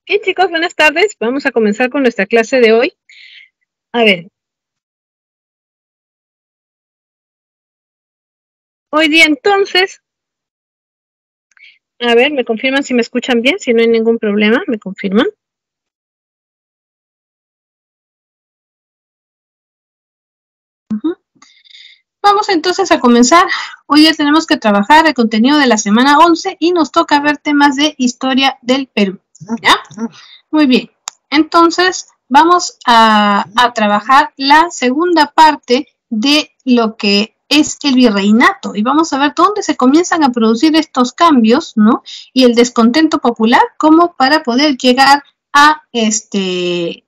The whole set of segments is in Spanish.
Y chicos, buenas tardes. Vamos a comenzar con nuestra clase de hoy. A ver. Hoy día entonces, a ver, me confirman si me escuchan bien, si no hay ningún problema, me confirman. Vamos entonces a comenzar. Hoy ya tenemos que trabajar el contenido de la semana 11 y nos toca ver temas de historia del Perú. ¿Ya? Muy bien. Entonces, vamos a trabajar la segunda parte de lo que es el virreinato y vamos a ver dónde se comienzan a producir estos cambios, ¿no? Y el descontento popular como para poder llegar a este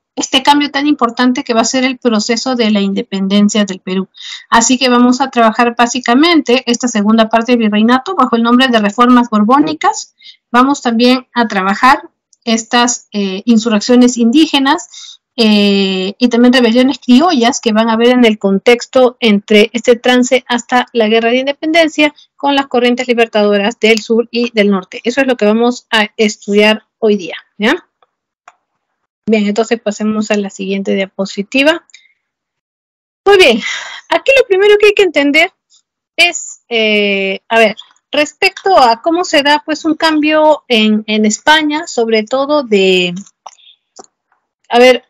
cambio tan importante que va a ser el proceso de la independencia del Perú. Así que vamos a trabajar básicamente esta segunda parte del virreinato bajo el nombre de reformas borbónicas. Vamos también a trabajar estas insurrecciones indígenas y también rebeliones criollas que van a ver en el contexto entre este trance hasta la guerra de independencia con las corrientes libertadoras del sur y del norte. Eso es lo que vamos a estudiar hoy día, ¿ya? Bien, entonces pasemos a la siguiente diapositiva. Muy bien, aquí lo primero que hay que entender es, a ver, respecto a cómo se da pues un cambio en España, sobre todo de, a ver,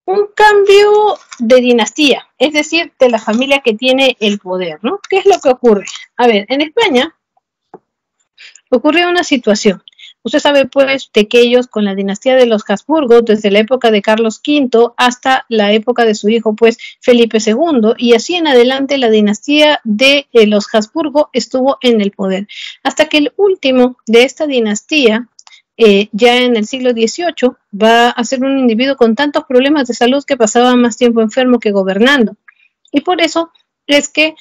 un cambio de dinastía, es decir, de la familia que tiene el poder, ¿no? ¿Qué es lo que ocurre? A ver, en España ocurre una situación. Usted sabe, pues, de que ellos con la dinastía de los Habsburgo, desde la época de Carlos V hasta la época de su hijo, pues, Felipe II, y así en adelante la dinastía de los Habsburgo estuvo en el poder. Hasta que el último de esta dinastía, ya en el siglo XVIII, va a ser un individuo con tantos problemas de salud que pasaba más tiempo enfermo que gobernando. Y por eso es que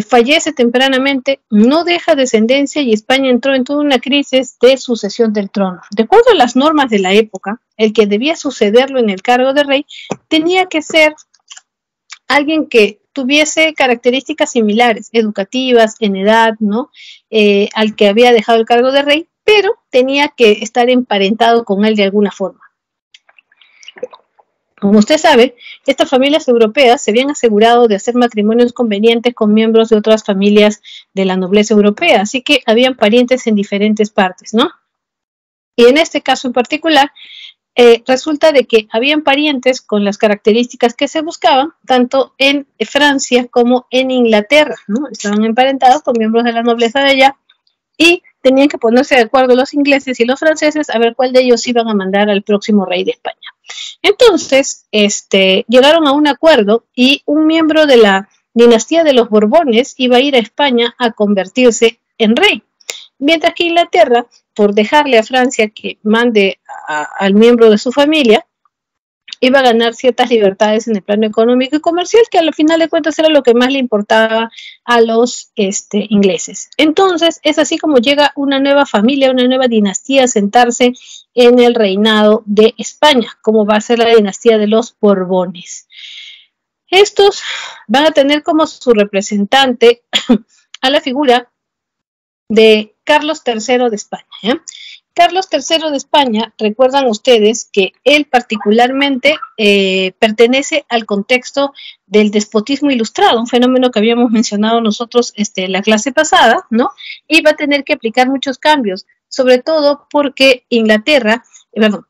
fallece tempranamente, no deja descendencia y España entró en toda una crisis de sucesión del trono. De acuerdo a las normas de la época, el que debía sucederlo en el cargo de rey tenía que ser alguien que tuviese características similares, educativas, en edad, ¿no? Al que había dejado el cargo de rey, pero tenía que estar emparentado con él de alguna forma. Como usted sabe, estas familias europeas se habían asegurado de hacer matrimonios convenientes con miembros de otras familias de la nobleza europea, así que habían parientes en diferentes partes, ¿no? Y en este caso en particular, resulta de que habían parientes con las características que se buscaban, tanto en Francia como en Inglaterra, ¿no? Estaban emparentados con miembros de la nobleza de allá y tenían que ponerse de acuerdo los ingleses y los franceses a ver cuál de ellos iban a mandar al próximo rey de España. Entonces, llegaron a un acuerdo y un miembro de la dinastía de los Borbones iba a ir a España a convertirse en rey, mientras que Inglaterra, por dejarle a Francia que mande al miembro de su familia, iba a ganar ciertas libertades en el plano económico y comercial, que al final de cuentas era lo que más le importaba a los ingleses. Entonces, es así como llega una nueva familia, una nueva dinastía a sentarse en el reinado de España, como va a ser la dinastía de los Borbones. Estos van a tener como su representante a la figura de Carlos III de España, ¿eh? Carlos III de España, recuerdan ustedes que él particularmente pertenece al contexto del despotismo ilustrado, un fenómeno que habíamos mencionado nosotros en la clase pasada, ¿no? Y va a tener que aplicar muchos cambios, sobre todo porque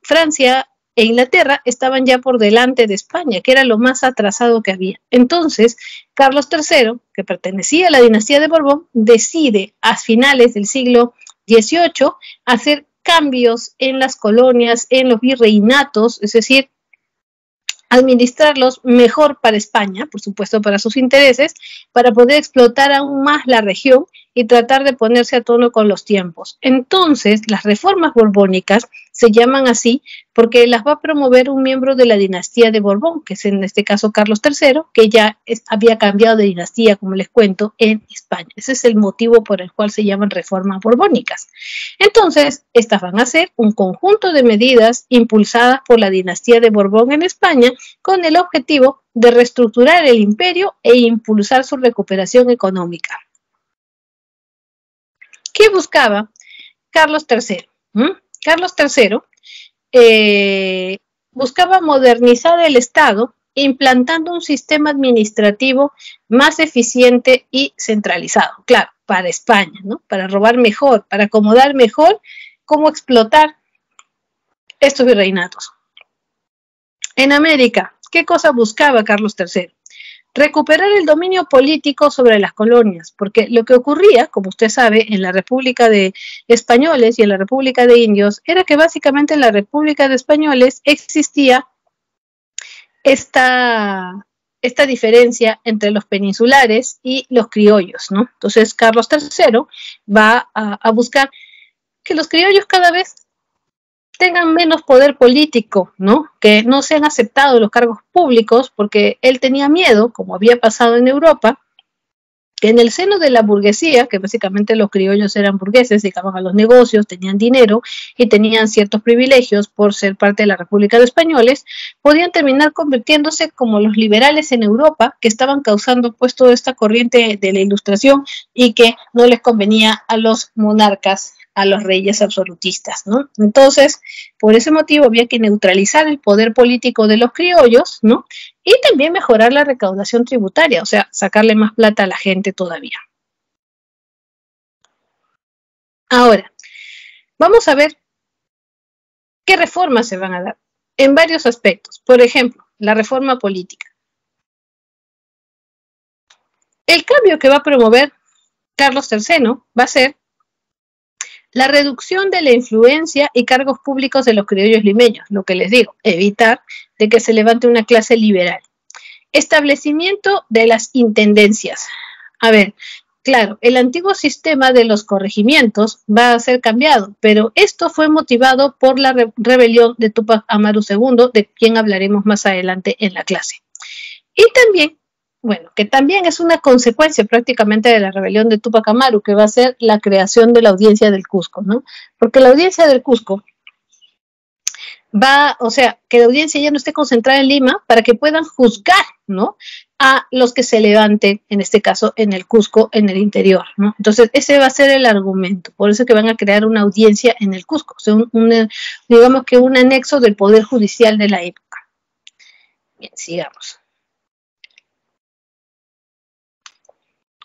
Francia e Inglaterra estaban ya por delante de España, que era lo más atrasado que había. Entonces, Carlos III, que pertenecía a la dinastía de Borbón, decide a finales del siglo XVIII hacer cambios en las colonias, en los virreinatos, es decir, administrarlos mejor para España, por supuesto para sus intereses, para poder explotar aún más la región y tratar de ponerse a tono con los tiempos. Entonces, las reformas borbónicas se llaman así porque las va a promover un miembro de la dinastía de Borbón, que es en este caso Carlos III, que ya había cambiado de dinastía, como les cuento, en España. Ese es el motivo por el cual se llaman reformas borbónicas. Entonces, estas van a ser un conjunto de medidas impulsadas por la dinastía de Borbón en España con el objetivo de reestructurar el imperio e impulsar su recuperación económica. ¿Qué buscaba Carlos III? Carlos III buscaba modernizar el Estado implantando un sistema administrativo más eficiente y centralizado. Claro, para España, ¿no? Para robar mejor, para acomodar mejor cómo explotar estos virreinatos. En América, ¿qué cosa buscaba Carlos III? Recuperar el dominio político sobre las colonias, porque lo que ocurría, como usted sabe, en la República de Españoles y en la República de Indios, era que básicamente en la República de Españoles existía esta diferencia entre los peninsulares y los criollos, ¿no? Entonces Carlos III va a buscar que los criollos cada vez tengan menos poder político, ¿no? Que no sean aceptados los cargos públicos, porque él tenía miedo, como había pasado en Europa, que en el seno de la burguesía, que básicamente los criollos eran burgueses, dedicaban a los negocios, tenían dinero y tenían ciertos privilegios por ser parte de la República de Españoles, podían terminar convirtiéndose como los liberales en Europa, que estaban causando pues toda esta corriente de la Ilustración y que no les convenía a los monarcas, a los reyes absolutistas, ¿no? Entonces, por ese motivo había que neutralizar el poder político de los criollos, ¿no? Y también mejorar la recaudación tributaria, o sea, sacarle más plata a la gente todavía. Ahora, vamos a ver qué reformas se van a dar en varios aspectos. Por ejemplo, la reforma política. El cambio que va a promover Carlos III va a ser la reducción de la influencia y cargos públicos de los criollos limeños, lo que les digo, evitar de que se levante una clase liberal. Establecimiento de las intendencias. A ver, claro, el antiguo sistema de los corregimientos va a ser cambiado, pero esto fue motivado por la rebelión de Túpac Amaru II, de quien hablaremos más adelante en la clase. Y también, bueno, que también es una consecuencia prácticamente de la rebelión de Túpac Amaru, que va a ser la creación de la Audiencia del Cusco, ¿no? Porque la Audiencia del Cusco va, o sea, que la audiencia ya no esté concentrada en Lima para que puedan juzgar, ¿no? A los que se levanten, en este caso, en el Cusco, en el interior, ¿no? Entonces, ese va a ser el argumento. Por eso que van a crear una audiencia en el Cusco, o sea, digamos que un anexo del Poder Judicial de la época. Bien, sigamos.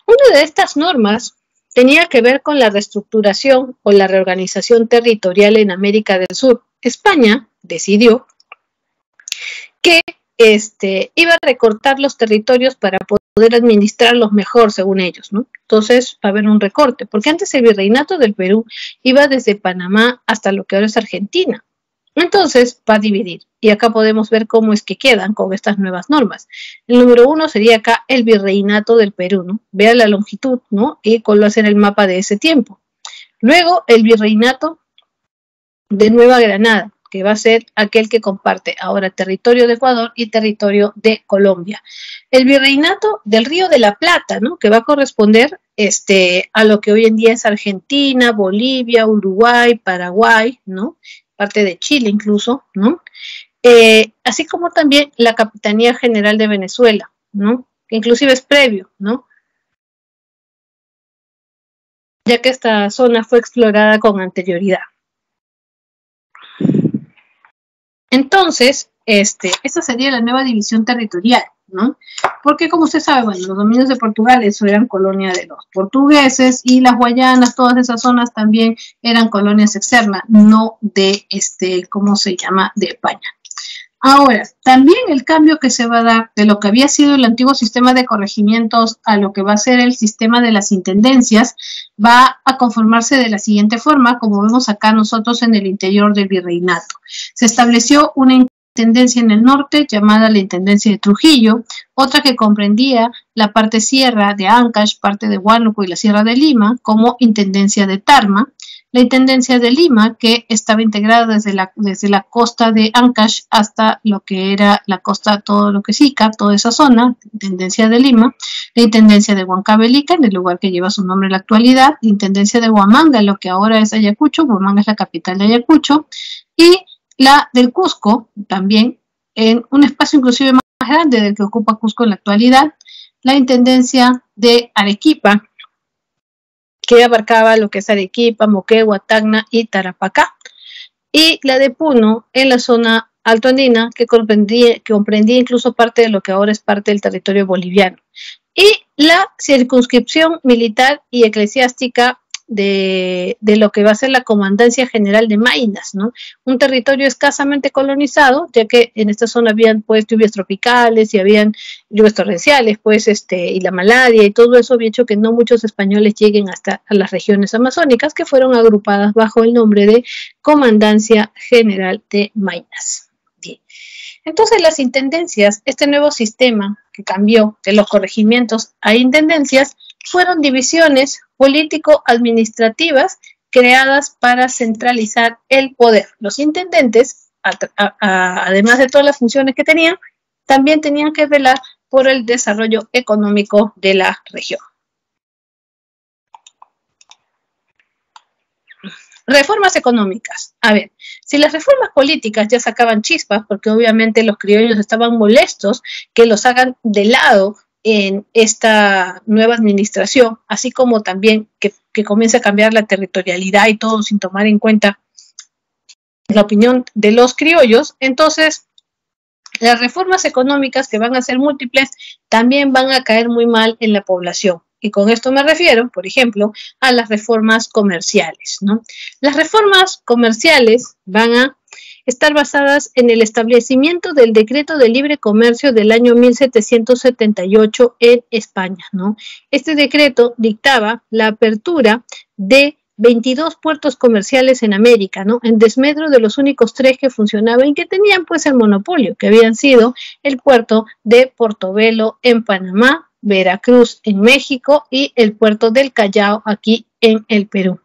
Una de estas normas tenía que ver con la reestructuración o la reorganización territorial en América del Sur. España decidió que iba a recortar los territorios para poder administrarlos mejor, según ellos, ¿no? Entonces va a haber un recorte, porque antes el virreinato del Perú iba desde Panamá hasta lo que ahora es Argentina. Entonces va a dividir, y acá podemos ver cómo es que quedan con estas nuevas normas. El número 1 sería acá el virreinato del Perú, ¿no? Vea la longitud, ¿no? Y con lo hacen el mapa de ese tiempo. Luego el virreinato de Nueva Granada, que va a ser aquel que comparte ahora territorio de Ecuador y territorio de Colombia. El virreinato del Río de la Plata, ¿no? Que va a corresponder a lo que hoy en día es Argentina, Bolivia, Uruguay, Paraguay, ¿no? Parte de Chile incluso, ¿no? Así como también la Capitanía General de Venezuela, ¿no? Que inclusive es previo, ¿no? Ya que esta zona fue explorada con anterioridad. Entonces, esta sería la nueva división territorial, ¿no? Porque como usted sabe, bueno, los dominios de Portugal, eso eran colonia de los portugueses, y las Guayanas, todas esas zonas también eran colonias externas, no de, ¿cómo se llama?, de España. Ahora, también el cambio que se va a dar de lo que había sido el antiguo sistema de corregimientos a lo que va a ser el sistema de las intendencias, va a conformarse de la siguiente forma, como vemos acá nosotros en el interior del virreinato. Se estableció una intendencia en el norte llamada la Intendencia de Trujillo, otra que comprendía la parte sierra de Ancash, parte de Huánuco y la Sierra de Lima, como Intendencia de Tarma. La Intendencia de Lima, que estaba integrada desde la costa de Ancash hasta lo que era la costa, todo lo que es Ica, toda esa zona, Intendencia de Lima. La Intendencia de Huancavelica, en el lugar que lleva su nombre en la actualidad. La Intendencia de Huamanga, lo que ahora es Ayacucho, Huamanga es la capital de Ayacucho. Y la del Cusco, también en un espacio inclusive más grande del que ocupa Cusco en la actualidad. La Intendencia de Arequipa, que abarcaba lo que es Arequipa, Moquegua, Tacna y Tarapacá. y la de Puno en la zona altoandina, que comprendía incluso parte de lo que ahora es parte del territorio boliviano. Y la circunscripción militar y eclesiástica de lo que va a ser la Comandancia General de Maynas, ¿no? Un territorio escasamente colonizado, ya que en esta zona habían pues lluvias tropicales y habían lluvias torrenciales, pues y la malaria y todo eso había hecho que no muchos españoles lleguen hasta a las regiones amazónicas, que fueron agrupadas bajo el nombre de Comandancia General de Maynas. Bien. Entonces las intendencias, este nuevo sistema que cambió de los corregimientos a intendencias, fueron divisiones político-administrativas creadas para centralizar el poder. Los intendentes, además de todas las funciones que tenían, también tenían que velar por el desarrollo económico de la región. Reformas económicas. A ver, si las reformas políticas ya sacaban chispas, porque obviamente los criollos estaban molestos que los hagan de lado en esta nueva administración, así como también que comience a cambiar la territorialidad y todo sin tomar en cuenta la opinión de los criollos, entonces las reformas económicas, que van a ser múltiples, también van a caer muy mal en la población. Y con esto me refiero, por ejemplo, a las reformas comerciales, ¿no? Las reformas comerciales van a estar basadas en el establecimiento del Decreto de Libre Comercio del año 1778 en España, ¿no? Este decreto dictaba la apertura de 22 puertos comerciales en América, ¿no? En desmedro de los únicos 3 que funcionaban y que tenían pues el monopolio, que habían sido el puerto de Portobelo en Panamá, Veracruz en México y el puerto del Callao aquí en el Perú.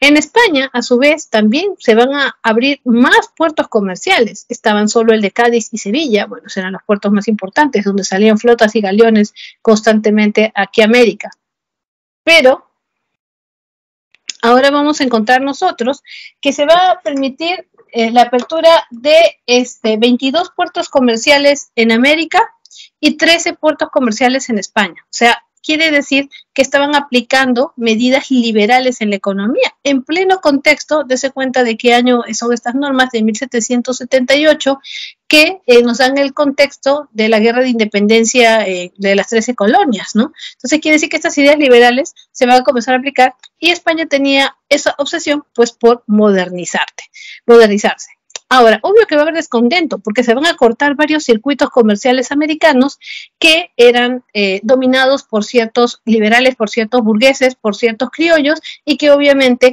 En España, a su vez, también se van a abrir más puertos comerciales. Estaban solo el de Cádiz y Sevilla, bueno, eran los puertos más importantes, donde salían flotas y galeones constantemente aquí a América. Pero ahora vamos a encontrar nosotros que se va a permitir la apertura de 22 puertos comerciales en América y 13 puertos comerciales en España. O sea, quiere decir que estaban aplicando medidas liberales en la economía. En pleno contexto, dése cuenta de qué año son estas normas, de 1778, que nos dan el contexto de la guerra de independencia de las 13 colonias, ¿no? Entonces quiere decir que estas ideas liberales se van a comenzar a aplicar y España tenía esa obsesión pues por modernizarse. Ahora, obvio que va a haber descontento porque se van a cortar varios circuitos comerciales americanos que eran dominados por ciertos liberales, por ciertos burgueses, por ciertos criollos y que obviamente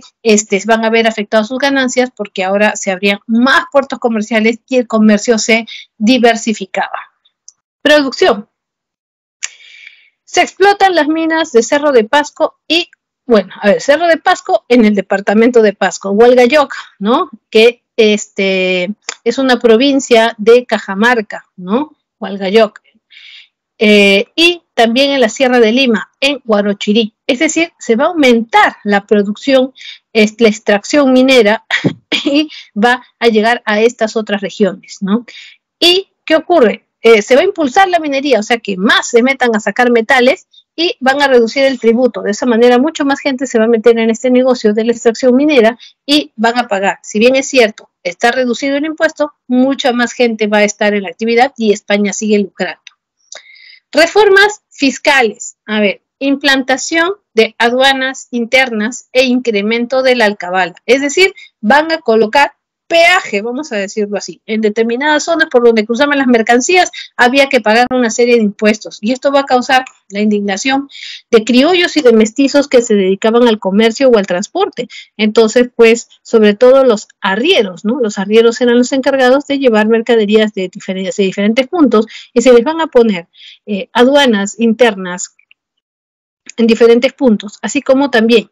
van a ver afectadas sus ganancias porque ahora se abrían más puertos comerciales y el comercio se diversificaba. Producción. Se explotan las minas de Cerro de Pasco y, bueno, a ver, Cerro de Pasco en el departamento de Pasco, Hualgayoc, ¿no? Que es una provincia de Cajamarca, ¿no? Hualgayoc. Y también en la Sierra de Lima, en Huarochirí. Es decir, se va a aumentar la producción, la extracción minera y va a llegar a estas otras regiones, ¿no? ¿Y qué ocurre? Se va a impulsar la minería, o sea que más se metan a sacar metales y van a reducir el tributo. De esa manera, mucho más gente se va a meter en este negocio de la extracción minera y van a pagar. Si bien es cierto, está reducido el impuesto, mucha más gente va a estar en la actividad y España sigue lucrando. Reformas fiscales. A ver, implantación de aduanas internas e incremento de la alcabala. Es decir, van a colocar peaje, vamos a decirlo así. En determinadas zonas por donde cruzaban las mercancías había que pagar una serie de impuestos y esto va a causar la indignación de criollos y de mestizos que se dedicaban al comercio o al transporte. Entonces, pues, sobre todo los arrieros, ¿no? Los arrieros eran los encargados de llevar mercaderías de diferentes puntos y se les van a poner aduanas internas en diferentes puntos, así como también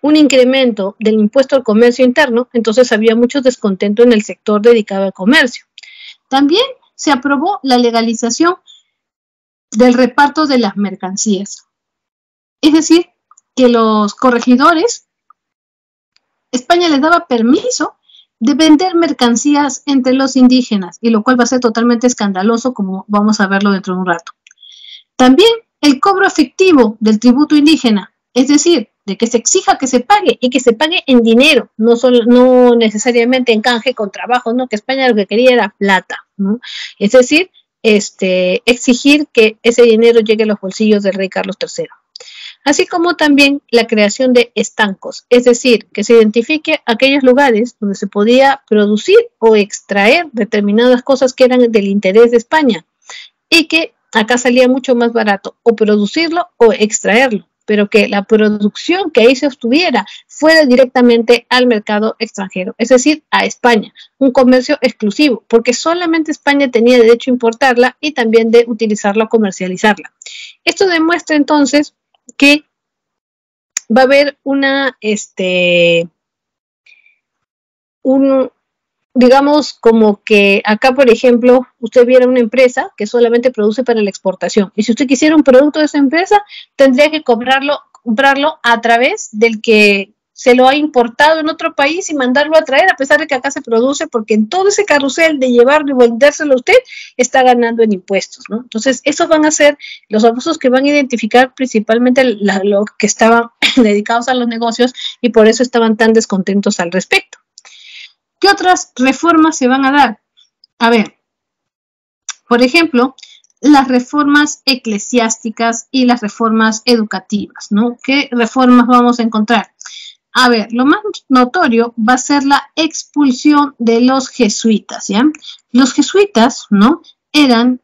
un incremento del impuesto al comercio interno, entonces había mucho descontento en el sector dedicado al comercio. También se aprobó la legalización del reparto de las mercancías. Es decir, que los corregidores, España les daba permiso de vender mercancías entre los indígenas, y lo cual va a ser totalmente escandaloso, como vamos a verlo dentro de un rato. También el cobro efectivo del tributo indígena, es decir, de que se exija que se pague y que se pague en dinero, no necesariamente en canje con trabajo, no, que España lo que quería era plata, ¿no? Es decir, exigir que ese dinero llegue a los bolsillos del rey Carlos III. Así como también la creación de estancos, es decir, que se identifique aquellos lugares donde se podía producir o extraer determinadas cosas que eran del interés de España y que acá salía mucho más barato o producirlo o extraerlo, pero que la producción que ahí se obtuviera fuera directamente al mercado extranjero, es decir, a España, un comercio exclusivo, porque solamente España tenía derecho a importarla y también de utilizarla o comercializarla. Esto demuestra entonces que va a haber digamos, como que acá, por ejemplo, usted viera una empresa que solamente produce para la exportación. Y si usted quisiera un producto de esa empresa, tendría que comprarlo a través del que se lo ha importado en otro país y mandarlo a traer, a pesar de que acá se produce, porque en todo ese carrusel de llevarlo y vendérselo a usted, está ganando en impuestos, ¿no? Entonces, esos van a ser los abusos que van a identificar principalmente los que estaban dedicados a los negocios y por eso estaban tan descontentos al respecto. ¿Qué otras reformas se van a dar? A ver, por ejemplo, las reformas eclesiásticas y las reformas educativas, ¿no? ¿Qué reformas vamos a encontrar? A ver, lo más notorio va a ser la expulsión de los jesuitas, ¿ya? Los jesuitas, ¿no? Eran,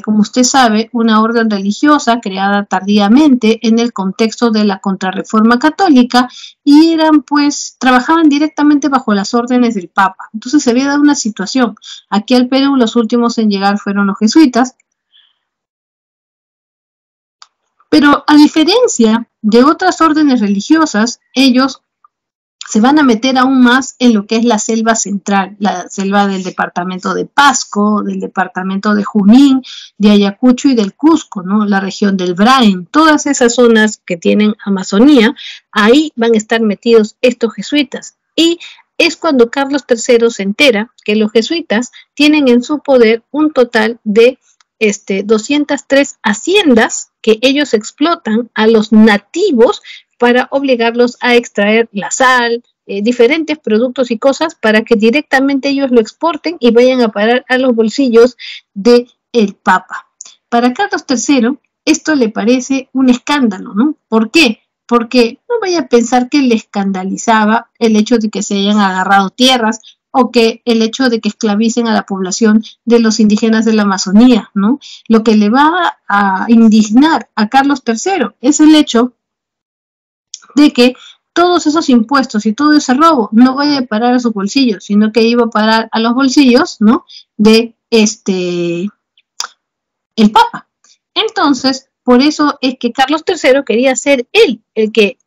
como usted sabe, una orden religiosa creada tardíamente en el contexto de la Contrarreforma Católica y eran, pues, trabajaban directamente bajo las órdenes del Papa. Entonces se había dado una situación. Aquí al Perú los últimos en llegar fueron los jesuitas, pero a diferencia de otras órdenes religiosas, ellos se van a meter aún más en lo que es la selva central, la selva del departamento de Pasco, del departamento de Junín, de Ayacucho y del Cusco, ¿no? La región del Brain, todas esas zonas que tienen Amazonía, ahí van a estar metidos estos jesuitas. Y es cuando Carlos III se entera que los jesuitas tienen en su poder un total de 203 haciendas que ellos explotan a los nativos para obligarlos a extraer la sal, diferentes productos y cosas para que directamente ellos lo exporten y vayan a parar a los bolsillos del Papa. Para Carlos III esto le parece un escándalo, ¿no? ¿Por qué? Porque no vaya a pensar que le escandalizaba el hecho de que se hayan agarrado tierras o que el hecho de que esclavicen a la población de los indígenas de la Amazonía, ¿no? Lo que le va a indignar a Carlos III es el hecho de que todos esos impuestos y todo ese robo no vaya a parar a sus bolsillos, sino que iba a parar a los bolsillos, ¿no? De el Papa. Entonces, por eso es que Carlos III quería ser él el que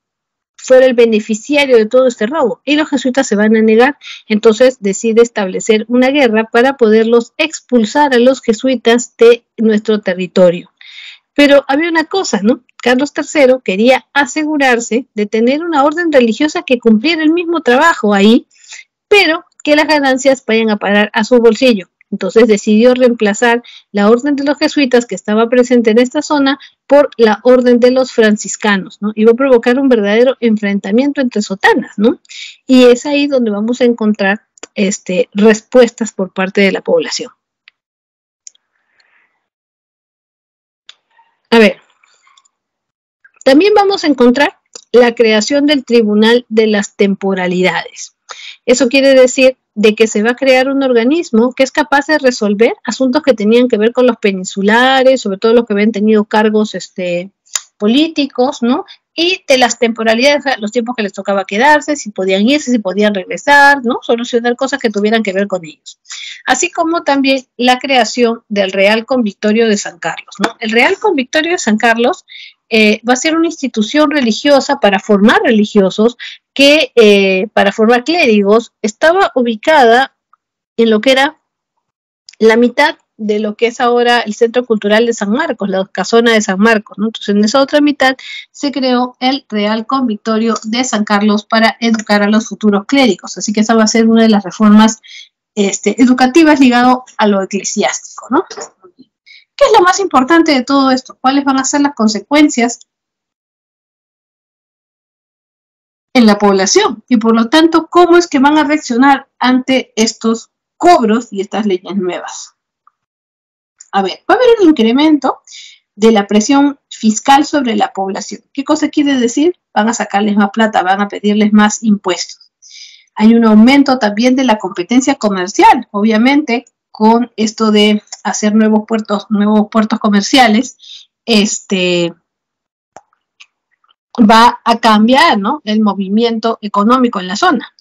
fuera el beneficiario de todo este robo. Y los jesuitas se van a negar, entonces decide establecer una guerra para poderlos expulsar a los jesuitas de nuestro territorio. Pero había una cosa, ¿no? Carlos III quería asegurarse de tener una orden religiosa que cumpliera el mismo trabajo ahí, pero que las ganancias vayan a parar a su bolsillo. Entonces decidió reemplazar la orden de los jesuitas que estaba presente en esta zona por la orden de los franciscanos, ¿no? Iba a provocar un verdadero enfrentamiento entre sotanas, ¿no? Y es ahí donde vamos a encontrar respuestas por parte de la población. A ver, también vamos a encontrar la creación del Tribunal de las Temporalidades. Eso quiere decir de que se va a crear un organismo que es capaz de resolver asuntos que tenían que ver con los peninsulares, sobre todo los que habían tenido cargos políticos, ¿no? Y de las temporalidades, los tiempos que les tocaba quedarse, si podían irse, si podían regresar, ¿no? Solucionar cosas que tuvieran que ver con ellos. Así como también la creación del Real Convictorio de San Carlos, ¿no? El Real Convictorio de San Carlos va a ser una institución religiosa para formar religiosos que, para formar clérigos, estaba ubicada en lo que era la mitad de lo que es ahora el Centro Cultural de San Marcos, la casona de San Marcos, ¿no? Entonces, en esa otra mitad se creó el Real Convictorio de San Carlos para educar a los futuros clérigos. Así que esa va a ser una de las reformas educativas ligado a lo eclesiástico, ¿no? ¿Qué es lo más importante de todo esto? ¿Cuáles van a ser las consecuencias en la población y por lo tanto, ¿cómo es que van a reaccionar ante estos cobros y estas leyes nuevas? A ver, va a haber un incremento de la presión fiscal sobre la población. ¿Qué cosa quiere decir? Van a sacarles más plata, van a pedirles más impuestos. Hay un aumento también de la competencia comercial, obviamente, con esto de hacer nuevos puertos comerciales, va a cambiar, ¿no?, el movimiento económico en la zona,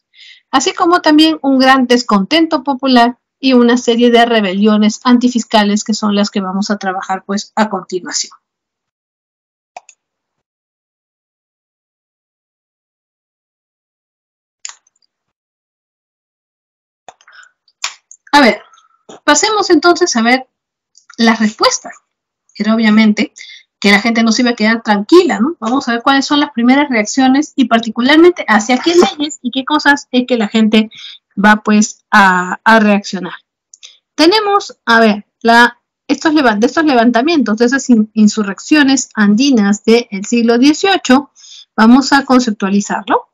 así como también un gran descontento popular y una serie de rebeliones antifiscales que son las que vamos a trabajar pues a continuación. A ver, pasemos entonces a ver las respuestas. Era obviamente que la gente no se iba a quedar tranquila, ¿no? Vamos a ver cuáles son las primeras reacciones y particularmente hacia qué leyes y qué cosas es que la gente va pues a reaccionar. Tenemos, a ver, de estos levantamientos, de esas insurrecciones andinas del siglo XVIII, vamos a conceptualizarlo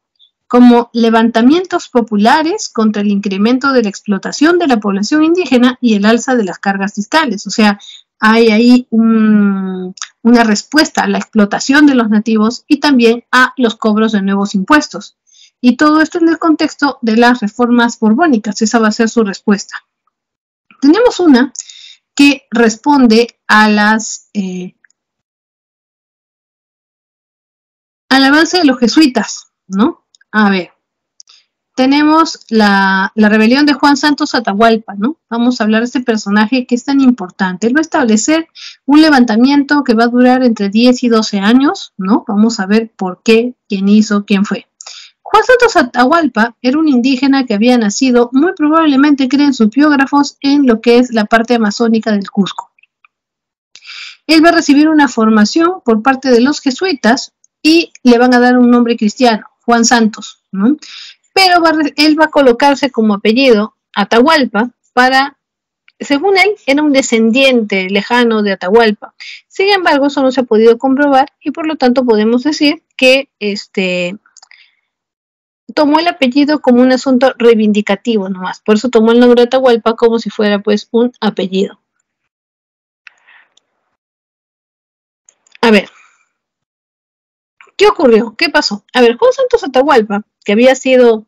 como levantamientos populares contra el incremento de la explotación de la población indígena y el alza de las cargas fiscales. O sea, hay ahí una respuesta a la explotación de los nativos y también a los cobros de nuevos impuestos. Y todo esto en el contexto de las reformas borbónicas. Esa va a ser su respuesta. Tenemos una que responde al avance de los jesuitas, ¿no? A ver, tenemos la rebelión de Juan Santos Atahualpa, ¿no? Vamos a hablar de este personaje que es tan importante. Él va a establecer un levantamiento que va a durar entre 10 y 12 años, ¿no? Vamos a ver por qué, quién hizo, quién fue. Juan Santos Atahualpa era un indígena que había nacido, muy probablemente creen sus biógrafos, en lo que es la parte amazónica del Cusco. Él va a recibir una formación por parte de los jesuitas y le van a dar un nombre cristiano, Juan Santos, ¿no? Pero él va a colocarse como apellido Atahualpa para, según él, era un descendiente lejano de Atahualpa. Sin embargo, eso no se ha podido comprobar y por lo tanto podemos decir que tomó el apellido como un asunto reivindicativo nomás. Por eso tomó el nombre de Atahualpa como si fuera pues un apellido. A ver, ¿qué ocurrió? ¿Qué pasó? A ver, Juan Santos Atahualpa, que había sido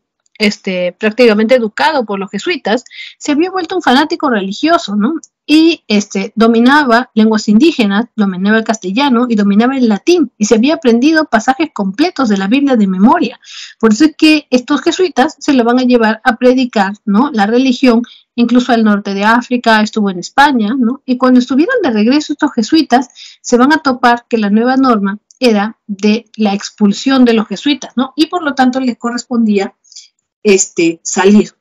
prácticamente educado por los jesuitas, se había vuelto un fanático religioso, ¿no? Y dominaba lenguas indígenas, dominaba el castellano y dominaba el latín, y se había aprendido pasajes completos de la Biblia de memoria. Por eso es que estos jesuitas se lo van a llevar a predicar, ¿no?, la religión, incluso al norte de África, estuvo en España, ¿no? Y cuando estuvieron de regreso estos jesuitas, se van a topar que la nueva norma era de la expulsión de los jesuitas, ¿no? Y por lo tanto les correspondía salir.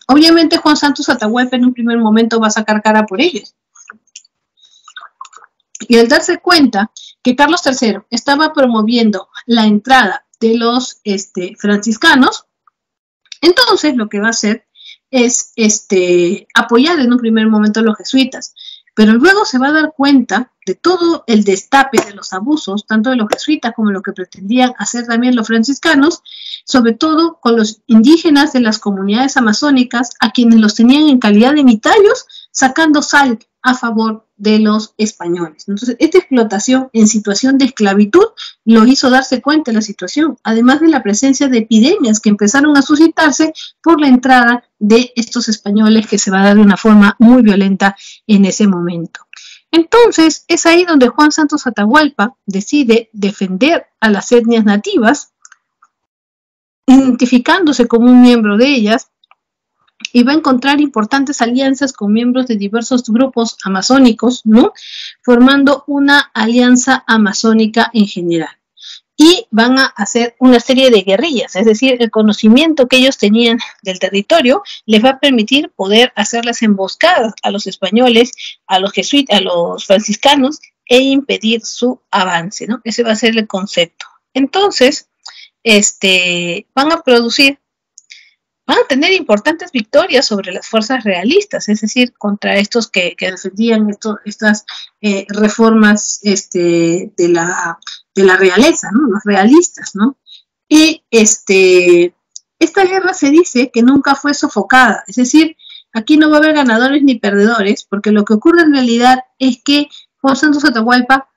Obviamente Juan Santos Atahualpa en un primer momento va a sacar cara por ellos. Y al darse cuenta que Carlos III estaba promoviendo la entrada de los franciscanos, entonces lo que va a hacer es apoyar en un primer momento a los jesuitas. Pero luego se va a dar cuenta de todo el destape de los abusos, tanto de los jesuitas como lo que pretendían hacer también los franciscanos, sobre todo con los indígenas de las comunidades amazónicas, a quienes los tenían en calidad de mitayos, sacando sal a favor de los españoles. Entonces, esta explotación en situación de esclavitud lo hizo darse cuenta de la situación, además de la presencia de epidemias que empezaron a suscitarse por la entrada de estos españoles, que se va a dar de una forma muy violenta en ese momento. Entonces, es ahí donde Juan Santos Atahualpa decide defender a las etnias nativas, identificándose como un miembro de ellas, y va a encontrar importantes alianzas con miembros de diversos grupos amazónicos, ¿no?, formando una alianza amazónica en general. Y van a hacer una serie de guerrillas, es decir, el conocimiento que ellos tenían del territorio les va a permitir poder hacer las emboscadas a los españoles, a los jesuitas, a los franciscanos, e impedir su avance, ¿no? Ese va a ser el concepto. Entonces, van a tener importantes victorias sobre las fuerzas realistas, es decir, contra estos que defendían estas reformas de la realeza, ¿no?, los realistas, ¿no? Y esta guerra se dice que nunca fue sofocada, es decir, aquí no va a haber ganadores ni perdedores, porque lo que ocurre en realidad es que Juan Santos Atahualpa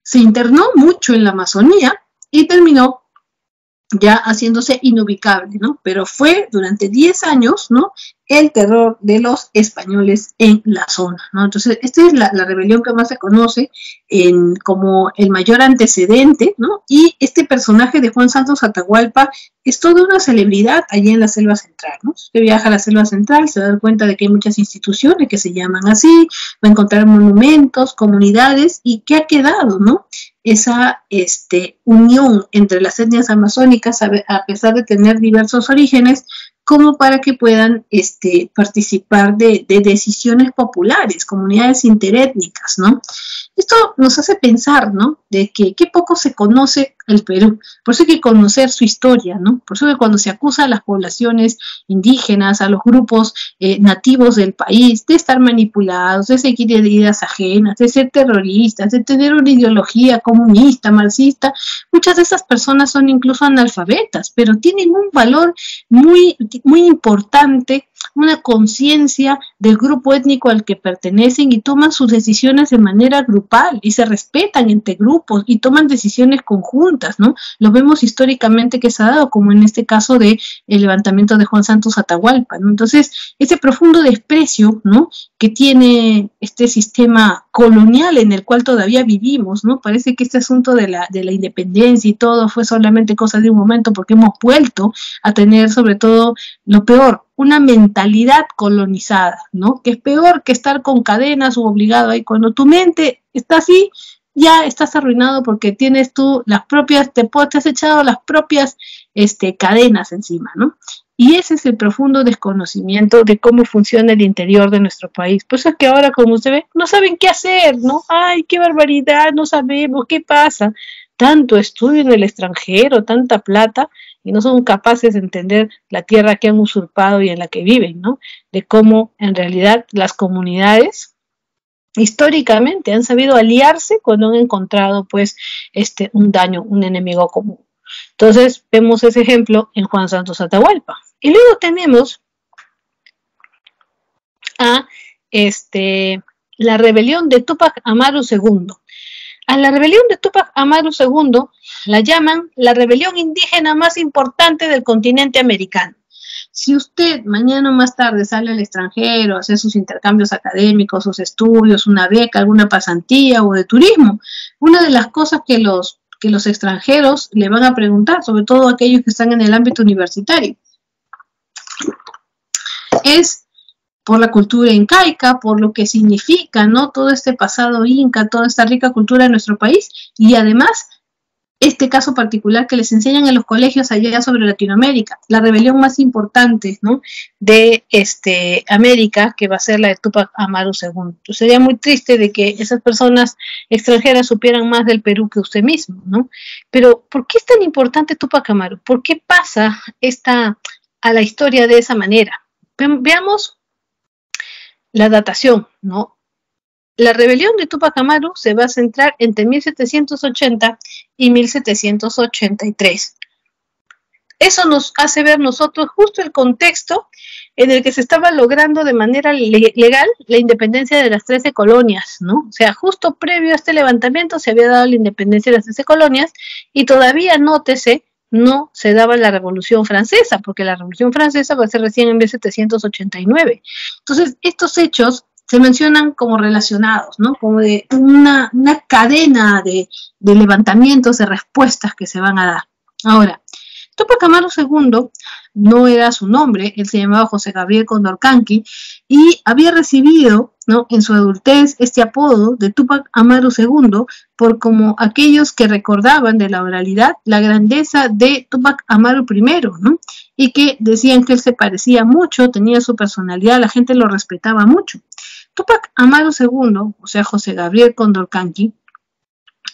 se internó mucho en la Amazonía y terminó ya haciéndose inubicable, ¿no? Pero fue durante 10 años, ¿no?, el terror de los españoles en la zona, ¿no? Entonces, esta es la rebelión que más se conoce como el mayor antecedente, ¿no? Y este personaje de Juan Santos Atahualpa es toda una celebridad allí en la Selva Central, ¿no? Si usted viaja a la Selva Central, se va a dar cuenta de que hay muchas instituciones que se llaman así, va a encontrar monumentos, comunidades, y que ha quedado, ¿no?, esa unión entre las etnias amazónicas, a pesar de tener diversos orígenes, como para que puedan participar de decisiones populares, comunidades interétnicas, ¿no? Esto nos hace pensar, ¿no?, de que qué poco se conoce el Perú. Por eso hay que conocer su historia, ¿no? Por eso que cuando se acusa a las poblaciones indígenas, a los grupos nativos del país, de estar manipulados, de seguir ideas ajenas, de ser terroristas, de tener una ideología comunista, marxista, muchas de esas personas son incluso analfabetas, pero tienen un valor muy, muy importante, una conciencia del grupo étnico al que pertenecen y toman sus decisiones de manera grupal y se respetan entre grupos y toman decisiones conjuntas, ¿no? Lo vemos históricamente que se ha dado, como en este caso de el levantamiento de Juan Santos Atahualpa, ¿no? Entonces, ese profundo desprecio, ¿no?, que tiene este sistema colonial en el cual todavía vivimos, ¿no? Parece que este asunto de la independencia y todo fue solamente cosa de un momento, porque hemos vuelto a tener sobre todo lo peor, una mentalidad colonizada, ¿no?, que es peor que estar con cadenas o obligado ahí. Cuando tu mente está así, ya estás arruinado porque tienes tú las propias, te has echado las propias cadenas encima, ¿no? Y ese es el profundo desconocimiento de cómo funciona el interior de nuestro país. Por eso es que ahora, como usted ve, no saben qué hacer, ¿no? ¡Ay, qué barbaridad! No sabemos qué pasa. Tanto estudio en el extranjero, tanta plata, y no son capaces de entender la tierra que han usurpado y en la que viven, ¿no? De cómo en realidad las comunidades históricamente han sabido aliarse cuando han encontrado pues un daño, un enemigo común. Entonces vemos ese ejemplo en Juan Santos Atahualpa. Y luego tenemos a la rebelión de Túpac Amaru II. A la rebelión de Túpac Amaru II la llaman la rebelión indígena más importante del continente americano. Si usted mañana o más tarde sale al extranjero a hacer sus intercambios académicos, sus estudios, una beca, alguna pasantía o de turismo, una de las cosas que los extranjeros le van a preguntar, sobre todo aquellos que están en el ámbito universitario, es por la cultura incaica, por lo que significa, ¿no?, todo este pasado inca, toda esta rica cultura de nuestro país, y además este caso particular que les enseñan en los colegios allá sobre Latinoamérica, la rebelión más importante, ¿no?, de América, que va a ser la de Túpac Amaru II. Entonces, sería muy triste de que esas personas extranjeras supieran más del Perú que usted mismo, ¿no? Pero, ¿por qué es tan importante Túpac Amaru? ¿Por qué pasa a la historia de esa manera? Veamos la datación, ¿no? La rebelión de Túpac Amaru se va a centrar entre 1780 y 1783. Eso nos hace ver nosotros justo el contexto en el que se estaba logrando de manera legal la independencia de las 13 colonias, ¿no? O sea, justo previo a este levantamiento se había dado la independencia de las 13 colonias y todavía, nótese, no se daba la Revolución Francesa, porque la Revolución Francesa va a ser recién en 1789. Entonces, estos hechos se mencionan como relacionados, ¿no?, como de una cadena de levantamientos, de respuestas que se van a dar. Ahora, Túpac Amaru II no era su nombre, él se llamaba José Gabriel Condorcanqui y había recibido, ¿no?, en su adultez este apodo de Túpac Amaru II por como aquellos que recordaban de la oralidad la grandeza de Túpac Amaru I, ¿no?, y que decían que él se parecía mucho, tenía su personalidad, la gente lo respetaba mucho. Túpac Amaru II, o sea, José Gabriel Condorcanqui,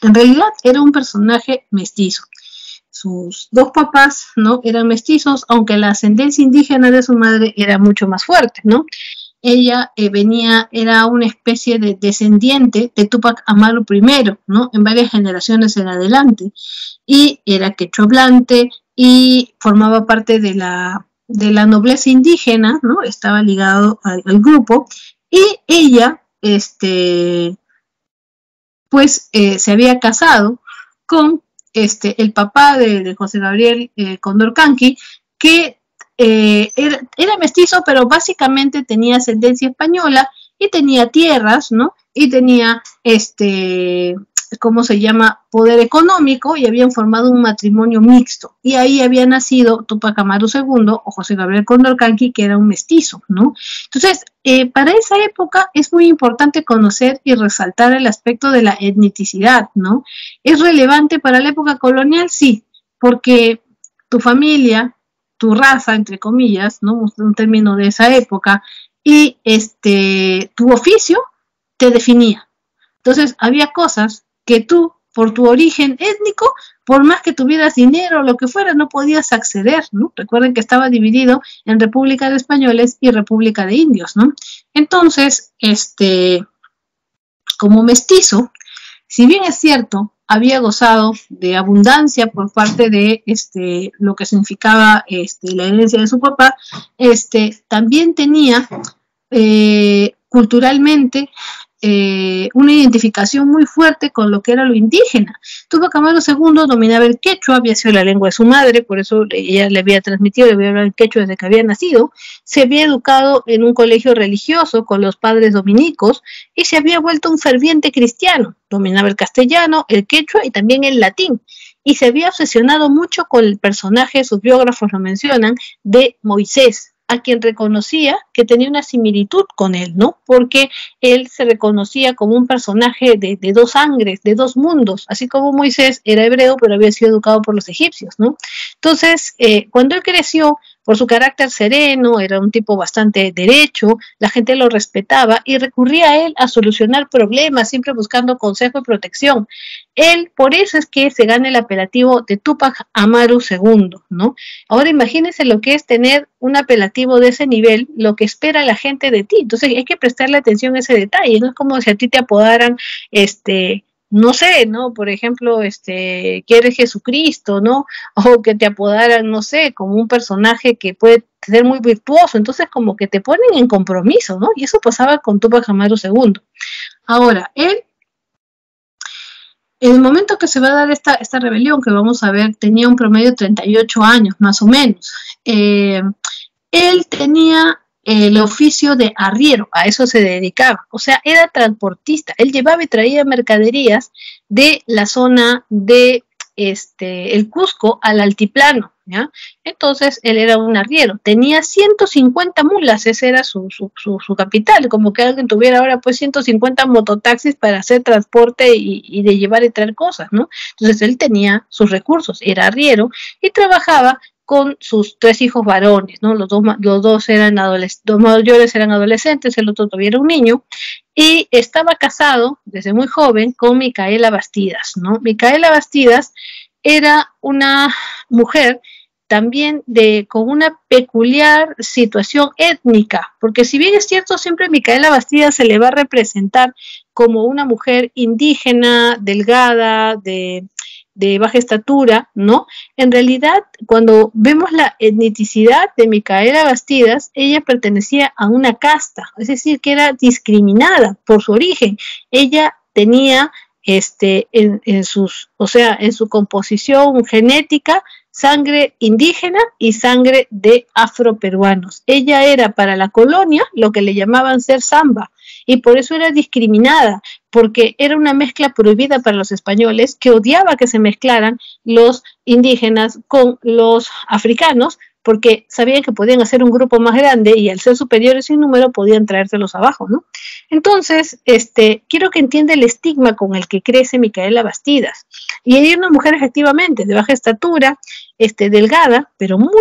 en realidad era un personaje mestizo. Sus dos papás, ¿no?, eran mestizos, aunque la ascendencia indígena de su madre era mucho más fuerte, ¿no? ella era una especie de descendiente de Túpac Amaru I, ¿no? En varias generaciones en adelante, y era quechua hablante y formaba parte de la nobleza indígena, ¿no? Estaba ligado al grupo, y ella, pues, se había casado con el papá de José Gabriel Condorcanqui, que era mestizo, pero básicamente tenía ascendencia española y tenía tierras, ¿no? Y tenía, ¿cómo se llama? Poder económico, y habían formado un matrimonio mixto. Y ahí había nacido Túpac Amaru II o José Gabriel Condorcanqui, que era un mestizo, ¿no? Entonces, para esa época es muy importante conocer y resaltar el aspecto de la etnicidad, ¿no? ¿Es relevante para la época colonial? Sí, porque tu familia, tu raza, entre comillas, ¿no? Un término de esa época, y tu oficio te definía. Entonces, había cosas que tú, por tu origen étnico, por más que tuvieras dinero o lo que fuera, no podías acceder, ¿no? Recuerden que estaba dividido en República de Españoles y República de Indios, ¿no? Entonces, como mestizo, si bien es cierto, había gozado de abundancia por parte de lo que significaba la herencia de su papá, también tenía culturalmente una identificación muy fuerte con lo que era lo indígena. Túpac Amaru II dominaba el quechua, había sido la lengua de su madre, por eso ella le había transmitido, le había hablado el quechua desde que había nacido. Se había educado en un colegio religioso con los padres dominicos y se había vuelto un ferviente cristiano. Dominaba el castellano, el quechua y también el latín. Y se había obsesionado mucho con el personaje, sus biógrafos lo mencionan, de Moisés, a quien reconocía que tenía una similitud con él, ¿no? Porque él se reconocía como un personaje de dos sangres, de dos mundos, así como Moisés era hebreo, pero había sido educado por los egipcios, ¿no? Entonces, cuando él creció, por su carácter sereno, era un tipo bastante derecho, la gente lo respetaba y recurría a él a solucionar problemas, siempre buscando consejo y protección. Él, por eso es que se gana el apelativo de Túpac Amaru II, ¿no? Ahora imagínense lo que es tener un apelativo de ese nivel, lo que espera la gente de ti. Entonces hay que prestarle atención a ese detalle, no es como si a ti te apodaran, no sé, ¿no? Por ejemplo, que eres Jesucristo, ¿no? O que te apodaran, no sé, como un personaje que puede ser muy virtuoso. Entonces como que te ponen en compromiso, ¿no? Y eso pasaba con Túpac Amaru II. Ahora, él, en el momento que se va a dar esta rebelión, que vamos a ver, tenía un promedio de 38 años, más o menos. Él tenía el oficio de arriero, a eso se dedicaba, o sea, era transportista. Él llevaba y traía mercaderías de la zona de el Cusco al altiplano, ¿ya? Entonces, él era un arriero, tenía 150 mulas, ese era su capital, como que alguien tuviera ahora pues 150 mototaxis para hacer transporte y de llevar y traer cosas, ¿no? Entonces, él tenía sus recursos, era arriero y trabajaba con sus 3 hijos varones, ¿no? Los dos mayores eran adolescentes, el otro todavía era un niño, y estaba casado desde muy joven con Micaela Bastidas, ¿no? Micaela Bastidas era una mujer también con una peculiar situación étnica, porque si bien es cierto, siempre Micaela Bastidas se le va a representar como una mujer indígena, delgada, de baja estatura, ¿no? En realidad, cuando vemos la etnicidad de Micaela Bastidas, ella pertenecía a una casta, es decir, que era discriminada por su origen. Ella tenía en su composición genética sangre indígena y sangre de afroperuanos. Ella era para la colonia lo que le llamaban ser samba, y por eso era discriminada, porque era una mezcla prohibida para los españoles, que odiaba que se mezclaran los indígenas con los africanos, porque sabían que podían hacer un grupo más grande y al ser superiores en número podían traérselos abajo, ¿no? Entonces, quiero que entienda el estigma con el que crece Micaela Bastidas. Y ella era una mujer efectivamente de baja estatura, delgada, pero muy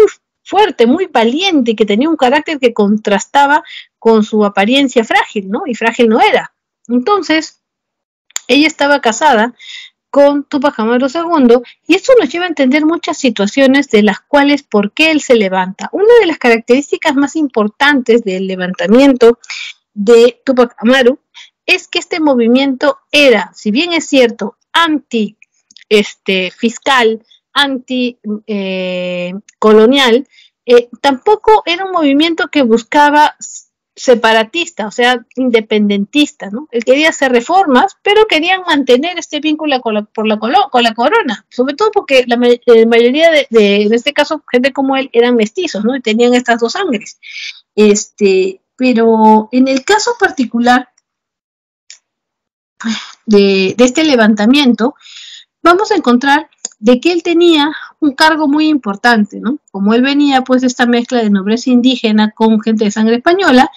fuerte, muy valiente, y que tenía un carácter que contrastaba con su apariencia frágil, ¿no? Y frágil no era. Entonces, ella estaba casada con Túpac Amaru II, y esto nos lleva a entender muchas situaciones de las cuales por qué él se levanta. Una de las características más importantes del levantamiento de Túpac Amaru es que este movimiento era, si bien es cierto, anti fiscal, anti colonial, tampoco era un movimiento que buscaba separatista, o sea, independentista, ¿no? Él quería hacer reformas, pero querían mantener este vínculo con la corona, sobre todo porque la mayoría en este caso, gente como él, eran mestizos, ¿no? Y tenían estas dos sangres. Pero en el caso particular de este levantamiento, vamos a encontrar de que él tenía un cargo muy importante, ¿no? Como él venía pues de esta mezcla de nobleza indígena con gente de sangre española,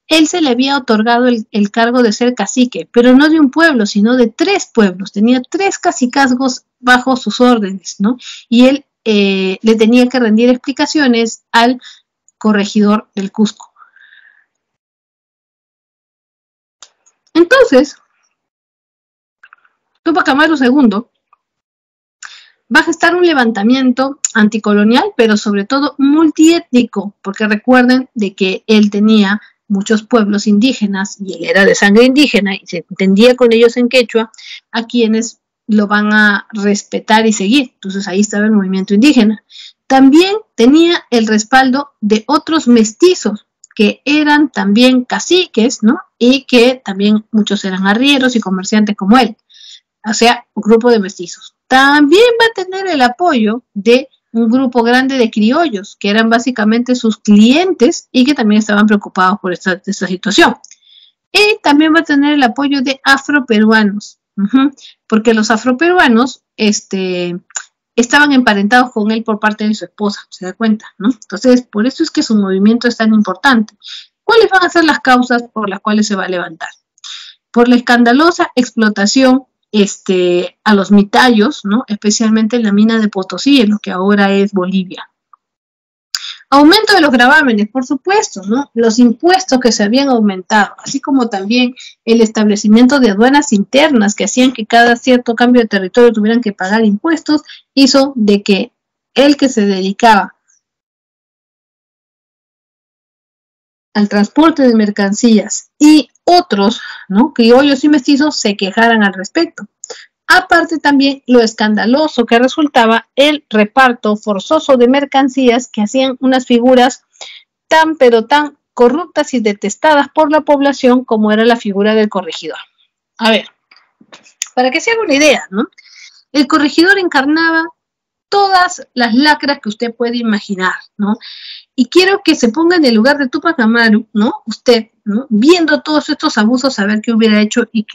él se le había otorgado el cargo de ser cacique, pero no de un pueblo, sino de 3 pueblos. Tenía 3 cacicazgos bajo sus órdenes, ¿no? Y él le tenía que rendir explicaciones al corregidor del Cusco. Entonces, Túpac Amaru II va a gestar un levantamiento anticolonial, pero sobre todo multiétnico, porque recuerden de que él tenía muchos pueblos indígenas y él era de sangre indígena y se entendía con ellos en quechua, a quienes lo van a respetar y seguir. Entonces ahí estaba el movimiento indígena. También tenía el respaldo de otros mestizos que eran también caciques, ¿no? Y que también muchos eran arrieros y comerciantes como él. O sea, un grupo de mestizos. También va a tener el apoyo de un grupo grande de criollos, que eran básicamente sus clientes y que también estaban preocupados por esta situación. Y también va a tener el apoyo de afroperuanos, porque los afroperuanos estaban emparentados con él por parte de su esposa, se da cuenta, ¿no? Entonces, por eso es que su movimiento es tan importante. ¿Cuáles van a ser las causas por las cuales se va a levantar? Por la escandalosa explotación a los mitayos, ¿no? Especialmente en la mina de Potosí, en lo que ahora es Bolivia. Aumento de los gravámenes, por supuesto, ¿no? Los impuestos que se habían aumentado, así como también el establecimiento de aduanas internas que hacían que cada cierto cambio de territorio tuvieran que pagar impuestos, hizo de que el que se dedicaba al transporte de mercancías y otros, ¿no? Criollos y mestizos se quejaran al respecto. Aparte también lo escandaloso que resultaba el reparto forzoso de mercancías que hacían unas figuras pero tan corruptas y detestadas por la población como era la figura del corregidor. A ver, para que se haga una idea, ¿no? El corregidor encarnaba todas las lacras que usted puede imaginar, ¿no? Y quiero que se ponga en el lugar de Túpac Amaru, ¿no? Usted, ¿no? Viendo todos estos abusos, saber qué hubiera hecho y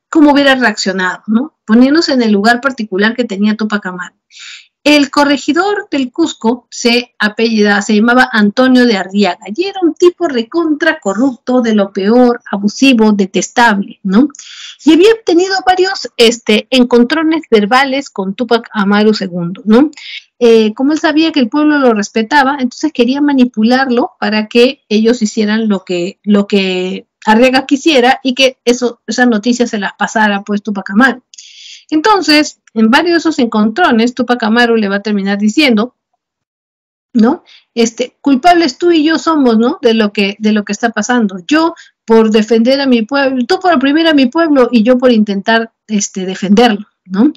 cómo hubiera reaccionado, ¿no? Poniéndose en el lugar particular que tenía Túpac Amaru. El corregidor del Cusco se llamaba Antonio de Arriaga y era un tipo recontra corrupto, de lo peor, abusivo, detestable, ¿no? Y había tenido varios encontrones verbales con Túpac Amaru II, ¿no? Como él sabía que el pueblo lo respetaba, entonces quería manipularlo para que ellos hicieran lo que Arriaga quisiera y que esas noticias se las pasara pues Túpac Amaru. Entonces, en varios de esos encontrones, Túpac Amaru le va a terminar diciendo, ¿no? Culpables tú y yo somos, ¿no? De lo que está pasando. Yo por defender a mi pueblo, tú por oprimir a mi pueblo y yo por intentar defenderlo, ¿no?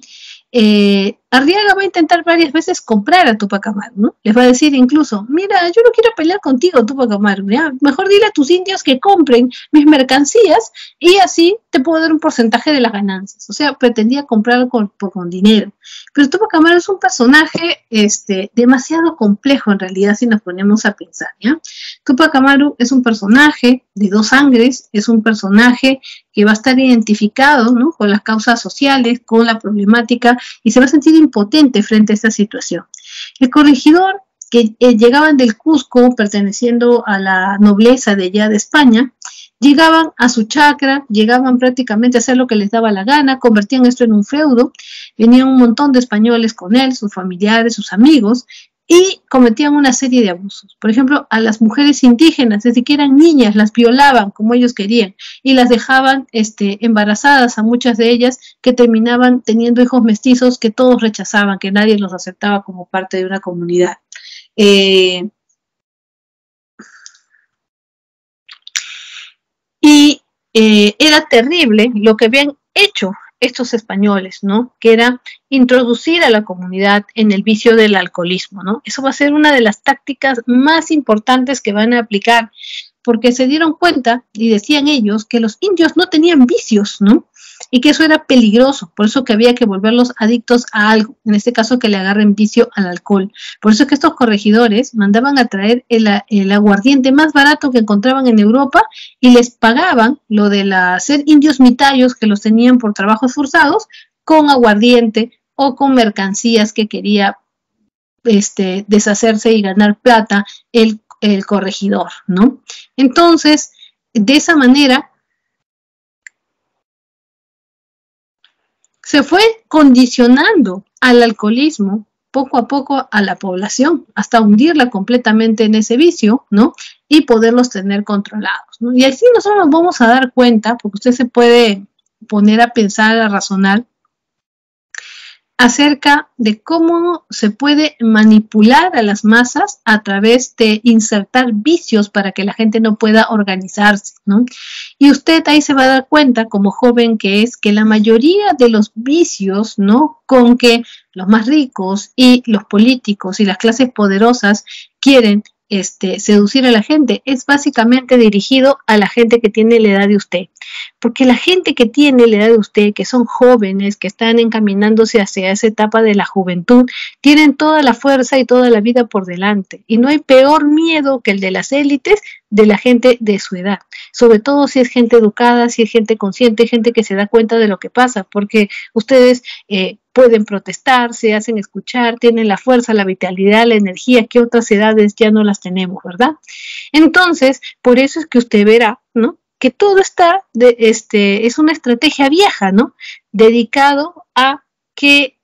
Arriaga va a intentar varias veces comprar a Túpac Amaru, ¿no? Les va a decir incluso, mira, yo no quiero pelear contigo, Túpac Amaru, ¿ya? Mejor dile a tus indios que compren mis mercancías y así te puedo dar un porcentaje de las ganancias. O sea, pretendía comprar con dinero. Pero Túpac Amaru es un personaje demasiado complejo en realidad si nos ponemos a pensar, ¿ya? Túpac Amaru es un personaje de 2 sangres, es un personaje que va a estar identificado, ¿no? Con las causas sociales, con la problemática y se va a sentir impotente frente a esta situación. El corregidor, que llegaban del Cusco perteneciendo a la nobleza de allá de España, llegaban a su chacra, llegaban prácticamente a hacer lo que les daba la gana, convertían esto en un feudo, venían un montón de españoles con él, sus familiares, sus amigos, y cometían una serie de abusos. Por ejemplo, a las mujeres indígenas, desde que eran niñas, las violaban como ellos querían y las dejaban embarazadas a muchas de ellas, que terminaban teniendo hijos mestizos que todos rechazaban, que nadie los aceptaba como parte de una comunidad. Era terrible lo que habían hecho estos españoles, ¿no? Que era introducir a la comunidad en el vicio del alcoholismo, ¿no? Eso va a ser una de las tácticas más importantes que van a aplicar, porque se dieron cuenta, y decían ellos, que los indios no tenían vicios, ¿no? Y que eso era peligroso, por eso que había que volverlos adictos a algo, en este caso que le agarren vicio al alcohol. Por eso es que estos corregidores mandaban a traer el aguardiente más barato que encontraban en Europa y les pagaban lo de ser indios mitayos que los tenían por trabajos forzados con aguardiente o con mercancías que quería deshacerse y ganar plata el corregidor, ¿no? Entonces, de esa manera se fue condicionando al alcoholismo poco a poco a la población, hasta hundirla completamente en ese vicio, ¿no? Y poderlos tener controlados, ¿no? Y así nosotros nos vamos a dar cuenta, porque usted se puede poner a pensar, a razonar, acerca de cómo se puede manipular a las masas a través de insertar vicios para que la gente no pueda organizarse, ¿no? Y usted ahí se va a dar cuenta, como joven que es, que la mayoría de los vicios, ¿no? Con que los más ricos y los políticos y las clases poderosas quieren seducir a la gente, es básicamente dirigido a la gente que tiene la edad de usted. Porque la gente que tiene la edad de usted, que son jóvenes, que están encaminándose hacia esa etapa de la juventud, tienen toda la fuerza y toda la vida por delante. Y no hay peor miedo que el de las élites de la gente de su edad. Sobre todo si es gente educada, si es gente consciente, gente que se da cuenta de lo que pasa, porque ustedes pueden protestar, se hacen escuchar, tienen la fuerza, la vitalidad, la energía que otras edades ya no las tenemos, ¿verdad? Entonces, por eso es que usted verá, ¿no? Que todo está, es una estrategia vieja, ¿no? Dedicado a que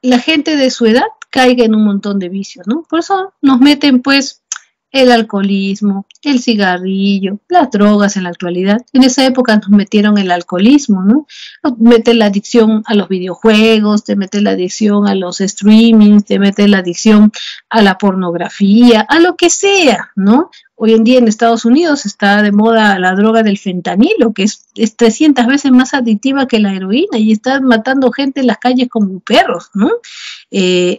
la gente de su edad caiga en un montón de vicios, ¿no? Por eso nos meten, pues, el alcoholismo, el cigarrillo, las drogas en la actualidad. En esa época nos metieron el alcoholismo, ¿no? Nos meten la adicción a los videojuegos, te meten la adicción a los streamings, te meten la adicción a la pornografía, a lo que sea, ¿no? Hoy en día en Estados Unidos está de moda la droga del fentanilo, que es 300 veces más adictiva que la heroína y está matando gente en las calles como perros, ¿no?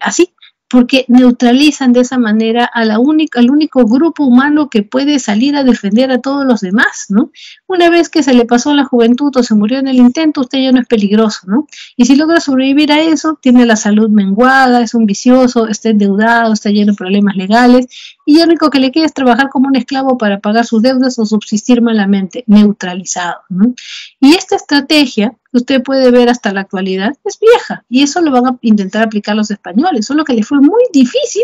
Así, porque neutralizan de esa manera al único grupo humano que puede salir a defender a todos los demás, ¿no? Una vez que se le pasó la juventud o se murió en el intento, usted ya no es peligroso, ¿no? Y si logra sobrevivir a eso, tiene la salud menguada, es un vicioso, está endeudado, está lleno de problemas legales, y lo único que le queda es trabajar como un esclavo para pagar sus deudas o subsistir malamente, neutralizado, ¿no? Y esta estrategia que usted puede ver hasta la actualidad es vieja, y eso lo van a intentar aplicar los españoles, solo que les fue muy difícil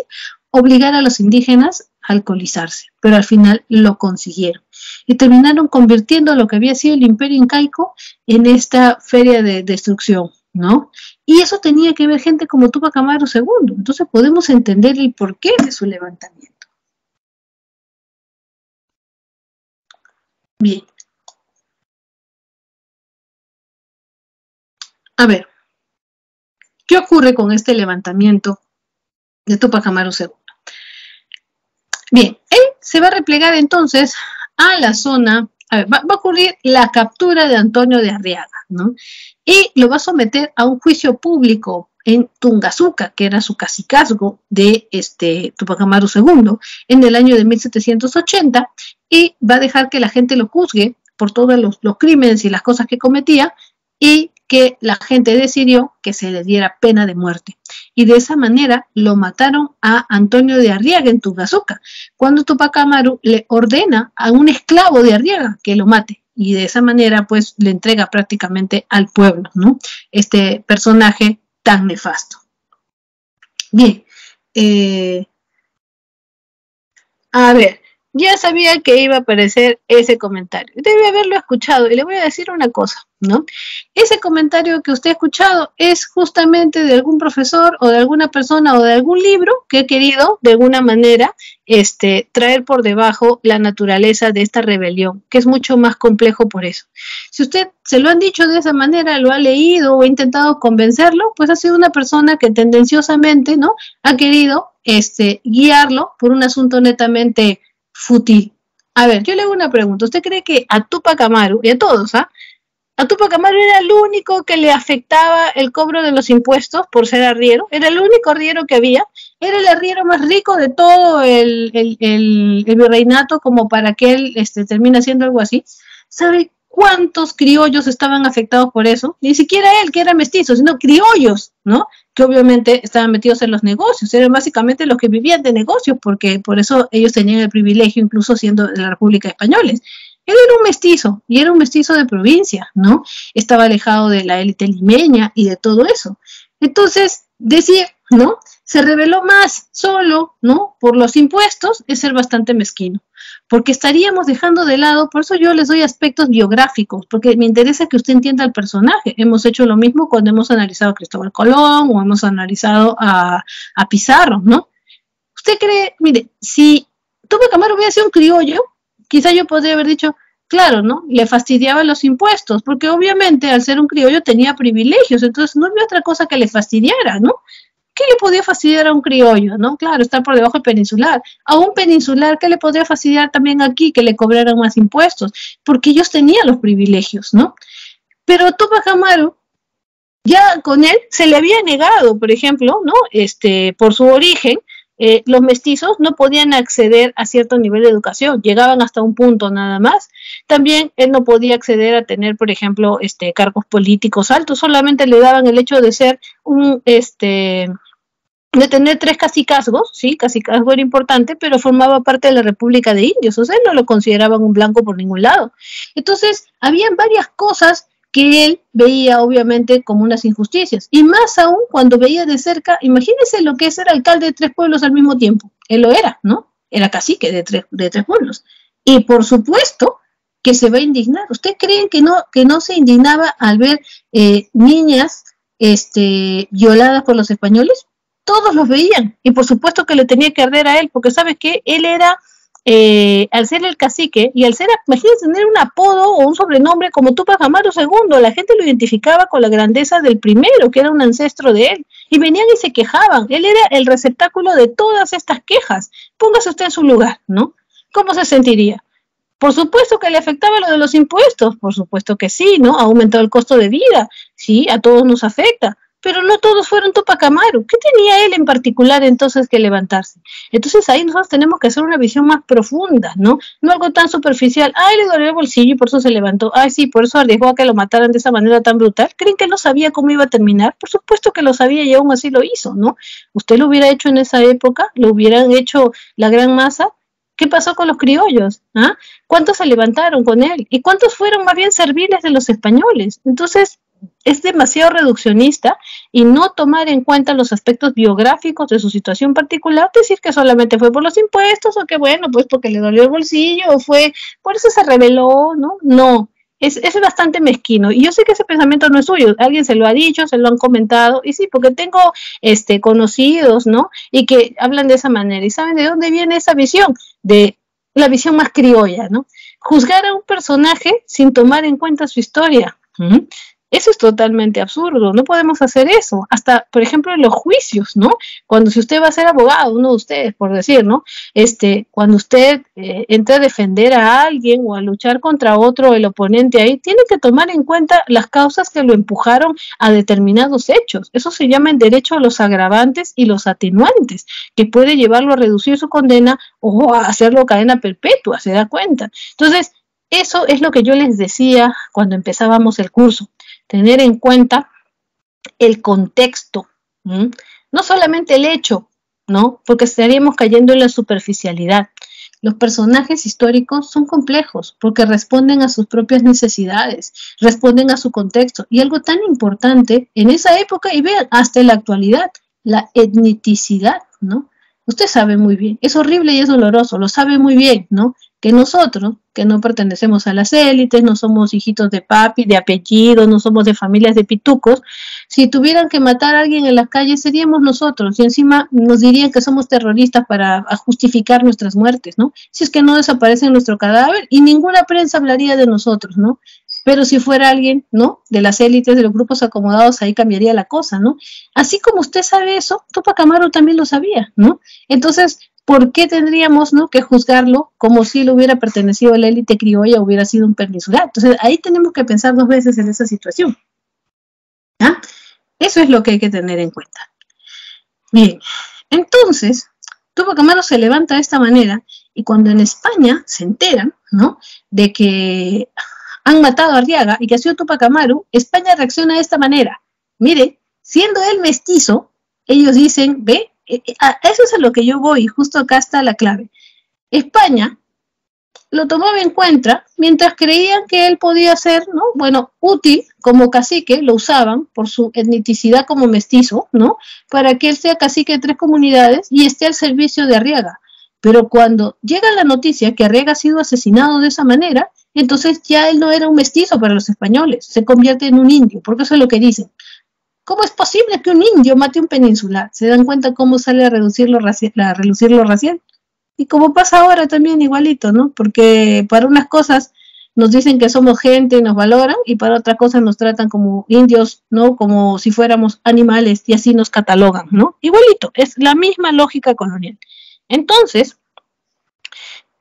obligar a los indígenas a alcoholizarse, pero al final lo consiguieron. Y terminaron convirtiendo lo que había sido el imperio incaico en esta feria de destrucción, ¿no? Y eso tenía que ver gente como Túpac Amaru II. Entonces podemos entender el porqué de su levantamiento. Bien. A ver, ¿qué ocurre con este levantamiento de Túpac Amaru II? Bien, él se va a replegar entonces a la zona, a ver, va a ocurrir la captura de Antonio de Arriaga, ¿no? Y lo va a someter a un juicio público en Tungazuca, que era su cacicazgo de Túpac Amaru II, en el año de 1780, y va a dejar que la gente lo juzgue por todos los crímenes y las cosas que cometía, y que la gente decidió que se le diera pena de muerte. Y de esa manera lo mataron a Antonio de Arriaga en Tungazuca, cuando Túpac Amaru le ordena a un esclavo de Arriaga que lo mate. Y de esa manera, pues, le entrega prácticamente al pueblo, ¿no? Este personaje tan nefasto. Bien. A ver, ya sabía que iba a aparecer ese comentario. Debe haberlo escuchado. Y le voy a decir una cosa, ¿no? Ese comentario que usted ha escuchado es justamente de algún profesor o de alguna persona o de algún libro que ha querido, de alguna manera, traer por debajo la naturaleza de esta rebelión, que es mucho más complejo por eso. Si usted se lo han dicho de esa manera, lo ha leído o ha intentado convencerlo, pues ha sido una persona que tendenciosamente, ¿no?, ha querido guiarlo por un asunto netamente fútil. A ver, yo le hago una pregunta. ¿Usted cree que a Túpac Amaru, y a todos, a Túpac Amaru era el único que le afectaba el cobro de los impuestos por ser arriero? Era el único arriero que había. Era el arriero más rico de todo el virreinato, como para que él termine haciendo algo así. ¿Sabe cuántos criollos estaban afectados por eso? Ni siquiera él, que era mestizo, sino criollos, ¿no?, que obviamente estaban metidos en los negocios. Eran básicamente los que vivían de negocios, porque por eso ellos tenían el privilegio, incluso siendo de la República Españoles. Él era un mestizo, y era un mestizo de provincia, ¿no? Estaba alejado de la élite limeña y de todo eso. Entonces, decir, ¿no?, se rebeló más solo, ¿no?, por los impuestos, es ser bastante mezquino, porque estaríamos dejando de lado. Por eso yo les doy aspectos biográficos, porque me interesa que usted entienda el personaje. Hemos hecho lo mismo cuando hemos analizado a Cristóbal Colón o hemos analizado a Pizarro, ¿no? ¿Usted cree? Mire, si Túpac Amaru hubiera sido un criollo, quizá yo podría haber dicho, claro, ¿no?, le fastidiaba los impuestos, porque obviamente al ser un criollo tenía privilegios, entonces no había otra cosa que le fastidiara, ¿no? ¿Qué le podía fastidiar a un criollo, no? Claro, estar por debajo del peninsular. A un peninsular, ¿qué le podría fastidiar también aquí? Que le cobraran más impuestos, porque ellos tenían los privilegios, ¿no? Pero Túpac Amaru, ya con él se le había negado, por ejemplo, ¿no?, por su origen, los mestizos no podían acceder a cierto nivel de educación, llegaban hasta un punto nada más. También él no podía acceder a tener, por ejemplo, cargos políticos altos, solamente le daban el hecho de ser de tener 3 cacicazgos, sí, cacicazgo era importante, pero formaba parte de la República de Indios, o sea, no lo consideraban un blanco por ningún lado. Entonces, habían varias cosas que él veía obviamente como unas injusticias, y más aún cuando veía de cerca. Imagínense lo que es ser alcalde de 3 pueblos al mismo tiempo. Él lo era, ¿no? Era cacique de tres pueblos. Y por supuesto que se va a indignar. ¿Ustedes creen que no se indignaba al ver niñas violadas por los españoles? Todos los veían, y por supuesto que le tenía que arder a él, porque ¿sabes qué? Él era, al ser el cacique, y al ser, imagínense, tener un apodo o un sobrenombre como Túpac Amaru II, la gente lo identificaba con la grandeza del primero, que era un ancestro de él, y venían y se quejaban. Él era el receptáculo de todas estas quejas. Póngase usted en su lugar, ¿no? ¿Cómo se sentiría? Por supuesto que le afectaba lo de los impuestos, por supuesto que sí, ¿no? Ha aumentado el costo de vida, sí, a todos nos afecta. Pero no todos fueron Túpac Amaru. ¿Qué tenía él en particular entonces que levantarse? Entonces ahí nosotros tenemos que hacer una visión más profunda, ¿no? No algo tan superficial. Ay, le dolió el bolsillo y por eso se levantó. Ay, sí, por eso arriesgó a que lo mataran de esa manera tan brutal. ¿Creen que no sabía cómo iba a terminar? Por supuesto que lo sabía, y aún así lo hizo, ¿no? Usted lo hubiera hecho en esa época, lo hubieran hecho la gran masa. ¿Qué pasó con los criollos? ¿Ah? ¿Cuántos se levantaron con él? ¿Y cuántos fueron más bien serviles de los españoles? Entonces, es demasiado reduccionista y no tomar en cuenta los aspectos biográficos de su situación particular, decir que solamente fue por los impuestos, o que bueno, pues porque le dolió el bolsillo, o fue por eso se rebeló, ¿no? No, es bastante mezquino, y yo sé que ese pensamiento no es suyo, alguien se lo ha dicho, se lo han comentado, y sí, porque tengo conocidos, ¿no?, y que hablan de esa manera, y saben de dónde viene esa visión, de la visión más criolla, ¿no? Juzgar a un personaje sin tomar en cuenta su historia. Eso es totalmente absurdo, no podemos hacer eso. Hasta, por ejemplo, en los juicios, ¿no? Cuando si usted va a ser abogado, uno de ustedes, por decir, ¿no? Cuando usted entra a defender a alguien o a luchar contra otro, el oponente ahí, tiene que tomar en cuenta las causas que lo empujaron a determinados hechos. Eso se llama en derecho a los agravantes y los atenuantes, que puede llevarlo a reducir su condena o a hacerlo cadena perpetua, ¿se da cuenta? Entonces, eso es lo que yo les decía cuando empezábamos el curso. Tener en cuenta el contexto, no solamente el hecho, ¿no? Porque estaríamos cayendo en la superficialidad. Los personajes históricos son complejos porque responden a sus propias necesidades, responden a su contexto. Y algo tan importante en esa época, y vean, hasta en la actualidad, la etnicidad, ¿no? Usted sabe muy bien, es horrible y es doloroso, lo sabe muy bien, ¿no? Que nosotros, que no pertenecemos a las élites, no somos hijitos de papi, de apellido, no somos de familias de pitucos, si tuvieran que matar a alguien en las calles seríamos nosotros y encima nos dirían que somos terroristas para justificar nuestras muertes, ¿no? Si es que no desaparece nuestro cadáver y ninguna prensa hablaría de nosotros, ¿no? Pero si fuera alguien, ¿no? De las élites, de los grupos acomodados, ahí cambiaría la cosa, ¿no? Así como usted sabe eso, Tupac Amaru también lo sabía, ¿no? Entonces, ¿por qué tendríamos, ¿no?, que juzgarlo como si él hubiera pertenecido a la élite criolla o hubiera sido un peninsular? Entonces, ahí tenemos que pensar 2 veces en esa situación. ¿Ah? Eso es lo que hay que tener en cuenta. Bien, entonces, Tupac Amaru se levanta de esta manera y cuando en España se enteran, ¿no?, de que han matado a Arriaga y que ha sido Tupac Amaru, España reacciona de esta manera. Mire, siendo él mestizo, ellos dicen, ve, eso es a lo que yo voy, justo acá está la clave. España lo tomaba en cuenta mientras creían que él podía ser, ¿no?, bueno, útil como cacique, lo usaban por su etnicidad como mestizo, ¿no?, para que él sea cacique de 3 comunidades y esté al servicio de Arriaga. Pero cuando llega la noticia que Arriaga ha sido asesinado de esa manera, entonces ya él no era un mestizo para los españoles, se convierte en un indio, porque eso es lo que dicen. ¿Cómo es posible que un indio mate a un peninsular? ¿Se dan cuenta cómo sale a relucir lo racial? Y como pasa ahora también igualito, ¿no? Porque para unas cosas nos dicen que somos gente y nos valoran, y para otras cosas nos tratan como indios, ¿no? Como si fuéramos animales y así nos catalogan, ¿no? Igualito, es la misma lógica colonial. Entonces,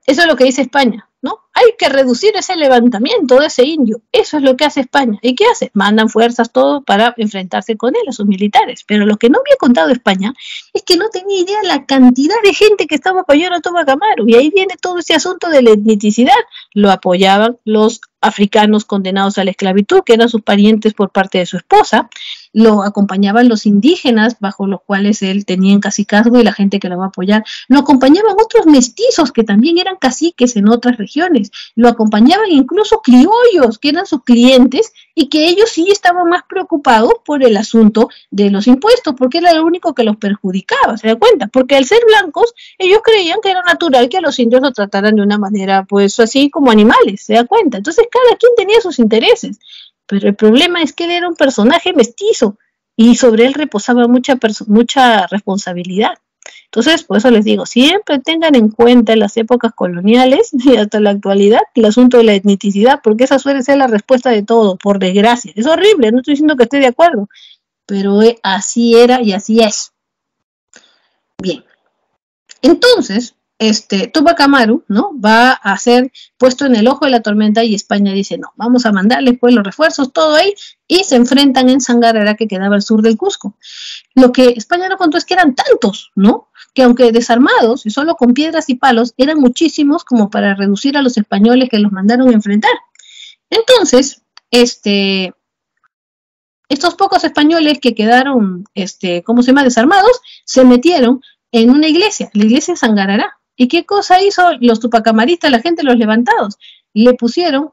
eso es lo que dice España, ¿no? Hay que reducir ese levantamiento de ese indio. Eso es lo que hace España. ¿Y qué hace? Mandan fuerzas, todo, para enfrentarse con él, a sus militares. Pero lo que no había contado España es que no tenía idea la cantidad de gente que estaba apoyando a Tupac Amaru. Y ahí viene todo este asunto de la etnicidad. Lo apoyaban los africanos condenados a la esclavitud, que eran sus parientes por parte de su esposa. Lo acompañaban los indígenas, bajo los cuales él tenía cacicazgo, y la gente que lo va a apoyar. Lo acompañaban otros mestizos que también eran caciques en otras regiones. Lo acompañaban incluso criollos, que eran sus clientes, y que ellos sí estaban más preocupados por el asunto de los impuestos, porque era lo único que los perjudicaba, ¿se da cuenta? Porque al ser blancos, ellos creían que era natural que a los indios los trataran de una manera, pues así como animales, ¿se da cuenta? Entonces cada quien tenía sus intereses. Pero el problema es que él era un personaje mestizo y sobre él reposaba mucha responsabilidad. Entonces, por eso les digo, siempre tengan en cuenta en las épocas coloniales y hasta la actualidad el asunto de la etnicidad, porque esa suele ser la respuesta de todo, por desgracia. Es horrible, no estoy diciendo que esté de acuerdo, pero así era y así es. Bien, entonces, Tupac Amaru, ¿no?, va a ser puesto en el ojo de la tormenta y España dice, no, vamos a mandarles pues los refuerzos, todo ahí, y se enfrentan en Sangarara, que quedaba al sur del Cusco. Lo que España no contó es que eran tantos, ¿no?, que aunque desarmados y solo con piedras y palos, eran muchísimos como para reducir a los españoles que los mandaron a enfrentar. Entonces, estos pocos españoles que quedaron, desarmados, se metieron en una iglesia, la iglesia de Sangarara. ¿Y qué cosa hizo los tupacamaristas, la gente, los levantados? Le pusieron,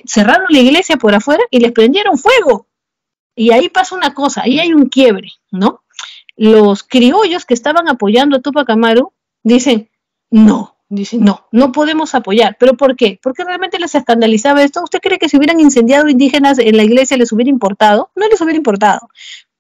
cerraron la iglesia por afuera y les prendieron fuego. Y ahí pasa una cosa, ahí hay un quiebre, ¿no? Los criollos que estaban apoyando a Tupac Amaru dicen, no podemos apoyar. ¿Pero por qué? ¿Por qué realmente les escandalizaba esto? ¿Usted cree que si hubieran incendiado indígenas en la iglesia les hubiera importado? No les hubiera importado.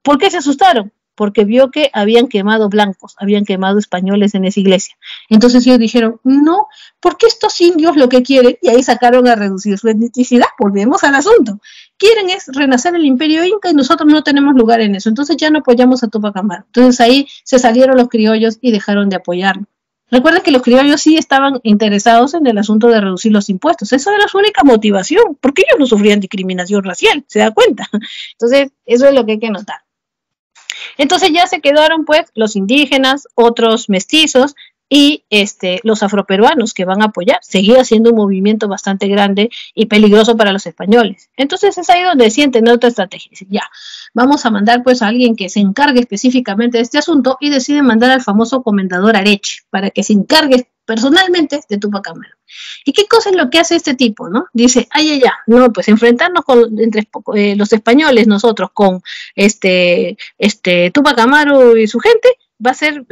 ¿Por qué se asustaron? Porque vio que habían quemado blancos, habían quemado españoles en esa iglesia. Entonces ellos dijeron, no, porque estos indios lo que quieren, y ahí sacaron a reducir su etnicidad, volvemos al asunto, quieren es renacer el imperio inca y nosotros no tenemos lugar en eso, entonces ya no apoyamos a Tupac Amaru. Entonces ahí se salieron los criollos y dejaron de apoyarlo. Recuerden que los criollos sí estaban interesados en el asunto de reducir los impuestos, esa era su única motivación, porque ellos no sufrían discriminación racial, ¿se da cuenta? Entonces eso es lo que hay que notar. Entonces ya se quedaron pues los indígenas, otros mestizos y los afroperuanos que van a apoyar. Seguía siendo un movimiento bastante grande y peligroso para los españoles. Entonces es ahí donde sienten otra estrategia. Dicen, ya, vamos a mandar pues a alguien que se encargue específicamente de este asunto, y deciden mandar al famoso comendador Areche para que se encargue personalmente de Tupac Amaru. ¿Y qué cosa es lo que hace este tipo, no? Dice, no, pues enfrentarnos entre los españoles, nosotros, con Tupac Amaru y su gente, va a ser,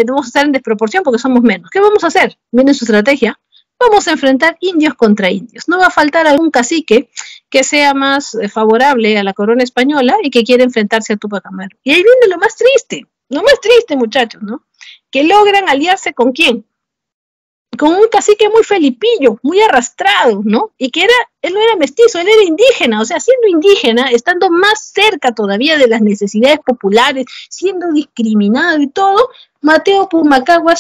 vamos a estar en desproporción porque somos menos. ¿Qué vamos a hacer? Miren su estrategia. Vamos a enfrentar indios contra indios. No va a faltar algún cacique que sea más favorable a la corona española y que quiera enfrentarse a Túpac Amaru. Y ahí viene lo más triste, muchachos, ¿no? Que logran aliarse ¿con quién? Con un cacique muy felipillo, muy arrastrado, ¿no? Y que él no era mestizo, él era indígena, o sea, siendo indígena, estando más cerca todavía de las necesidades populares, siendo discriminado y todo, Mateo Pumacahua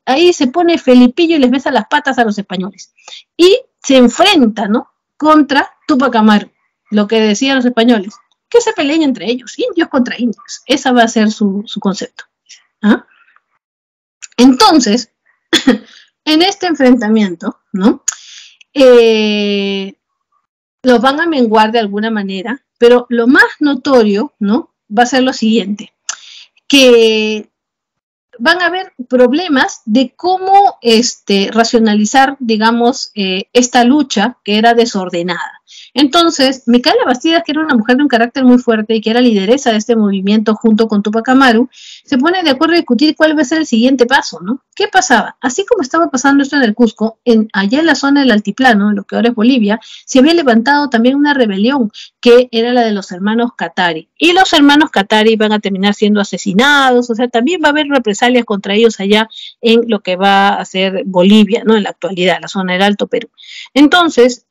ahí se pone felipillo y les besa las patas a los españoles. Y se enfrenta, ¿no? Contra Túpac Amaru, lo que decían los españoles, que se peleen entre ellos, indios contra indios. Esa va a ser su concepto. ¿Ah? Entonces, en este enfrentamiento, ¿no? Los van a menguar de alguna manera, pero lo más notorio, ¿no? Va a ser lo siguiente, que van a haber problemas de cómo racionalizar, digamos, esta lucha que era desordenada. Entonces, Micaela Bastidas, que era una mujer de un carácter muy fuerte y que era lideresa de este movimiento junto con Túpac Amaru, se pone de acuerdo a discutir cuál va a ser el siguiente paso, ¿no? ¿Qué pasaba? Así como estaba pasando esto en el Cusco, allá en la zona del altiplano, en lo que ahora es Bolivia, se había levantado también una rebelión que era la de los hermanos Katari. Y los hermanos Katari van a terminar siendo asesinados, o sea, también va a haber represalias contra ellos allá en lo que va a ser Bolivia, ¿no? En la actualidad, la zona del Alto Perú. Entonces,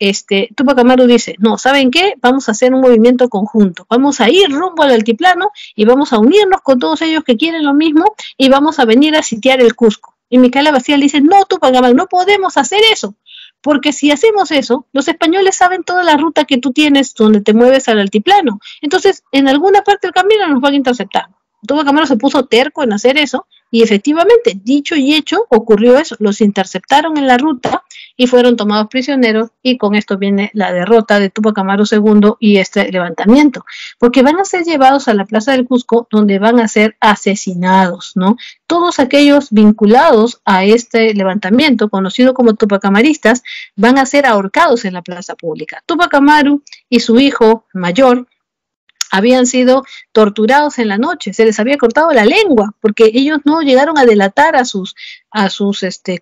Túpac Amaru dice, no, ¿saben qué? Vamos a hacer un movimiento conjunto, vamos a ir rumbo al altiplano y vamos a unirnos con todos ellos que quieren lo mismo y vamos a venir a sitiar el Cusco. Y Micaela Bastidas le dice, no, Túpac Amaru, no podemos hacer eso, porque si hacemos eso, los españoles saben toda la ruta que tú tienes donde te mueves al altiplano, entonces en alguna parte del camino nos van a interceptar. Túpac Amaru se puso terco en hacer eso y efectivamente, dicho y hecho, ocurrió eso. Los interceptaron en la ruta y fueron tomados prisioneros y con esto viene la derrota de Túpac Amaru II y este levantamiento, porque van a ser llevados a la Plaza del Cusco donde van a ser asesinados, ¿no? Todos aquellos vinculados a este levantamiento, conocido como tupacamaristas, van a ser ahorcados en la plaza pública. Túpac Amaru y su hijo mayor habían sido torturados en la noche, se les había cortado la lengua, porque ellos no llegaron a delatar a sus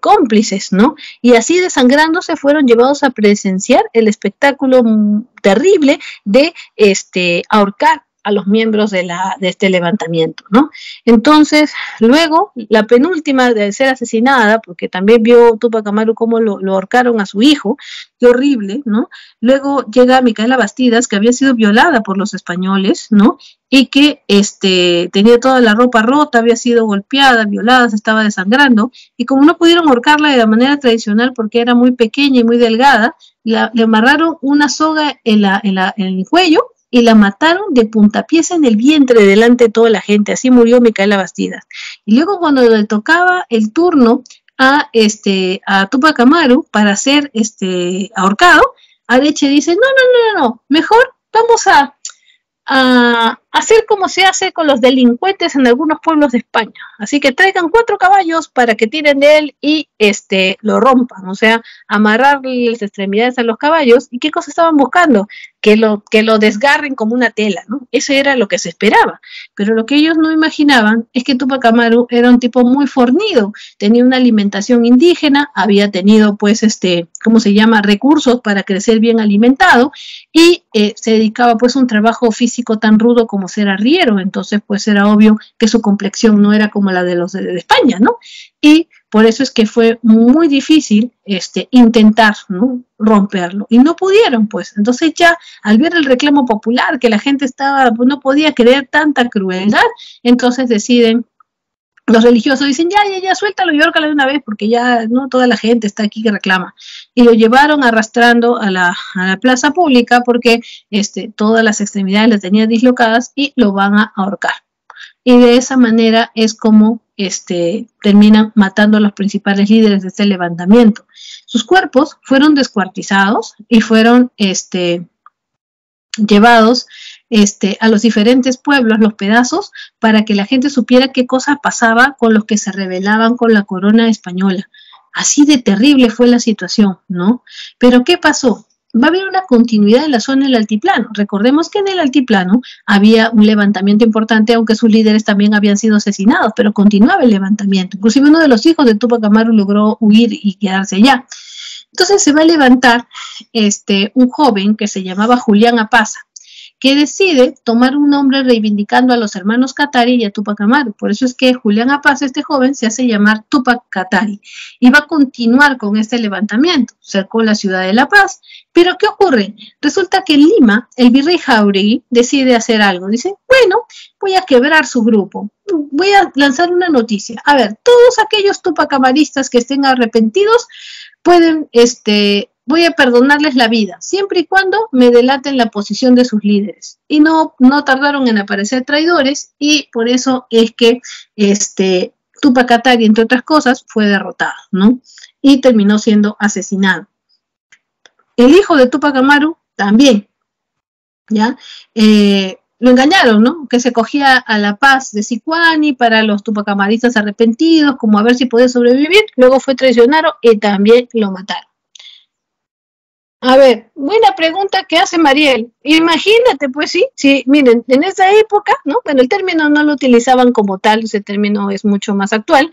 cómplices, ¿no? Y así desangrándose fueron llevados a presenciar el espectáculo terrible de ahorcar a los miembros de este levantamiento, ¿no? Entonces, luego, la penúltima de ser asesinada, porque también vio Túpac Amaru cómo lo ahorcaron a su hijo, qué horrible, ¿no? Luego llega Micaela Bastidas, que había sido violada por los españoles, ¿no? Y que tenía toda la ropa rota, había sido golpeada, violada, se estaba desangrando, y como no pudieron ahorcarla de la manera tradicional porque era muy pequeña y muy delgada, le amarraron una soga en el cuello y la mataron de puntapiés en el vientre delante de toda la gente. Así murió Micaela Bastidas. Y luego cuando le tocaba el turno a Túpac Amaru para ser ahorcado, Areche dice, no, mejor vamos a hacer como se hace con los delincuentes en algunos pueblos de España. Así que traigan 4 caballos para que tiren de él y lo rompan, o sea, amarrarle las extremidades a los caballos. ¿Y qué cosa estaban buscando? Que lo desgarren como una tela, ¿no? Eso era lo que se esperaba. Pero lo que ellos no imaginaban es que Túpac Amaru era un tipo muy fornido, tenía una alimentación indígena, había tenido, pues, ¿cómo se llama?, recursos para crecer bien alimentado y se dedicaba, pues, a un trabajo físico tan rudo como ser arriero. Entonces, pues, era obvio que su complexión no era como la de los de España, ¿no? Y por eso es que fue muy difícil intentar, ¿no?, romperlo. Y no pudieron, pues. Entonces ya, al ver el reclamo popular, que la gente no podía creer tanta crueldad, entonces deciden, los religiosos dicen, ya, suéltalo y ahórcalo de una vez, porque ya no toda la gente está aquí que reclama. Y lo llevaron arrastrando a la plaza pública porque todas las extremidades las tenía dislocadas y lo van a ahorcar. Y de esa manera es como terminan matando a los principales líderes de este levantamiento. Sus cuerpos fueron descuartizados y fueron llevados a los diferentes pueblos, los pedazos, para que la gente supiera qué cosa pasaba con los que se rebelaban con la corona española. Así de terrible fue la situación, ¿no? Pero ¿qué pasó? va a haber una continuidad en la zona del altiplano. Recordemos que en el altiplano había un levantamiento importante, aunque sus líderes también habían sido asesinados, pero continuaba el levantamiento. Inclusive uno de los hijos de Túpac Amaru logró huir y quedarse allá. Entonces se va a levantar un joven que se llamaba Julián Apaza, que decide tomar un nombre reivindicando a los hermanos Katari y a Túpac Amaru. Por eso es que Julián Apaza, este joven, se hace llamar Túpac Katari y va a continuar con este levantamiento. Cercó la ciudad de La Paz. Pero ¿qué ocurre? Resulta que en Lima, el virrey Jáuregui decide hacer algo. Dice, bueno, voy a quebrar su grupo. Voy a lanzar una noticia. A ver, todos aquellos tupacamaristas que estén arrepentidos pueden, voy a perdonarles la vida, siempre y cuando me delaten la posición de sus líderes. Y no tardaron en aparecer traidores, y por eso es que Túpac Katari, entre otras cosas, fue derrotado, ¿no? Y terminó siendo asesinado. El hijo de Túpac Amaru también, ¿ya? Lo engañaron, ¿no? Que se cogía a la paz de Sicuani para los tupacamaristas arrepentidos, como a ver si podía sobrevivir. Luego fue traicionado y también lo mataron. A ver, buena pregunta que hace Mariel. Imagínate, pues sí, miren, en esa época, ¿no? Bueno, el término no lo utilizaban como tal, ese término es mucho más actual,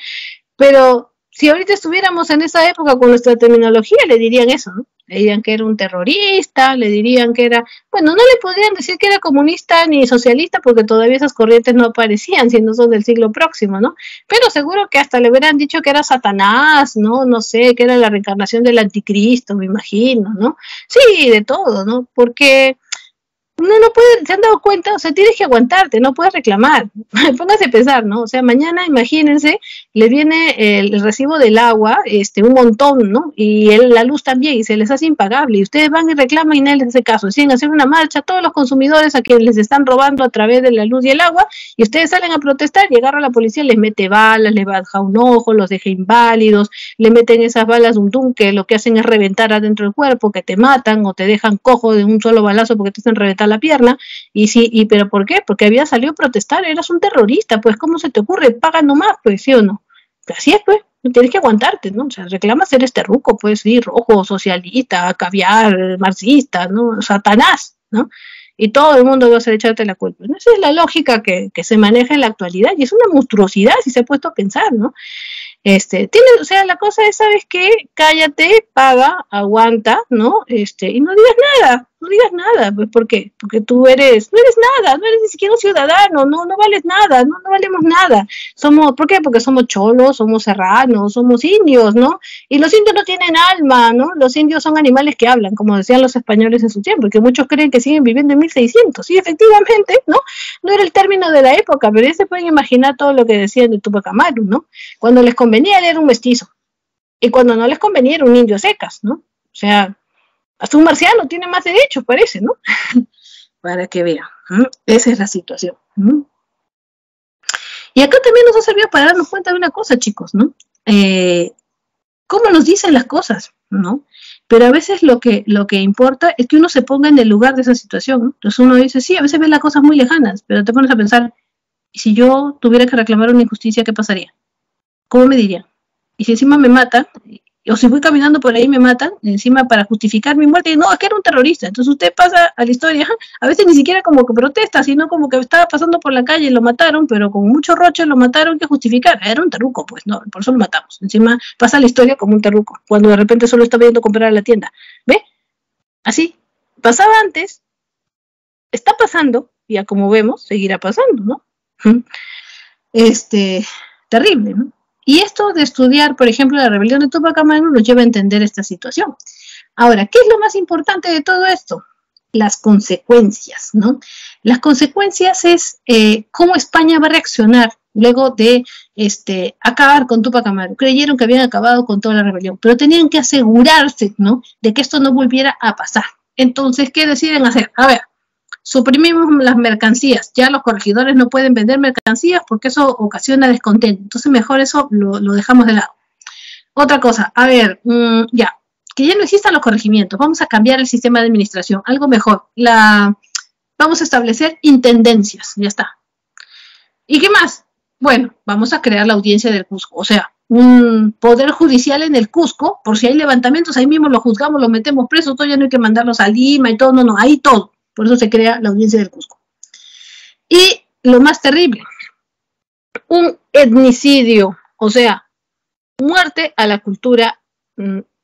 pero si ahorita estuviéramos en esa época con nuestra terminología, le dirían eso, ¿no? Le dirían que era un terrorista, le dirían que era... Bueno, no le podrían decir que era comunista ni socialista porque todavía esas corrientes no aparecían, siendo son del siglo próximo, ¿no? Pero seguro que hasta le hubieran dicho que era Satanás, ¿no? No sé, que era la reencarnación del anticristo, me imagino, ¿no? Sí, de todo, ¿no? Porque... uno no puede, ¿se han dado cuenta? O sea, tienes que aguantarte, no puedes reclamar. Póngase a pensar, ¿no? O sea, mañana, imagínense, le viene el recibo del agua, un montón, ¿no? Y la luz también, y se les hace impagable. Y ustedes van y reclaman y nadie les hace caso. Deciden hacer una marcha, todos los consumidores a quienes les están robando a través de la luz y el agua, y ustedes salen a protestar y agarra la policía, les mete balas, les baja un ojo, los deja inválidos, le meten esas balas que lo que hacen es reventar adentro del cuerpo, que te matan o te dejan cojo de un solo balazo porque te hacen reventar la pierna. ¿Pero por qué? Porque había salido a protestar, eras un terrorista, pues ¿cómo se te ocurre? Paga nomás, pues, ¿sí o no? Así es, pues, tienes que aguantarte, ¿no? O sea, reclamas eres terruco, pues sí, rojo, socialista, caviar, marxista, ¿no? Satanás, ¿no? Y todo el mundo va a hacer echarte la culpa, ¿no? Esa es la lógica que se maneja en la actualidad, y es una monstruosidad si se ha puesto a pensar, ¿no? O sea, la cosa es, ¿sabes qué? Cállate, paga, aguanta, ¿no? Y no digas nada, pues, ¿por qué? Porque tú no eres nada, no eres ni siquiera un ciudadano, no vales nada, no valemos nada. ¿Por qué? Porque somos cholos, somos serranos, somos indios, ¿no? Y los indios no tienen alma, ¿no? Los indios son animales que hablan, como decían los españoles en su tiempo, porque muchos creen que siguen viviendo en 1600, sí, efectivamente, ¿no? No era el término de la época, pero ya se pueden imaginar todo lo que decían de Túpac Amaru, ¿no? Cuando les convenía, él era un mestizo, y cuando no les convenía, era un indio secas, ¿no? O sea, hasta un marciano tiene más derechos, parece, ¿no? Para que vean, ¿no? Esa es la situación, ¿no? Y acá también nos ha servido para darnos cuenta de una cosa, chicos, ¿no? Cómo nos dicen las cosas, ¿no? Pero a veces lo que importa es que uno se ponga en el lugar de esa situación, ¿no? Entonces uno dice, sí, a veces ves las cosas muy lejanas, pero te pones a pensar, ¿y si yo tuviera que reclamar una injusticia, qué pasaría? ¿Cómo me dirían? Y si encima me matan, o si voy caminando por ahí y me matan, encima para justificar mi muerte, no, es que era un terrorista. Entonces usted pasa a la historia, a veces ni siquiera como que protesta, sino como que estaba pasando por la calle y lo mataron, pero con mucho roche lo mataron, que justificar, era un terruco, pues no, por eso lo matamos. Encima pasa la historia como un terruco, cuando de repente solo estaba yendo a comprar a la tienda. ¿Ve? Así, pasaba antes, está pasando, y ya como vemos, seguirá pasando, ¿no? Terrible, ¿no? Y esto de estudiar, por ejemplo, la rebelión de Túpac Amaru nos lleva a entender esta situación. Ahora, ¿qué es lo más importante de todo esto? Las consecuencias, ¿no? Las consecuencias es cómo España va a reaccionar luego de acabar con Túpac Amaru. Creyeron que habían acabado con toda la rebelión, pero tenían que asegurarse, ¿no?, de que esto no volviera a pasar. Entonces, ¿qué deciden hacer? A ver, suprimimos las mercancías, ya los corregidores no pueden vender mercancías porque eso ocasiona descontento, entonces mejor eso lo dejamos de lado. Otra cosa, a ver, que ya no existan los corregimientos, vamos a cambiar el sistema de administración, algo mejor, vamos a establecer intendencias, ya está. ¿Y qué más? Bueno, vamos a crear la audiencia del Cusco, o sea, un poder judicial en el Cusco, por si hay levantamientos, ahí mismo lo juzgamos, lo metemos presos, todo, ya no hay que mandarlos a Lima y todo, no, ahí todo. Por eso se crea la audiencia del Cusco. Y lo más terrible, un etnicidio, o sea, muerte a la cultura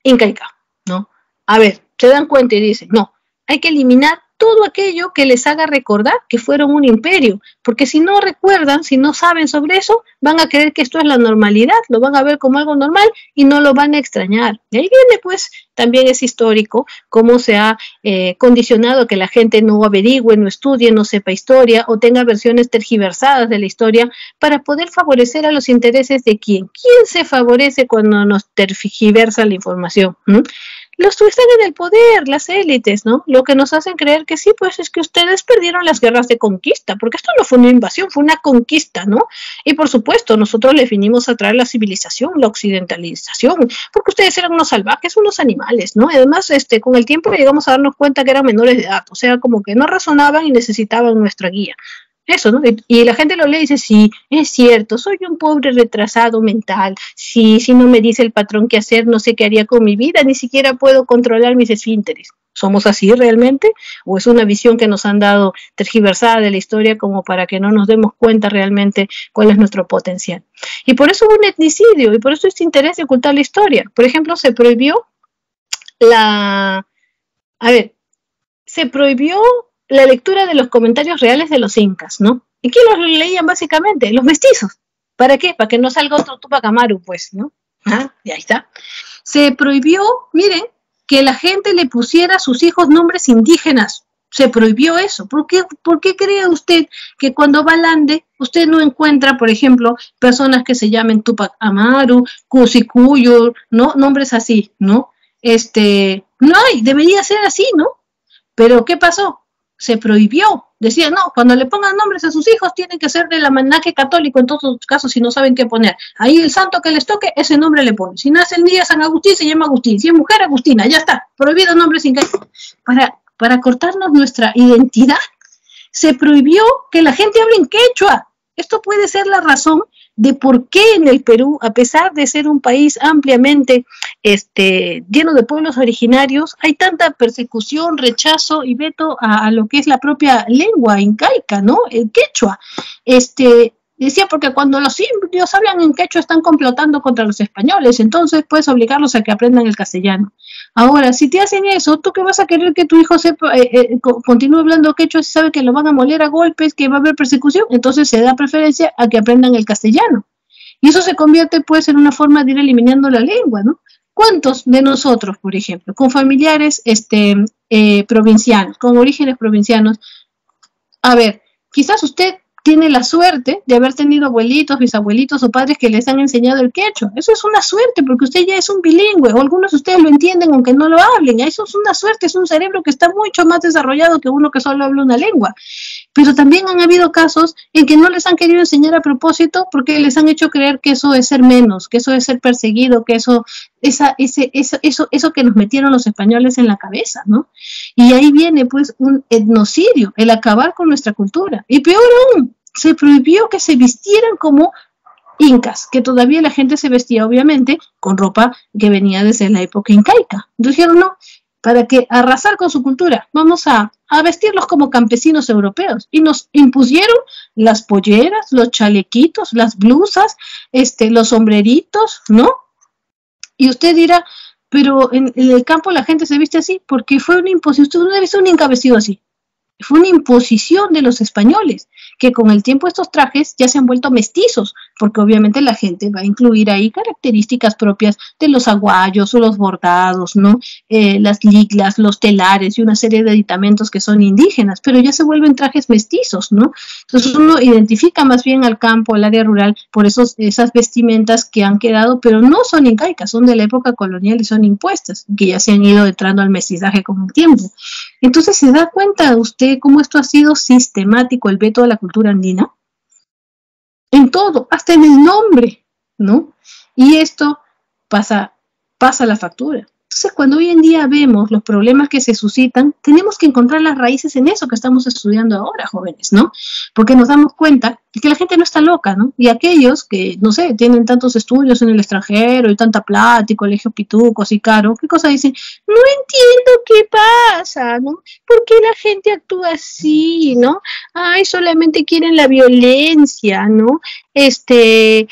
incaica, ¿no? A ver, se dan cuenta y dicen, no, hay que eliminar todo aquello que les haga recordar que fueron un imperio, porque si no recuerdan, si no saben sobre eso, van a creer que esto es la normalidad, lo van a ver como algo normal y no lo van a extrañar. Y ahí viene, pues, también es histórico cómo se ha condicionado que la gente no averigüe, no estudie, no sepa historia o tenga versiones tergiversadas de la historia para poder favorecer a los intereses de quién. ¿Quién se favorece cuando nos tergiversa la información? Los que están en el poder, las élites, ¿no? Lo que nos hacen creer que sí, pues es que ustedes perdieron las guerras de conquista, porque esto no fue una invasión, fue una conquista, ¿no? Y por supuesto, nosotros le vinimos a traer la civilización, la occidentalización, porque ustedes eran unos salvajes, unos animales, ¿no? Además, con el tiempo llegamos a darnos cuenta que eran menores de edad, o sea, como que no razonaban y necesitaban nuestra guía. Eso, ¿no? Y la gente lo lee y dice, sí, es cierto, soy un pobre retrasado mental, sí, si no me dice el patrón qué hacer, no sé qué haría con mi vida, ni siquiera puedo controlar mis esfínteres. ¿Somos así realmente? ¿O es una visión que nos han dado tergiversada de la historia como para que no nos demos cuenta realmente cuál es nuestro potencial? Y por eso hubo un etnicidio, y por eso este interés de ocultar la historia. Por ejemplo, se prohibió se prohibió la lectura de los comentarios reales de los incas, ¿no? ¿Y quién los leían básicamente? Los mestizos. ¿Para qué? Para que no salga otro Tupac Amaru, pues, ¿no? Y ahí está. Se prohibió, miren, que la gente le pusiera a sus hijos nombres indígenas. Se prohibió eso. ¿Por qué cree usted que cuando va al Ande, usted no encuentra, por ejemplo, personas que se llamen Tupac Amaru, Cusicuyo, ¿no? Nombres así, ¿no? No hay, debería ser así, ¿no? Pero ¿qué pasó? Se prohibió. Decía, no, cuando le pongan nombres a sus hijos tienen que ser del almanaque católico, en todos los casos, si no saben qué poner. Ahí el santo que les toque, ese nombre le ponen. Si nace el día San Agustín, se llama Agustín. Si es mujer, Agustina, ya está. Prohibido nombres incaico. Para cortarnos nuestra identidad, se prohibió que la gente hable en quechua. Esto puede ser la razón de por qué en el Perú, a pesar de ser un país ampliamente lleno de pueblos originarios, hay tanta persecución, rechazo y veto a lo que es la propia lengua incaica, ¿no? El quechua. Decía, porque cuando los indios hablan en quechua están complotando contra los españoles, entonces puedes obligarlos a que aprendan el castellano. Ahora, si te hacen eso, ¿tú qué vas a querer que tu hijo continúe hablando quechua si sabe que lo van a moler a golpes, que va a haber persecución? Entonces se da preferencia a que aprendan el castellano. Y eso se convierte, pues, en una forma de ir eliminando la lengua, ¿no? ¿Cuántos de nosotros, por ejemplo, con familiares provincianos, con orígenes provincianos? A ver, quizás usted tiene la suerte de haber tenido abuelitos, bisabuelitos o padres que les han enseñado el quechua. Eso es una suerte porque usted ya es un bilingüe o algunos de ustedes lo entienden aunque no lo hablen. Eso es una suerte, es un cerebro que está mucho más desarrollado que uno que solo habla una lengua. Pero también han habido casos en que no les han querido enseñar a propósito porque les han hecho creer que eso es ser menos, que eso es ser perseguido, que eso que nos metieron los españoles en la cabeza, ¿no? Y ahí viene pues un etnocidio, el acabar con nuestra cultura. Y peor aún, se prohibió que se vistieran como incas, que todavía la gente se vestía obviamente con ropa que venía desde la época incaica. Entonces dijeron, no, para que arrasar con su cultura, vamos a vestirlos como campesinos europeos. Y nos impusieron las polleras, los chalequitos, las blusas, los sombreritos, ¿no? Y usted dirá, pero en el campo la gente se viste así, porque fue una imposición. Usted no ha visto un inca vestido así. Fue una imposición de los españoles, que con el tiempo estos trajes ya se han vuelto mestizos, porque obviamente la gente va a incluir ahí características propias de los aguayos o los bordados, ¿no? Las liglas, los telares y una serie de aditamentos que son indígenas, pero ya se vuelven trajes mestizos, ¿no? Entonces uno identifica más bien al campo, al área rural, por esas vestimentas que han quedado, pero no son incaicas, son de la época colonial y son impuestas, que ya se han ido entrando al mestizaje con el tiempo. Entonces, ¿se da cuenta usted cómo esto ha sido sistemático, el veto a la cultura andina? En todo, hasta en el nombre, ¿no? Y esto pasa la factura. Entonces, cuando hoy en día vemos los problemas que se suscitan, tenemos que encontrar las raíces en eso que estamos estudiando ahora, jóvenes, ¿no? Porque nos damos cuenta de que la gente no está loca, ¿no? Y aquellos que, no sé, tienen tantos estudios en el extranjero y tanta plata y colegios pitucos y caro, ¿qué cosa dicen? No entiendo qué pasa, ¿no? ¿Por qué la gente actúa así, ¿no? Ay, solamente quieren la violencia, ¿no? Sí,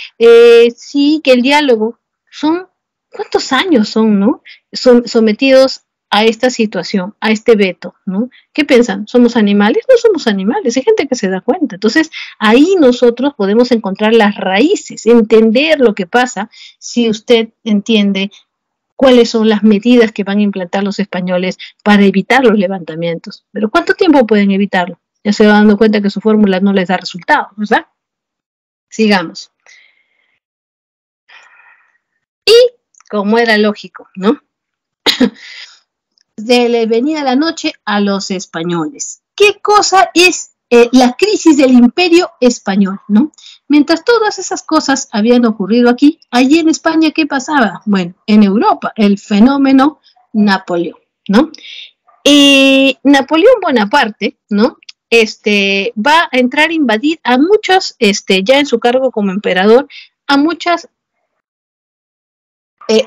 que el diálogo son, ¿cuántos años son, no? Son sometidos a esta situación, a este veto, ¿no? ¿Qué piensan? ¿Somos animales? No somos animales, hay gente que se da cuenta. Entonces, ahí nosotros podemos encontrar las raíces, entender lo que pasa si usted entiende cuáles son las medidas que van a implantar los españoles para evitar los levantamientos. Pero ¿cuánto tiempo pueden evitarlo? Ya se van dando cuenta que su fórmula no les da resultados, ¿verdad? Sigamos. Y, como era lógico, ¿no? De venida la noche a los españoles. ¿Qué cosa es la crisis del imperio español, ¿no? Mientras todas esas cosas habían ocurrido aquí, allí en España, ¿qué pasaba? Bueno, en Europa, el fenómeno Napoleón, ¿no? Napoleón Bonaparte, ¿no? Va a entrar a invadir a muchos, ya en su cargo como emperador, a muchas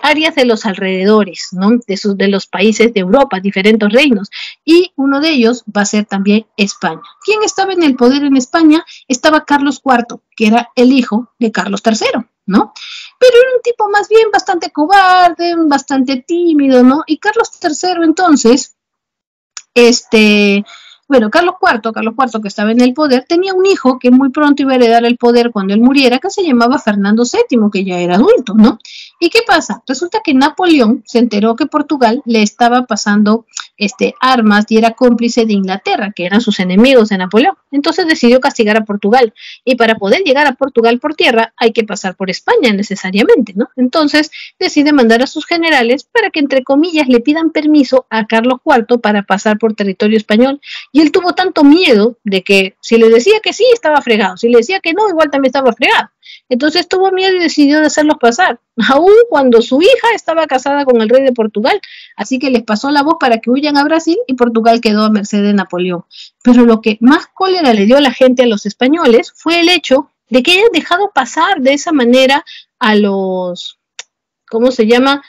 áreas de los alrededores, ¿no? De los países de Europa, diferentes reinos, y uno de ellos va a ser también España. ¿Quién estaba en el poder en España? Estaba Carlos IV, que era el hijo de Carlos III, ¿no? Pero era un tipo más bien bastante cobarde, bastante tímido, ¿no? Y Carlos III entonces, bueno, Carlos IV, que estaba en el poder, tenía un hijo que muy pronto iba a heredar el poder cuando él muriera, que se llamaba Fernando VII, que ya era adulto, ¿no? ¿Y qué pasa? Resulta que Napoleón se enteró que Portugal le estaba pasando armas y era cómplice de Inglaterra, que eran sus enemigos de Napoleón. Entonces decidió castigar a Portugal. Y para poder llegar a Portugal por tierra hay que pasar por España necesariamente, ¿no? Entonces decide mandar a sus generales para que, entre comillas, le pidan permiso a Carlos IV para pasar por territorio español. Y él tuvo tanto miedo de que si le decía que sí, estaba fregado. Si le decía que no, igual también estaba fregado. Entonces tuvo miedo y decidió de hacerlos pasar, aún cuando su hija estaba casada con el rey de Portugal. Así que les pasó la voz para que huyan a Brasil y Portugal quedó a merced de Napoleón. Pero lo que más cólera le dio a la gente, a los españoles, fue el hecho de que hayan dejado pasar de esa manera a los, ¿cómo se llama?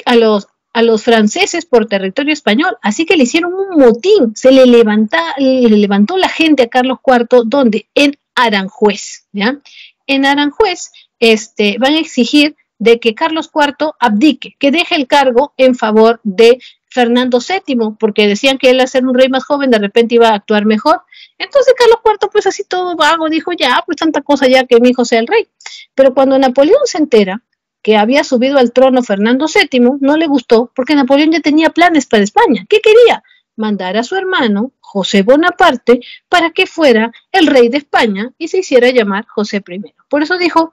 A los franceses por territorio español. Así que le hicieron un motín. Le levantó la gente a Carlos IV, ¿dónde? En Aranjuez, ¿ya? En Aranjuez van a exigir de que Carlos IV abdique, que deje el cargo en favor de Fernando VII, porque decían que él, al ser un rey más joven, de repente iba a actuar mejor. Entonces Carlos IV, pues así todo vago, dijo, ya, pues tanta cosa ya que mi hijo sea el rey. Pero cuando Napoleón se entera que había subido al trono Fernando VII, no le gustó, porque Napoleón ya tenía planes para España. ¿Qué quería? Mandar a su hermano, José Bonaparte, para que fuera el rey de España y se hiciera llamar José I. Por eso dijo,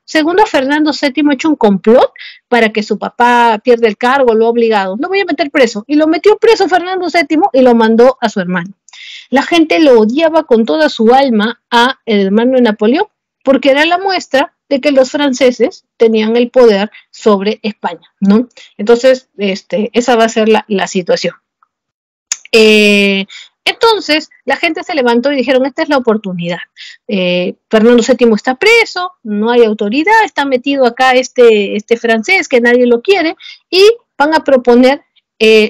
segundo Fernando VII ha hecho un complot para que su papá pierda el cargo, lo ha obligado, lo voy a meter preso. Y lo metió preso Fernando VII y lo mandó a su hermano. La gente lo odiaba con toda su alma a el hermano de Napoleón, porque era la muestra de que los franceses tenían el poder sobre España, ¿no? Entonces, esa va a ser la situación. Entonces, la gente se levantó y dijeron, esta es la oportunidad. Fernando VII está preso, no hay autoridad, está metido acá este francés que nadie lo quiere, y van a proponer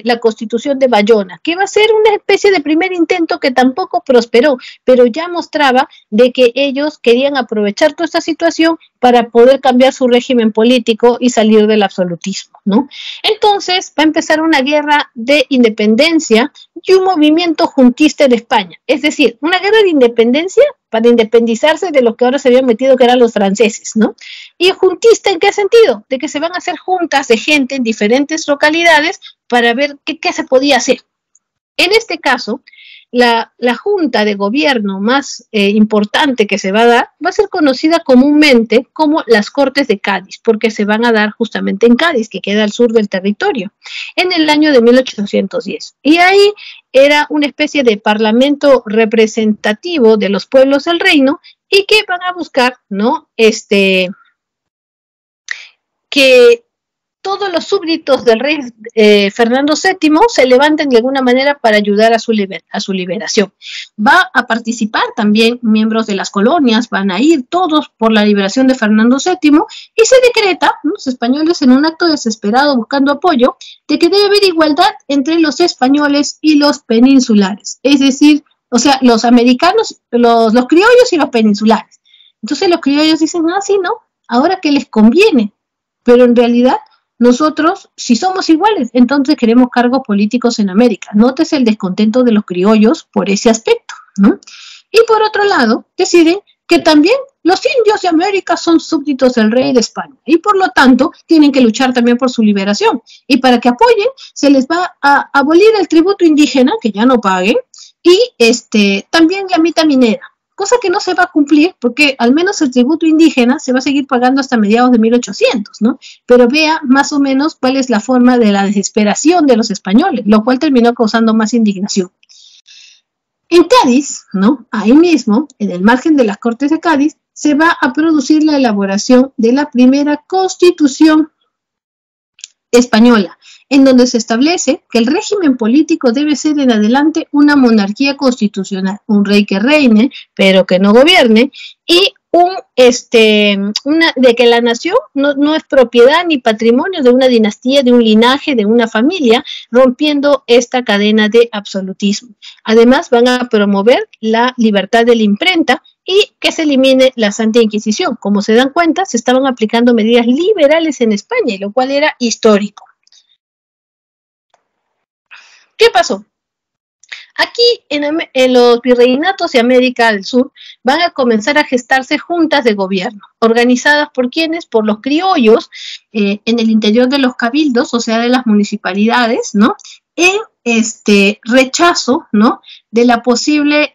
la Constitución de Bayona, que va a ser una especie de primer intento que tampoco prosperó, pero ya mostraba de que ellos querían aprovechar toda esta situación para poder cambiar su régimen político y salir del absolutismo, ¿no? Entonces va a empezar una guerra de independencia y un movimiento juntista en España, es decir, una guerra de independencia para independizarse de los que ahora se habían metido, que eran los franceses, ¿no? ¿Y juntista en qué sentido? De que se van a hacer juntas de gente en diferentes localidades para ver qué se podía hacer. En este caso, la junta de gobierno más importante que se va a dar va a ser conocida comúnmente como las Cortes de Cádiz, porque se van a dar justamente en Cádiz, que queda al sur del territorio, en el año de 1810. Y ahí era una especie de parlamento representativo de los pueblos del reino y que van a buscar, ¿no? Que todos los súbditos del rey Fernando VII se levantan de alguna manera para ayudar a su liberación. Va a participar también miembros de las colonias, van a ir todos por la liberación de Fernando VII y se decreta, los españoles en un acto desesperado buscando apoyo, de que debe haber igualdad entre los españoles y los peninsulares, es decir, o sea, los americanos, los criollos y los peninsulares. Entonces los criollos dicen, sí, no, ahora que les conviene, pero en realidad nosotros, si somos iguales, entonces queremos cargos políticos en América. Nótese el descontento de los criollos por ese aspecto, ¿no? Y por otro lado, deciden que también los indios de América son súbditos del rey de España y por lo tanto tienen que luchar también por su liberación. Y para que apoyen, se les va a abolir el tributo indígena, que ya no paguen, y también la mitad minera. Cosa que no se va a cumplir porque al menos el tributo indígena se va a seguir pagando hasta mediados de 1800, ¿no? Pero vea más o menos cuál es la forma de la desesperación de los españoles, lo cual terminó causando más indignación. En Cádiz, ¿no? Ahí mismo, en el margen de las Cortes de Cádiz, se va a producir la elaboración de la primera Constitución española, en donde se establece que el régimen político debe ser en adelante una monarquía constitucional, un rey que reine, pero que no gobierne, y de que la nación no es propiedad ni patrimonio de una dinastía, de un linaje, de una familia, rompiendo esta cadena de absolutismo. Además, van a promover la libertad de la imprenta y que se elimine la Santa Inquisición. Como se dan cuenta, se estaban aplicando medidas liberales en España, lo cual era histórico. ¿Qué pasó? Aquí en los virreinatos de América del Sur van a comenzar a gestarse juntas de gobierno, organizadas por ¿quiénes? Por los criollos en el interior de los cabildos, o sea, de las municipalidades, ¿no? En rechazo, ¿no? De la posible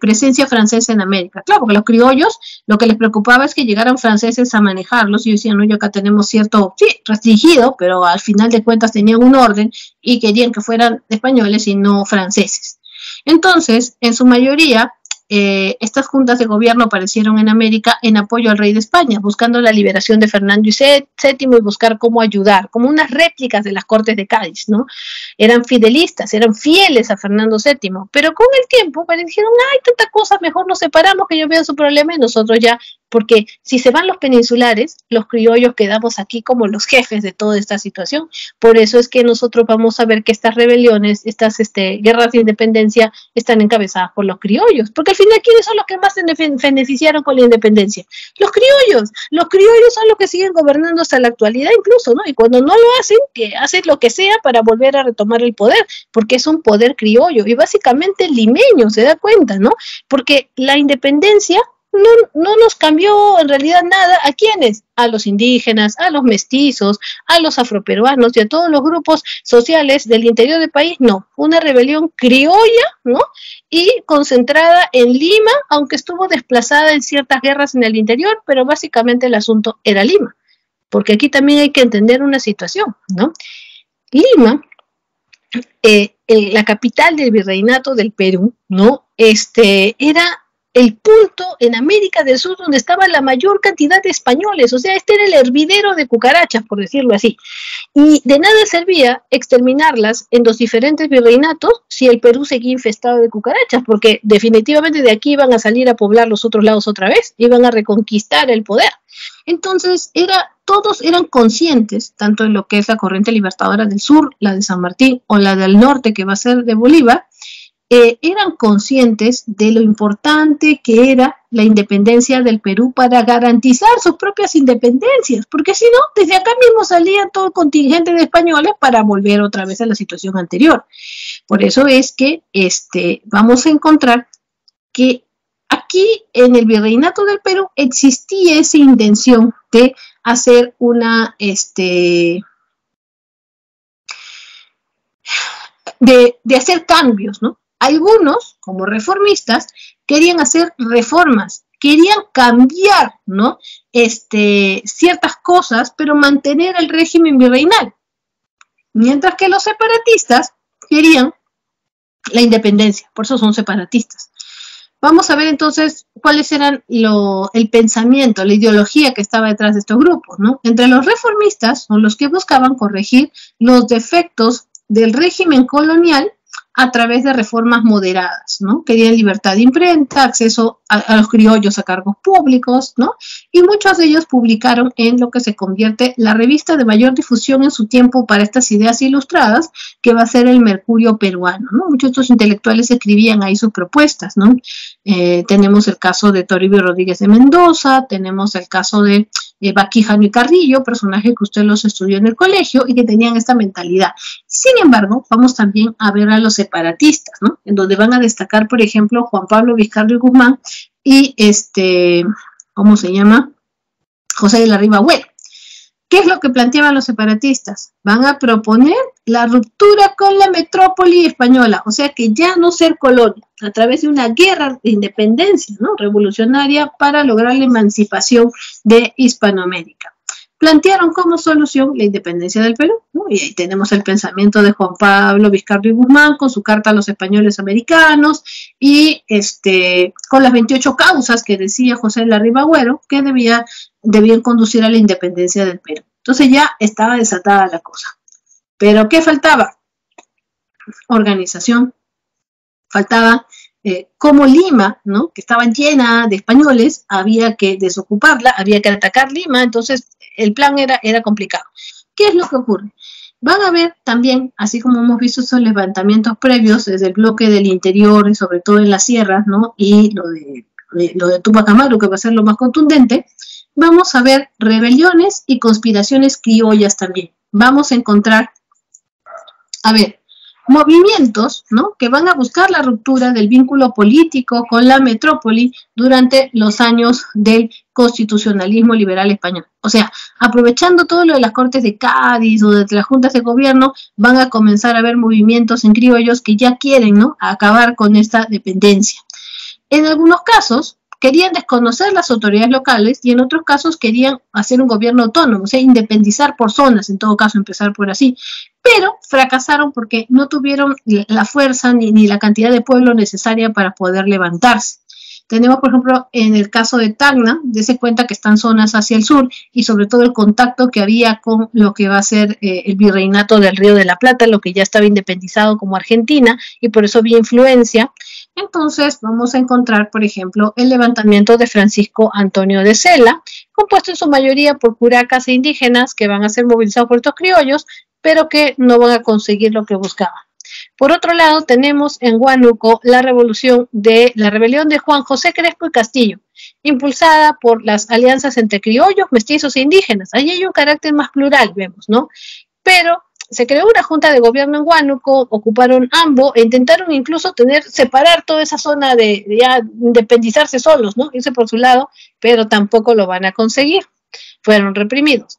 presencia francesa en América. Claro, porque los criollos lo que les preocupaba es que llegaran franceses a manejarlos y decían, no, yo acá tenemos cierto, sí, restringido, pero al final de cuentas tenían un orden y querían que fueran españoles y no franceses. Entonces, en su mayoría, estas juntas de gobierno aparecieron en América en apoyo al rey de España, buscando la liberación de Fernando VII y buscar cómo ayudar, como unas réplicas de las Cortes de Cádiz, ¿no? Eran fidelistas, eran fieles a Fernando VII, pero con el tiempo dijeron, ay, tanta cosa, mejor nos separamos, que ellos vean su problema y nosotros ya, porque si se van los peninsulares, los criollos quedamos aquí como los jefes de toda esta situación. Por eso es que nosotros vamos a ver que estas rebeliones, estas guerras de independencia están encabezadas por los criollos, porque al final, ¿quiénes son los que más se beneficiaron con la independencia? Los criollos son los que siguen gobernando hasta la actualidad incluso, ¿no? Y cuando no lo hacen, que hacen lo que sea para volver a retomar el poder, porque es un poder criollo y básicamente limeño, se da cuenta, ¿no? Porque la independencia no nos cambió en realidad nada. ¿A quiénes? A los indígenas, a los mestizos, a los afroperuanos y a todos los grupos sociales del interior del país. No, una rebelión criolla, ¿no? Y concentrada en Lima, aunque estuvo desplazada en ciertas guerras en el interior, pero básicamente el asunto era Lima, porque aquí también hay que entender una situación, ¿no? Lima, la capital del virreinato del Perú, ¿no? Era el punto en América del Sur donde estaba la mayor cantidad de españoles, o sea, era el hervidero de cucarachas, por decirlo así, y de nada servía exterminarlas en los diferentes virreinatos si el Perú seguía infestado de cucarachas, porque definitivamente de aquí iban a salir a poblar los otros lados otra vez, iban a reconquistar el poder. Entonces, todos eran conscientes, tanto en lo que es la corriente libertadora del sur, la de San Martín, o la del norte, que va a ser de Bolívar, eran conscientes de lo importante que era la independencia del Perú para garantizar sus propias independencias, porque si no, desde acá mismo salía todo el contingente de españoles para volver otra vez a la situación anterior. Por eso es que vamos a encontrar que aquí en el virreinato del Perú existía esa intención de hacer de hacer cambios, ¿no? Algunos, como reformistas, querían hacer reformas, querían cambiar, ¿no? Ciertas cosas, pero mantener el régimen virreinal. Mientras que los separatistas querían la independencia, por eso son separatistas. Vamos a ver entonces cuáles eran el pensamiento, la ideología que estaba detrás de estos grupos, ¿no? Entre los reformistas son los que buscaban corregir los defectos del régimen colonial a través de reformas moderadas, ¿no? Querían libertad de imprenta, acceso a los criollos a cargos públicos, ¿no? Y muchos de ellos publicaron en lo que se convierte la revista de mayor difusión en su tiempo para estas ideas ilustradas, que va a ser el Mercurio peruano, ¿no? Muchos de estos intelectuales escribían ahí sus propuestas, ¿no? Tenemos el caso de Toribio Rodríguez de Mendoza, tenemos el caso de Baquijano y Carrillo, personajes que usted los estudió en el colegio y que tenían esta mentalidad. Sin embargo, vamos también a ver a los separatistas, ¿no? En donde van a destacar, por ejemplo, Juan Pablo Vizcarra y Guzmán y ¿cómo se llama? José de la Riva Agüero. ¿Qué es lo que planteaban los separatistas? Van a proponer la ruptura con la metrópoli española, o sea que ya no ser colonia, a través de una guerra de independencia, ¿no? Revolucionaria para lograr la emancipación de Hispanoamérica. Plantearon como solución la independencia del Perú, ¿no? Y ahí tenemos el pensamiento de Juan Pablo Vizcarra y Guzmán con su carta a los españoles americanos y con las 28 causas que decía José de la Riva Agüero que debían conducir a la independencia del Perú. Entonces ya estaba desatada la cosa. ¿Pero qué faltaba? Organización. Faltaba como Lima, ¿no? Que estaba llena de españoles, había que desocuparla, había que atacar Lima, entonces el plan era complicado. ¿Qué es lo que ocurre? Van a ver también, así como hemos visto esos levantamientos previos desde el bloque del interior y sobre todo en las sierras, ¿no? Y lo de Tupac Amaru, que va a ser lo más contundente, vamos a ver rebeliones y conspiraciones criollas también. Vamos a encontrar, movimientos, ¿no? Que van a buscar la ruptura del vínculo político con la metrópoli durante los años del constitucionalismo liberal español. O sea, aprovechando todo lo de las Cortes de Cádiz o de las juntas de gobierno, van a comenzar a haber movimientos en criollos que ya quieren, ¿no? Acabar con esta dependencia. En algunos casos querían desconocer las autoridades locales y en otros casos querían hacer un gobierno autónomo, o sea, independizar por zonas, en todo caso empezar por así, pero fracasaron porque no tuvieron la fuerza ni la cantidad de pueblo necesaria para poder levantarse. Tenemos, por ejemplo, en el caso de Tacna, dése cuenta que están zonas hacia el sur y sobre todo el contacto que había con lo que va a ser el virreinato del Río de la Plata, lo que ya estaba independizado como Argentina y por eso había influencia. Entonces vamos a encontrar, por ejemplo, el levantamiento de Francisco Antonio de Cela, compuesto en su mayoría por curacas e indígenas que van a ser movilizados por estos criollos, pero que no van a conseguir lo que buscaban. Por otro lado, tenemos en Huánuco la rebelión de Juan José Crespo y Castillo, impulsada por las alianzas entre criollos, mestizos e indígenas. Ahí hay un carácter más plural, vemos, ¿no? Pero se creó una junta de gobierno en Huánuco, ocuparon Ambo e intentaron incluso separar toda esa zona de ya independizarse solos, ¿no? Irse por su lado, pero tampoco lo van a conseguir. Fueron reprimidos.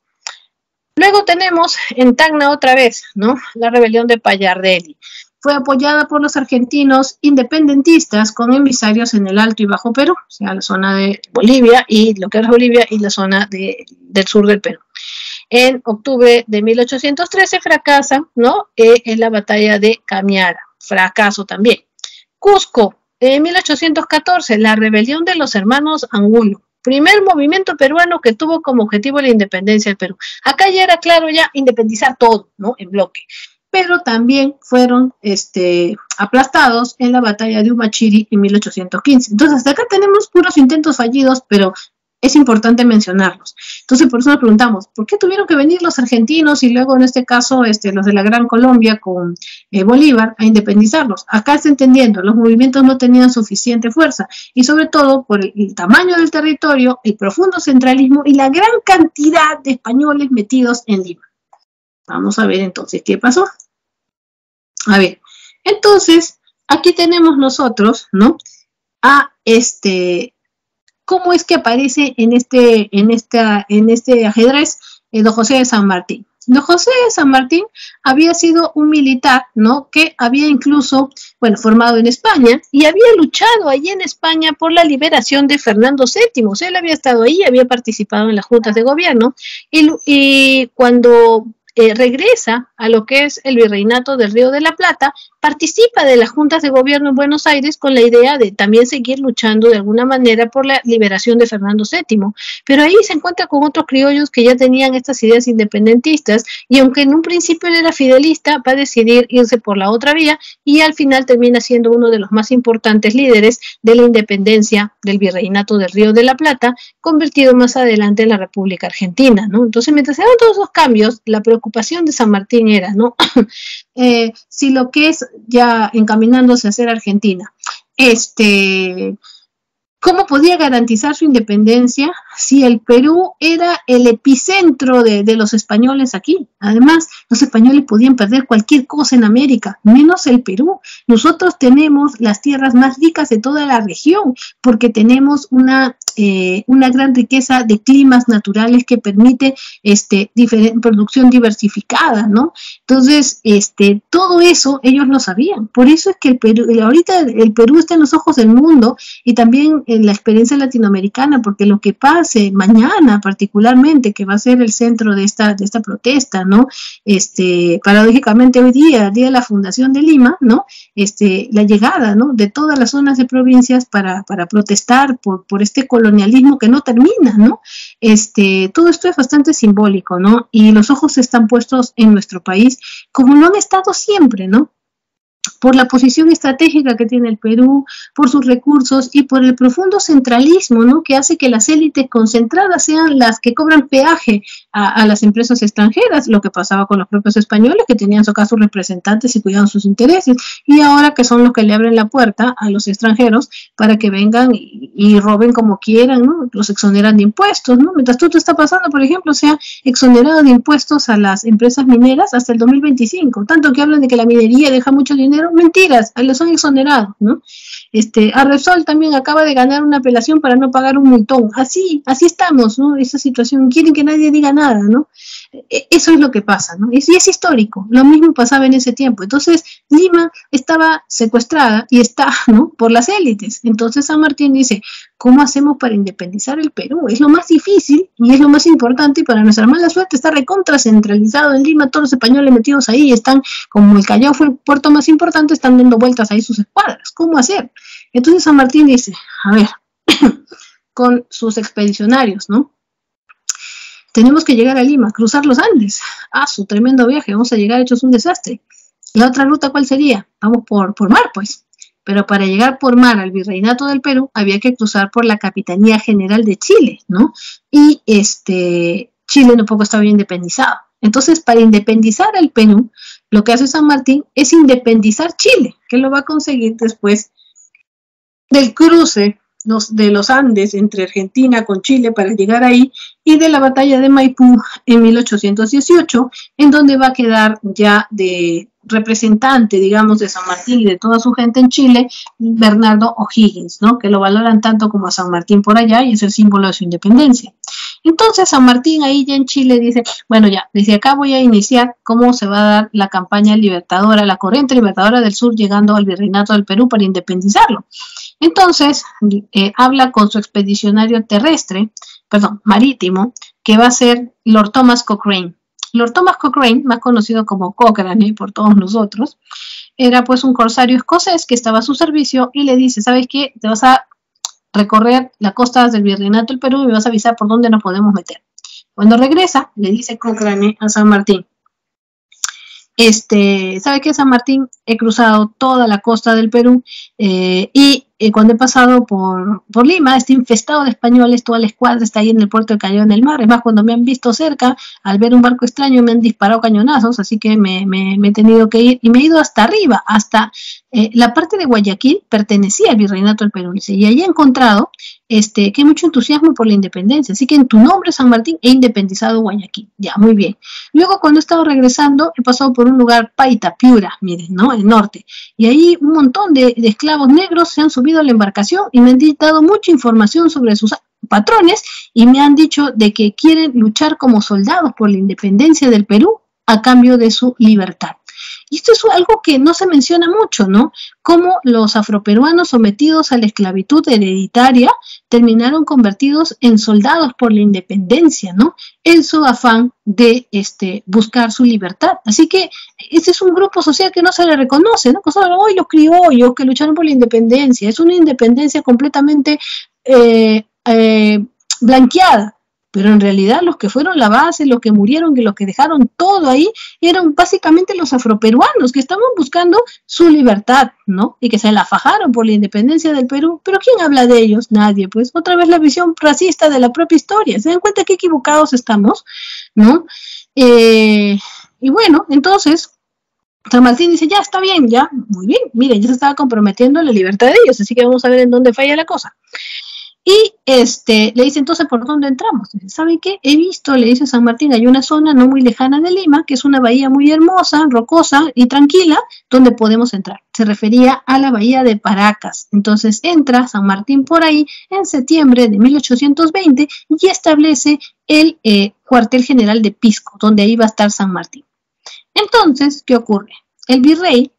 Luego tenemos en Tacna otra vez, ¿no? La rebelión de Pallardelli. Fue apoyada por los argentinos independentistas con emisarios en el Alto y Bajo Perú, o sea, la zona de Bolivia y lo que era Bolivia y la zona del sur del Perú. En octubre de 1813 fracasa, ¿no? En la batalla de Camiara, fracaso también. Cusco, en 1814, la rebelión de los hermanos Angulo. Primer movimiento peruano que tuvo como objetivo la independencia del Perú. Acá ya era claro ya independizar todo, ¿no? En bloque. Pero también fueron aplastados en la batalla de Humachiri en 1815. Entonces, hasta acá tenemos puros intentos fallidos, pero es importante mencionarlos. Entonces, por eso nos preguntamos, ¿por qué tuvieron que venir los argentinos y luego, en este caso, los de la Gran Colombia con Bolívar a independizarlos? Acá está entendiendo, los movimientos no tenían suficiente fuerza y sobre todo por el tamaño del territorio, el profundo centralismo y la gran cantidad de españoles metidos en Lima. Vamos a ver entonces qué pasó. A ver, entonces, aquí tenemos nosotros, ¿no? ¿Cómo es que aparece en este ajedrez don José de San Martín? Don José de San Martín había sido un militar, ¿no? Que había incluso, formado en España y había luchado allí en España por la liberación de Fernando VII. O sea, él había estado ahí, había participado en las juntas de gobierno y cuando regresa a lo que es el Virreinato del Río de la Plata, participa de las juntas de gobierno en Buenos Aires con la idea de también seguir luchando de alguna manera por la liberación de Fernando VII. Pero ahí se encuentra con otros criollos que ya tenían estas ideas independentistas, y aunque en un principio él era fidelista, va a decidir irse por la otra vía y al final termina siendo uno de los más importantes líderes de la independencia del Virreinato del Río de la Plata, convertido más adelante en la República Argentina, ¿no? Entonces, mientras eran todos esos cambios, la preocupación de San Martín era, ¿no? Si lo que es ya encaminándose a ser Argentina, ¿cómo podía garantizar su independencia si el Perú era el epicentro de los españoles aquí? Además, los españoles podían perder cualquier cosa en América, menos el Perú. Nosotros tenemos las tierras más ricas de toda la región, porque tenemos una gran riqueza de climas naturales que permite producción diversificada, ¿no? Entonces, todo eso ellos lo sabían. Por eso es que el Perú, ahorita el Perú está en los ojos del mundo, y también en la experiencia latinoamericana, porque lo que pase mañana particularmente, que va a ser el centro de esta protesta, ¿no? Paradójicamente hoy día, el día de la fundación de Lima, ¿no? La llegada, ¿no?, de todas las zonas de provincias para protestar por este colonialismo que no termina, ¿no? Todo esto es bastante simbólico, ¿no? Y los ojos están puestos en nuestro país, como lo han estado siempre, ¿no? Por la posición estratégica que tiene el Perú, por sus recursos y por el profundo centralismo, ¿no?, que hace que las élites concentradas sean las que cobran peaje a las empresas extranjeras, lo que pasaba con los propios españoles, que tenían acá sus representantes y cuidaban sus intereses, y ahora que son los que le abren la puerta a los extranjeros para que vengan y roben como quieran, ¿no? Los exoneran de impuestos, ¿no? Mientras todo está pasando, por ejemplo, se ha exonerado de impuestos a las empresas mineras hasta el 2025, tanto que hablan de que la minería deja mucho dinero. Mentiras, los han exonerado, ¿no? A Repsol también acaba de ganar una apelación para no pagar un multón. Así estamos, ¿no? Esa situación, quieren que nadie diga nada, ¿no? Eso es lo que pasa, ¿no? Y es histórico, lo mismo pasaba en ese tiempo. Entonces, Lima estaba secuestrada y está, ¿no?, por las élites. Entonces San Martín dice, ¿cómo hacemos para independizar el Perú? Es lo más difícil y es lo más importante, y para nuestra mala suerte está recontra centralizado en Lima, todos los españoles metidos ahí, están, como el Callao fue el puerto más importante, están dando vueltas ahí sus escuadras. ¿Cómo hacer? Entonces San Martín dice, a ver, con sus expedicionarios, ¿no? Tenemos que llegar a Lima, cruzar los Andes. Su tremendo viaje, vamos a llegar hechos un desastre. ¿La otra ruta cuál sería? Vamos por mar, pues. Pero para llegar por mar al Virreinato del Perú había que cruzar por la Capitanía General de Chile, ¿no? Y Chile tampoco estaba independizado. Entonces, para independizar al Perú, lo que hace San Martín es independizar Chile, que lo va a conseguir después del cruce de los Andes entre Argentina con Chile para llegar ahí, y de la batalla de Maipú en 1818, en donde va a quedar ya de representante, digamos, de San Martín y de toda su gente en Chile, Bernardo O'Higgins, ¿no?, que lo valoran tanto como a San Martín por allá y es el símbolo de su independencia. Entonces San Martín ahí ya en Chile dice, bueno, ya, desde acá voy a iniciar cómo se va a dar la campaña libertadora, la corriente libertadora del sur llegando al Virreinato del Perú para independizarlo. Entonces habla con su expedicionario marítimo, que va a ser Lord Thomas Cochrane. Lord Thomas Cochrane, más conocido como Cochrane por todos nosotros, era pues un corsario escocés que estaba a su servicio y le dice, ¿sabes qué? Te vas a recorrer las costas del Virreinato del Perú y me vas a avisar por dónde nos podemos meter. Cuando regresa, le dice Cochrane a San Martín, ¿sabe qué, San Martín? He cruzado toda la costa del Perú y cuando he pasado por Lima, está infestado de españoles, toda la escuadra está ahí en el puerto de Callao en el mar. Es más, cuando me han visto cerca, al ver un barco extraño, me han disparado cañonazos, así que me he tenido que ir, y me he ido hasta arriba, hasta la parte de Guayaquil, pertenecía al Virreinato del Perú, y ahí he encontrado que hay mucho entusiasmo por la independencia, así que en tu nombre, San Martín, he independizado Guayaquil. Ya, muy bien. Luego, cuando he estado regresando, he pasado por un lugar, Paita, Piura, miren, ¿no?, el norte, y ahí un montón de esclavos negros se han subido a la embarcación y me han dado mucha información sobre sus patrones y me han dicho de que quieren luchar como soldados por la independencia del Perú a cambio de su libertad. Y esto es algo que no se menciona mucho, ¿no? Cómo los afroperuanos sometidos a la esclavitud hereditaria terminaron convertidos en soldados por la independencia, ¿no? En su afán de buscar su libertad. Así que este es un grupo social que no se le reconoce, ¿no? Hoy los criollos que lucharon por la independencia. Es una independencia completamente blanqueada. Pero en realidad los que fueron la base, los que murieron, los que dejaron todo ahí, eran básicamente los afroperuanos que estaban buscando su libertad, ¿no? Y que se la fajaron por la independencia del Perú. ¿Pero quién habla de ellos? Nadie, pues. Otra vez la visión racista de la propia historia. ¿Se dan cuenta qué equivocados estamos? ¿No? Y bueno, entonces San Martín dice, ya, está bien, ya, muy bien. Miren, ya se estaba comprometiendo a la libertad de ellos, así que vamos a ver en dónde falla la cosa. Y le dice, entonces, ¿por dónde entramos? Dice, ¿saben qué? He visto, le dice San Martín, hay una zona no muy lejana de Lima, que es una bahía muy hermosa, rocosa y tranquila, donde podemos entrar. Se refería a la bahía de Paracas. Entonces entra San Martín por ahí en septiembre de 1820 y establece el cuartel general de Pisco, donde ahí va a estar San Martín. Entonces, ¿qué ocurre? El virrey,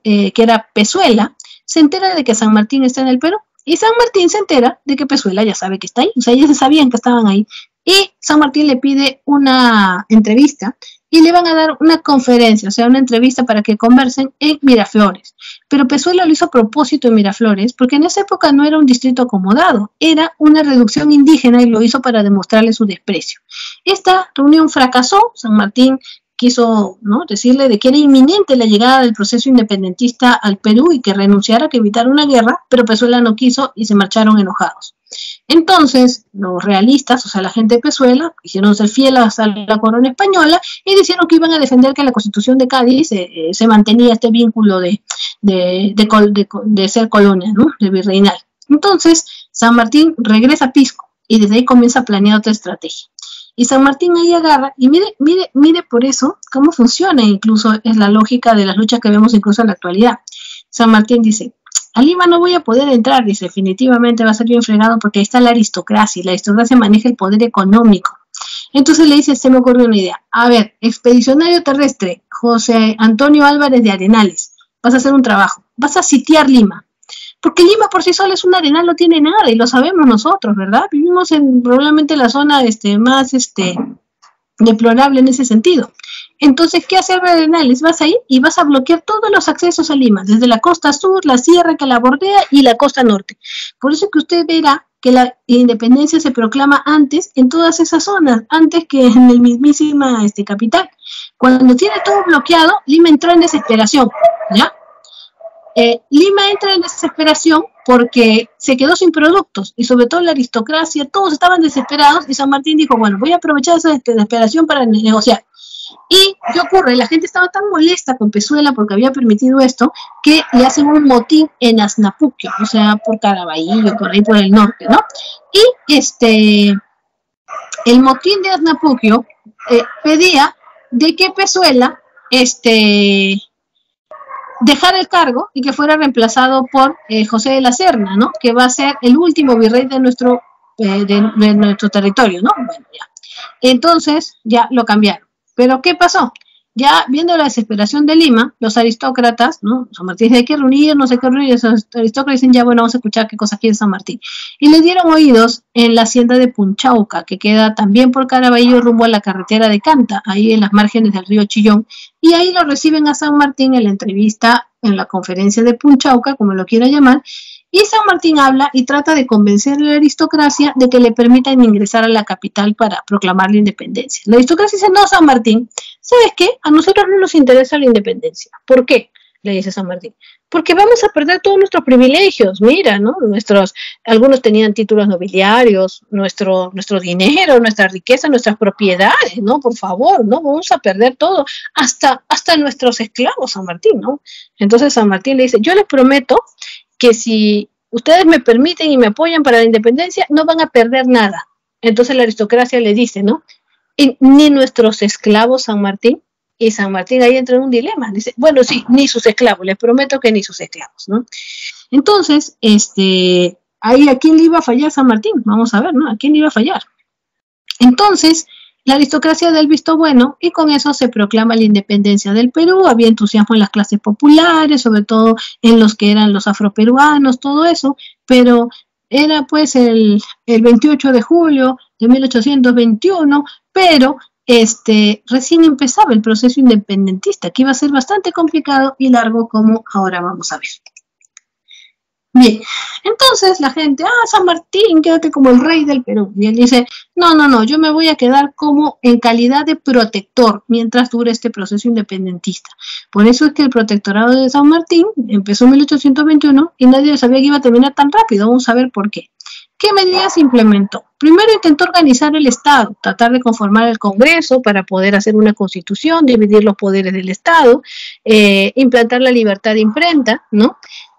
que era Pezuela, se entera de que San Martín está en el Perú. Y San Martín se entera de que Pezuela ya sabe que está ahí. O sea, ellos sabían que estaban ahí. Y San Martín le pide una entrevista y le van a dar una conferencia, o sea, una entrevista para que conversen en Miraflores. Pero Pezuela lo hizo a propósito en Miraflores porque en esa época no era un distrito acomodado, era una reducción indígena y lo hizo para demostrarle su desprecio. Esta reunión fracasó. San Martín quiso, ¿no?, decirle de que era inminente la llegada del proceso independentista al Perú y que renunciara, que evitara una guerra, pero Pezuela no quiso y se marcharon enojados. Entonces, los realistas, o sea, la gente de Pezuela, hicieron ser fieles a la corona española y dijeron que iban a defender que la Constitución de Cádiz se mantenía este vínculo de ser colonia, ¿no?, de virreinal. Entonces, San Martín regresa a Pisco y desde ahí comienza a planear otra estrategia. Y San Martín ahí agarra, y mire por eso cómo funciona, incluso es la lógica de las luchas que vemos incluso en la actualidad. San Martín dice, a Lima no voy a poder entrar, dice, definitivamente va a ser bien fregado porque ahí está la aristocracia, y la aristocracia maneja el poder económico. Entonces le dice, se me ocurrió una idea, a ver, expedicionario terrestre, José Antonio Álvarez de Arenales, vas a hacer un trabajo, vas a sitiar Lima. Porque Lima por sí sola es un arenal, no tiene nada, y lo sabemos nosotros, ¿verdad? Vivimos en probablemente la zona más deplorable en ese sentido. Entonces, ¿qué hace Arenales? Vas ahí y vas a bloquear todos los accesos a Lima, desde la costa sur, la sierra que la bordea y la costa norte. Por eso que usted verá que la independencia se proclama antes en todas esas zonas, antes que en el mismísima capital. Cuando tiene todo bloqueado, Lima entró en desesperación, ¿ya? Lima entra en desesperación porque se quedó sin productos y sobre todo la aristocracia, todos estaban desesperados y San Martín dijo, bueno, voy a aprovechar esa desesperación para negociar. ¿Y qué ocurre? La gente estaba tan molesta con Pezuela porque había permitido esto que le hacen un motín en Aznapuquio, o sea, por Caraballo, por ahí por el norte, ¿no? Y el motín de Aznapuquio pedía de que Pezuela dejar el cargo y que fuera reemplazado por José de la Serna, ¿no?, que va a ser el último virrey de nuestro territorio, ¿no? Bueno, ya. Entonces, ya lo cambiaron. ¿Pero qué pasó? Ya viendo la desesperación de Lima, los aristócratas, ¿no?, San Martín dice, hay que reunir, no sé qué reunir, los aristócratas dicen, ya bueno, vamos a escuchar qué cosa quiere San Martín. Y le dieron oídos en la hacienda de Punchauca, que queda también por Caraballo rumbo a la carretera de Canta, ahí en las márgenes del río Chillón, y ahí lo reciben a San Martín en la entrevista, en la conferencia de Punchauca, como lo quiera llamar, y San Martín habla y trata de convencer a la aristocracia de que le permitan ingresar a la capital para proclamar la independencia. La aristocracia dice, no, San Martín, ¿sabes qué? A nosotros no nos interesa la independencia. ¿Por qué?, le dice San Martín. Porque vamos a perder todos nuestros privilegios, mira, ¿no? Algunos tenían títulos nobiliarios, nuestro dinero, nuestra riqueza, nuestras propiedades, ¿no? Por favor, ¿no? Vamos a perder todo, hasta nuestros esclavos, San Martín, ¿no? Entonces San Martín le dice, yo les prometo que si ustedes me permiten y me apoyan para la independencia, no van a perder nada. Entonces la aristocracia le dice, ¿no? Y ni nuestros esclavos, San Martín. Y San Martín ahí entra en un dilema. Dice, bueno, sí, ni sus esclavos, les prometo que ni sus esclavos, ¿no? Entonces, ahí, ¿a quién le iba a fallar San Martín? Vamos a ver, ¿no? ¿A quién le iba a fallar? Entonces, la aristocracia da el visto bueno y con eso se proclama la independencia del Perú. Había entusiasmo en las clases populares, sobre todo en los que eran los afroperuanos, todo eso, pero era pues el 28 de julio de 1821, pero recién empezaba el proceso independentista, que iba a ser bastante complicado y largo, como ahora vamos a ver. Bien, entonces la gente, San Martín, quédate como el rey del Perú. Y él dice, no, yo me voy a quedar como en calidad de protector mientras dure este proceso independentista. Por eso es que el protectorado de San Martín empezó en 1821 y nadie sabía que iba a terminar tan rápido. Vamos a ver por qué. ¿Qué medidas implementó? Primero intentó organizar el Estado, tratar de conformar el Congreso para poder hacer una constitución, dividir los poderes del Estado, implantar la libertad de imprenta, ¿no?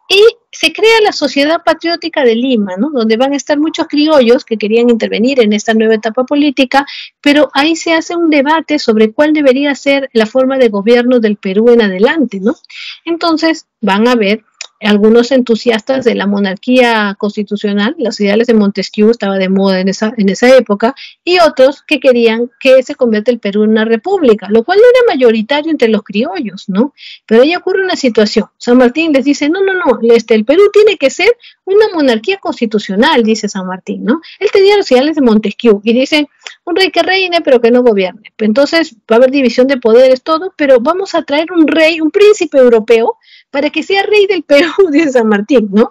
Y se crea la Sociedad Patriótica de Lima, ¿no? Donde van a estar muchos criollos que querían intervenir en esta nueva etapa política, pero ahí se hace un debate sobre cuál debería ser la forma de gobierno del Perú en adelante, ¿no? Entonces van a ver algunos entusiastas de la monarquía constitucional, los ideales de Montesquieu estaba de moda en esa época, y otros que querían que se convierta el Perú en una república, lo cual no era mayoritario entre los criollos, ¿no? Pero ahí ocurre una situación. San Martín les dice, no, el Perú tiene que ser una monarquía constitucional, dice San Martín, ¿no? Él tenía los ideales de Montesquieu y dice, un rey que reine pero que no gobierne. Entonces va a haber división de poderes, todo, pero vamos a traer un rey, un príncipe europeo, para que sea rey del Perú, dice San Martín, ¿no?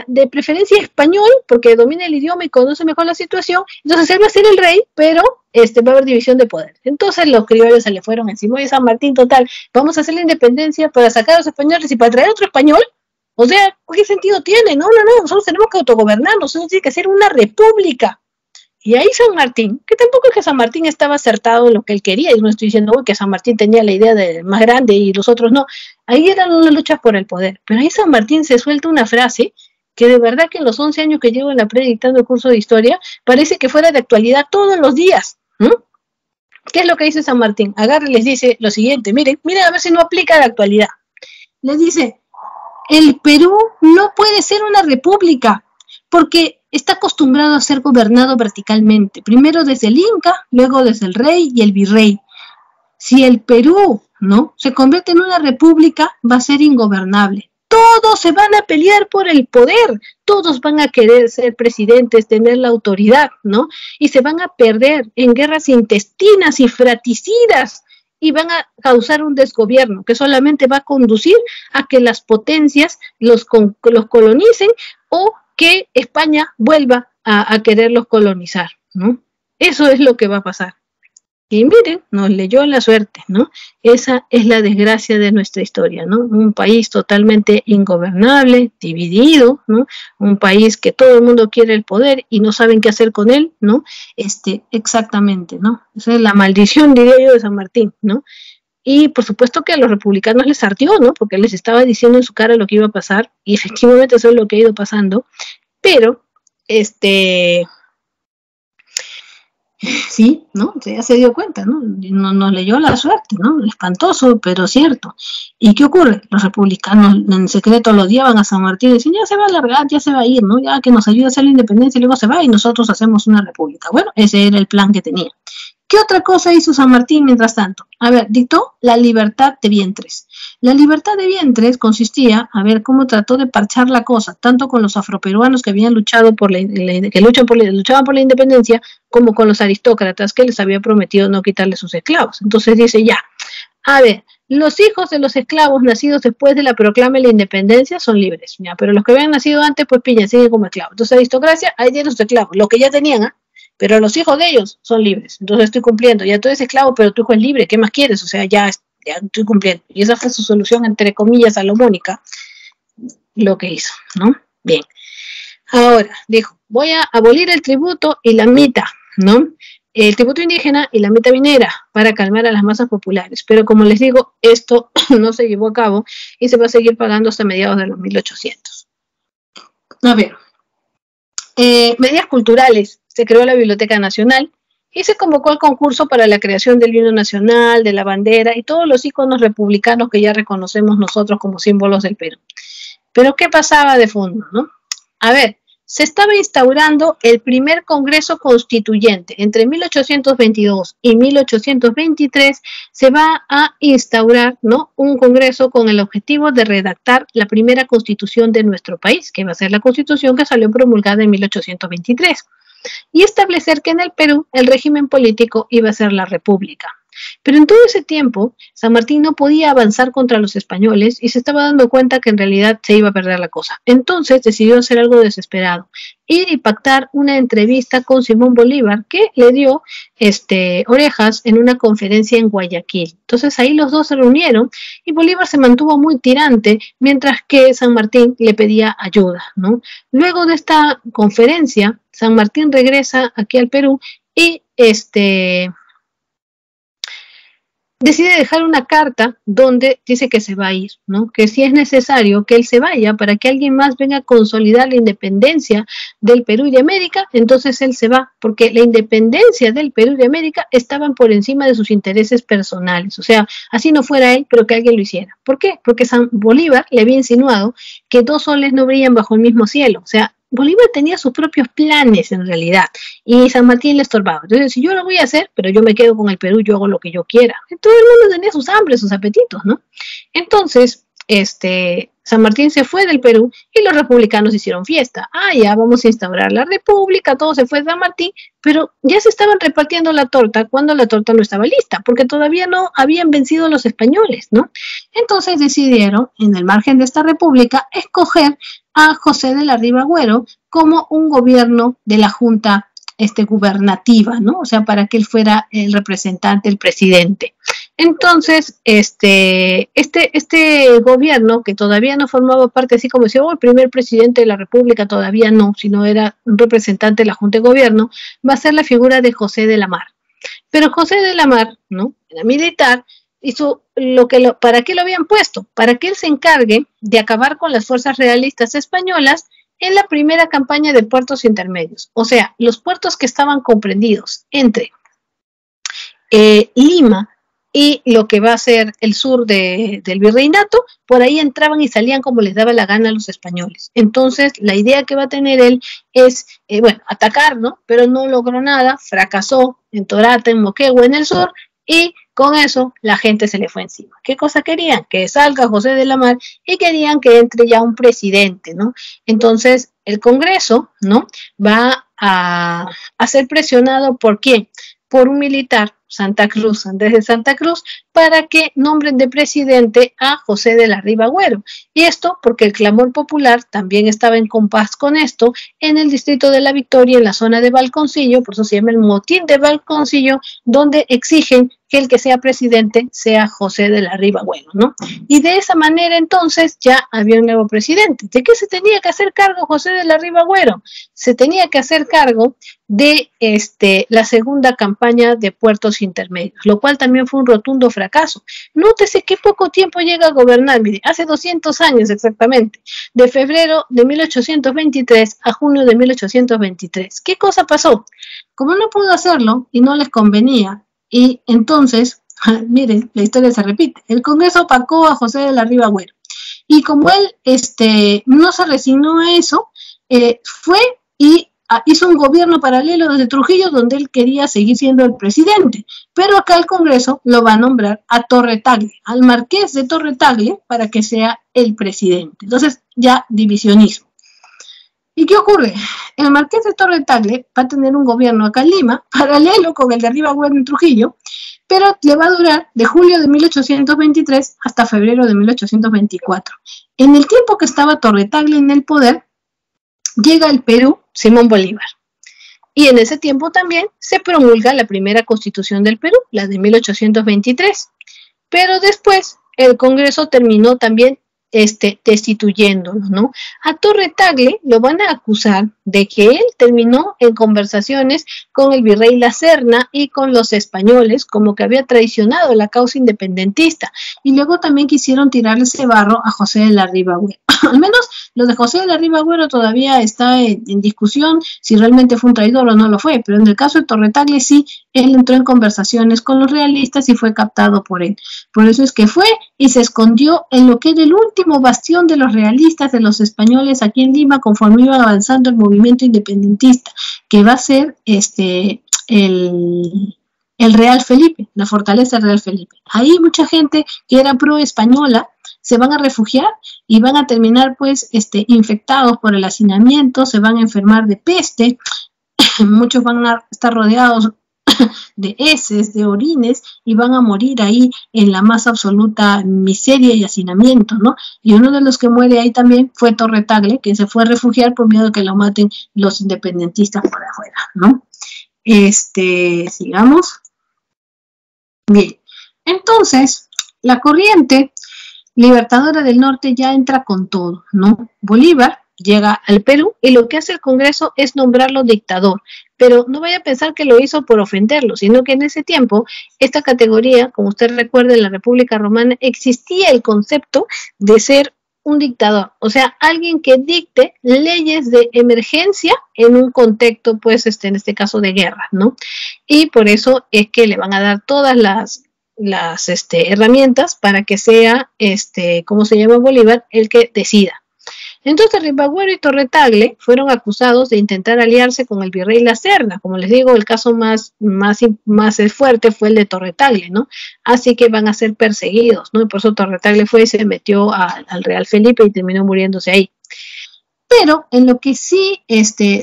De preferencia español, porque domina el idioma y conoce mejor la situación, entonces él va a ser el rey, pero va a haber división de poder. Entonces los criollos se le fueron encima, oye, San Martín, total, vamos a hacer la independencia para sacar a los españoles y para traer otro español. O sea, ¿qué sentido tiene? No, nosotros tenemos que autogobernarnos, nosotros tiene que ser una república. Y ahí San Martín, que tampoco es que San Martín estaba acertado en lo que él quería, yo no estoy diciendo que San Martín tenía la idea de más grande y los otros no, ahí eran una lucha por el poder, pero ahí San Martín se suelta una frase que de verdad que en los 11 años que llevo en la predictando el curso de historia, parece que fuera de actualidad todos los días, ¿no? ¿Qué es lo que dice San Martín? Agarra y les dice lo siguiente, miren a ver si no aplica a la actualidad. Les dice, el Perú no puede ser una república, porque está acostumbrado a ser gobernado verticalmente, primero desde el Inca, luego desde el rey y el virrey. Si el Perú, ¿no?, se convierte en una república, va a ser ingobernable. Todos se van a pelear por el poder, todos van a querer ser presidentes, tener la autoridad, ¿no? Y se van a perder en guerras intestinas y fratricidas, y van a causar un desgobierno que solamente va a conducir a que las potencias los colonicen o que España vuelva a quererlos colonizar, ¿no? Eso es lo que va a pasar. Y miren, nos leyó la suerte, ¿no? Esa es la desgracia de nuestra historia, ¿no? Un país totalmente ingobernable, dividido, ¿no? Un país que todo el mundo quiere el poder y no saben qué hacer con él, ¿no? Exactamente, ¿no? Esa es la maldición, diría yo, de San Martín, ¿no? Y por supuesto que a los republicanos les ardió, ¿no? Porque les estaba diciendo en su cara lo que iba a pasar, y efectivamente eso es lo que ha ido pasando, pero, sí, ¿no? Ya se dio cuenta, ¿no? Nos leyó la suerte, ¿no? Espantoso, pero cierto. ¿Y qué ocurre? Los republicanos en secreto lo odiaban a San Martín y decían, ya se va a largar, ya se va a ir, ¿no? Ya que nos ayude a hacer la independencia y luego se va y nosotros hacemos una república. Bueno, ese era el plan que tenía. ¿Qué otra cosa hizo San Martín mientras tanto? A ver, dictó la libertad de vientres. La libertad de vientres consistía, a ver, cómo trató de parchar la cosa, tanto con los afroperuanos que habían luchado luchaban por la independencia, como con los aristócratas que les había prometido no quitarles sus esclavos. Entonces dice, ya, a ver, los hijos de los esclavos nacidos después de la proclama de la independencia son libres, ya, pero los que habían nacido antes, pues pillan, siguen como esclavos. Entonces, aristocracia, ahí tienen sus esclavos, los que ya tenían, pero los hijos de ellos son libres. Entonces estoy cumpliendo, ya tú eres esclavo, pero tu hijo es libre, ¿qué más quieres? O sea, ya estoy cumpliendo. Y esa fue su solución, entre comillas, salomónica, lo que hizo, ¿no? Bien. Ahora, dijo, voy a abolir el tributo y la mita, ¿no? El tributo indígena y la mita minera para calmar a las masas populares. Pero como les digo, esto no se llevó a cabo y se va a seguir pagando hasta mediados de los 1800. A ver, medidas culturales. Se creó la Biblioteca Nacional y se convocó al concurso para la creación del himno nacional, de la bandera y todos los íconos republicanos que ya reconocemos nosotros como símbolos del Perú. Pero ¿qué pasaba de fondo, no? A ver, se estaba instaurando el primer Congreso Constituyente. Entre 1822 y 1823 se va a instaurar, ¿no?, un Congreso con el objetivo de redactar la primera Constitución de nuestro país, que va a ser la Constitución que salió promulgada en 1823, y establecer que en el Perú el régimen político iba a ser la República. Pero en todo ese tiempo, San Martín no podía avanzar contra los españoles y se estaba dando cuenta que en realidad se iba a perder la cosa. Entonces decidió hacer algo desesperado, ir y pactar una entrevista con Simón Bolívar, que le dio orejas en una conferencia en Guayaquil. Entonces ahí los dos se reunieron y Bolívar se mantuvo muy tirante, mientras que San Martín le pedía ayuda, ¿no? Luego de esta conferencia, San Martín regresa aquí al Perú y decide dejar una carta donde dice que se va a ir, ¿no? Que si es necesario que él se vaya para que alguien más venga a consolidar la independencia del Perú y de América, entonces él se va, porque la independencia del Perú y de América estaban por encima de sus intereses personales. O sea, así no fuera él, pero que alguien lo hiciera. ¿Por qué? Porque San Bolívar le había insinuado que dos soles no brillan bajo el mismo cielo. O sea, Bolívar tenía sus propios planes en realidad y San Martín le estorbaba. Entonces, si yo lo voy a hacer, pero yo me quedo con el Perú, yo hago lo que yo quiera. Todo el mundo tenía sus hambres, sus apetitos, ¿no? Entonces, San Martín se fue del Perú y los republicanos hicieron fiesta. Ya vamos a instaurar la república, todo se fue de San Martín, pero ya se estaban repartiendo la torta cuando la torta no estaba lista, porque todavía no habían vencido los españoles, ¿no? Entonces decidieron, en el margen de esta república, escoger a José de la Riva Agüero como un gobierno de la junta gubernativa, ¿no? O sea, para que él fuera el representante, el presidente. Entonces, este gobierno, que todavía no formaba parte, así como decía, el primer presidente de la República, todavía no, sino era un representante de la Junta de Gobierno, va a ser la figura de José de la Mar. Pero José de la Mar, ¿no?, era militar, hizo ¿para qué lo habían puesto? Para que él se encargue de acabar con las fuerzas realistas españolas en la primera campaña de puertos intermedios. O sea, los puertos que estaban comprendidos entre Lima y lo que va a ser el sur del virreinato, por ahí entraban y salían como les daba la gana a los españoles. Entonces, la idea que va a tener él es, atacar, ¿no? Pero no logró nada, fracasó en Torata, en Moquegua, en el sur, y con eso la gente se le fue encima. ¿Qué cosa querían? Que salga José de la Mar y querían que entre ya un presidente, ¿no? Entonces, el Congreso, ¿no?, va a ser presionado ¿por quién? Por un militar, Santa Cruz, Andrés de Santa Cruz, para que nombren de presidente a José de la Riva Agüero. Y esto porque el clamor popular también estaba en compás con esto en el distrito de La Victoria, en la zona de Balconcillo, por eso se llama el motín de Balconcillo, donde exigen que el que sea presidente sea José de la Riva Agüero, ¿no? Y de esa manera entonces ya había un nuevo presidente. ¿De qué se tenía que hacer cargo José de la Riva Agüero? Se tenía que hacer cargo de la segunda campaña de puertos intermedios, lo cual también fue un rotundo fracaso. Nótese que poco tiempo llega a gobernar, mire, hace 200 años exactamente, de febrero de 1823 a junio de 1823. ¿Qué cosa pasó? Como no pudo hacerlo y no les convenía, y entonces, miren, la historia se repite, el Congreso opacó a José de la Riva Agüero, y como él no se resignó a eso, fue y hizo un gobierno paralelo desde Trujillo donde él quería seguir siendo el presidente, pero acá el Congreso lo va a nombrar a Torre Tagle, al marqués de Torre Tagle, para que sea el presidente. Entonces ya divisionismo. ¿Y qué ocurre? El marqués de Torre Tagle va a tener un gobierno acá en Lima, paralelo con el de Riva Agüero en Trujillo, pero le va a durar de julio de 1823 hasta febrero de 1824. En el tiempo que estaba Torre Tagle en el poder, llega al Perú Simón Bolívar. Y en ese tiempo también se promulga la primera Constitución del Perú, la de 1823. Pero después el Congreso terminó también destituyéndolo, ¿no? A Torre Tagle lo van a acusar de que él terminó en conversaciones con el virrey La Serna y con los españoles, como que había traicionado la causa independentista, y luego también quisieron tirarle ese barro a José de la Riva Agüero. Al menos lo de José de la Riva Agüero todavía está en discusión si realmente fue un traidor o no lo fue, pero en el caso de Torre Tagle sí, él entró en conversaciones con los realistas y fue captado por él. Por eso es que fue y se escondió en lo que era el último bastión de los realistas, de los españoles aquí en Lima, conforme iba avanzando el movimiento independentista, que va a ser el Real Felipe, la fortaleza Real Felipe. Ahí mucha gente que era pro española se van a refugiar y van a terminar pues infectados por el hacinamiento, se van a enfermar de peste, muchos van a estar rodeados de heces, de orines, y van a morir ahí en la más absoluta miseria y hacinamiento, ¿no? Y uno de los que muere ahí también fue Torre Tagle, que se fue a refugiar por miedo de que lo maten los independentistas por afuera, ¿no? Sigamos. Bien, entonces, la corriente libertadora del norte ya entra con todo, ¿no? Bolívar llega al Perú y lo que hace el Congreso es nombrarlo dictador, pero no vaya a pensar que lo hizo por ofenderlo, sino que en ese tiempo, esta categoría, como usted recuerda, en la República Romana existía el concepto de ser un dictador, o sea, alguien que dicte leyes de emergencia en un contexto, pues, en este caso de guerra, ¿no? Y por eso es que le van a dar todas las herramientas para que sea, ¿cómo se llama? Bolívar, el que decida. Entonces Ribagüero y Torre Tagle fueron acusados de intentar aliarse con el virrey La Serna. Como les digo, el caso más fuerte fue el de Torre Tagle, ¿no? Así que van a ser perseguidos, ¿no? Y por eso Torre Tagle fue y se metió al Real Felipe y terminó muriéndose ahí. Pero en lo que sí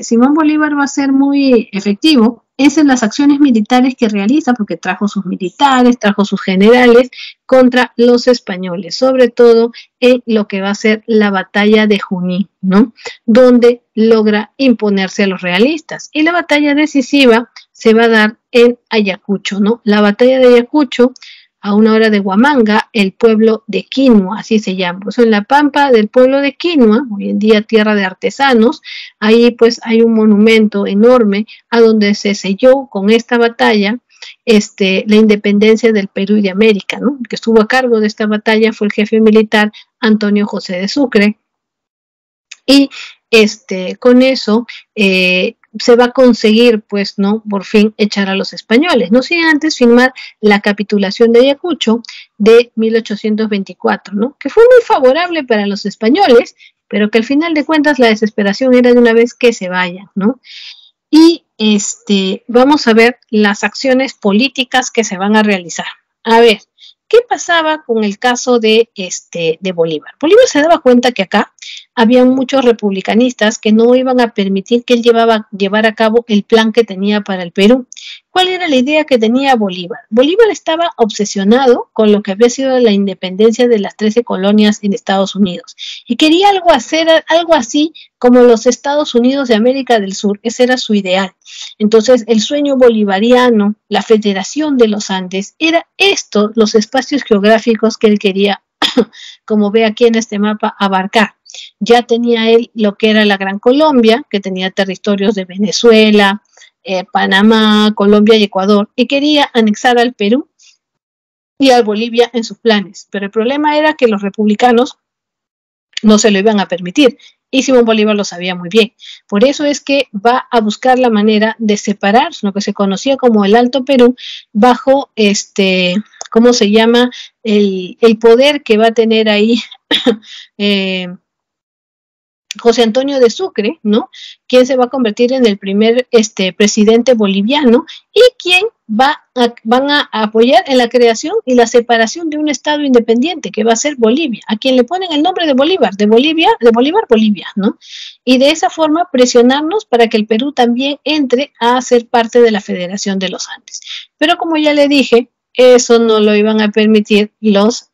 Simón Bolívar va a ser muy efectivo es en las acciones militares que realiza, porque trajo sus militares, trajo sus generales contra los españoles, sobre todo en lo que va a ser la batalla de Junín, ¿no? Donde logra imponerse a los realistas. Y la batalla decisiva se va a dar en Ayacucho, ¿no? La batalla de Ayacucho, a una hora de Huamanga, el pueblo de Quinua, así se llama. Pues en la pampa del pueblo de Quinua, hoy en día tierra de artesanos, ahí pues hay un monumento enorme a donde se selló con esta batalla la independencia del Perú y de América, ¿no? El que estuvo a cargo de esta batalla fue el jefe militar Antonio José de Sucre. Y con eso se va a conseguir, pues, ¿no? Por fin echar a los españoles, no sin antes firmar la capitulación de Ayacucho de 1824, ¿no? Que fue muy favorable para los españoles, pero que al final de cuentas la desesperación era de una vez que se vayan, ¿no? Y vamos a ver las acciones políticas que se van a realizar. A ver, ¿qué pasaba con el caso de Bolívar? Bolívar se daba cuenta que acá había muchos republicanistas que no iban a permitir que él llevara a cabo el plan que tenía para el Perú. ¿Cuál era la idea que tenía Bolívar? Bolívar estaba obsesionado con lo que había sido la independencia de las 13 colonias en Estados Unidos y quería algo así como los Estados Unidos de América del Sur. Ese era su ideal. Entonces, el sueño bolivariano, la Federación de los Andes, era esto, los espacios geográficos que él quería, como ve aquí en este mapa, abarcar. Ya tenía él lo que era la Gran Colombia, que tenía territorios de Venezuela, Panamá, Colombia y Ecuador, y quería anexar al Perú y a Bolivia en sus planes. Pero el problema era que los republicanos no se lo iban a permitir, y Simón Bolívar lo sabía muy bien. Por eso es que va a buscar la manera de separar lo que se conocía como el Alto Perú bajo ¿cómo se llama? El poder que va a tener ahí José Antonio de Sucre, ¿no? Quien se va a convertir en el primer presidente boliviano y quien van a apoyar en la creación y la separación de un estado independiente que va a ser Bolivia, a quien le ponen el nombre de Bolívar, Bolivia, ¿no? Y de esa forma presionarnos para que el Perú también entre a ser parte de la Federación de los Andes. Pero como ya le dije, eso no lo iban a permitir los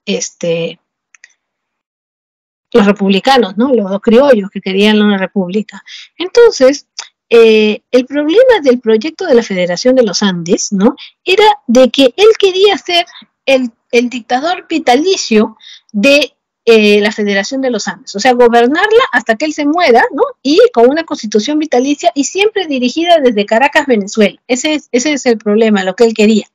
republicanos, ¿no? Los criollos que querían una república. Entonces, el problema del proyecto de la Federación de los Andes, ¿no? Era de que él quería ser el dictador vitalicio de la Federación de los Andes, o sea, gobernarla hasta que él se muera, ¿no? Y con una constitución vitalicia y siempre dirigida desde Caracas, Venezuela. Ese es el problema, lo que él quería.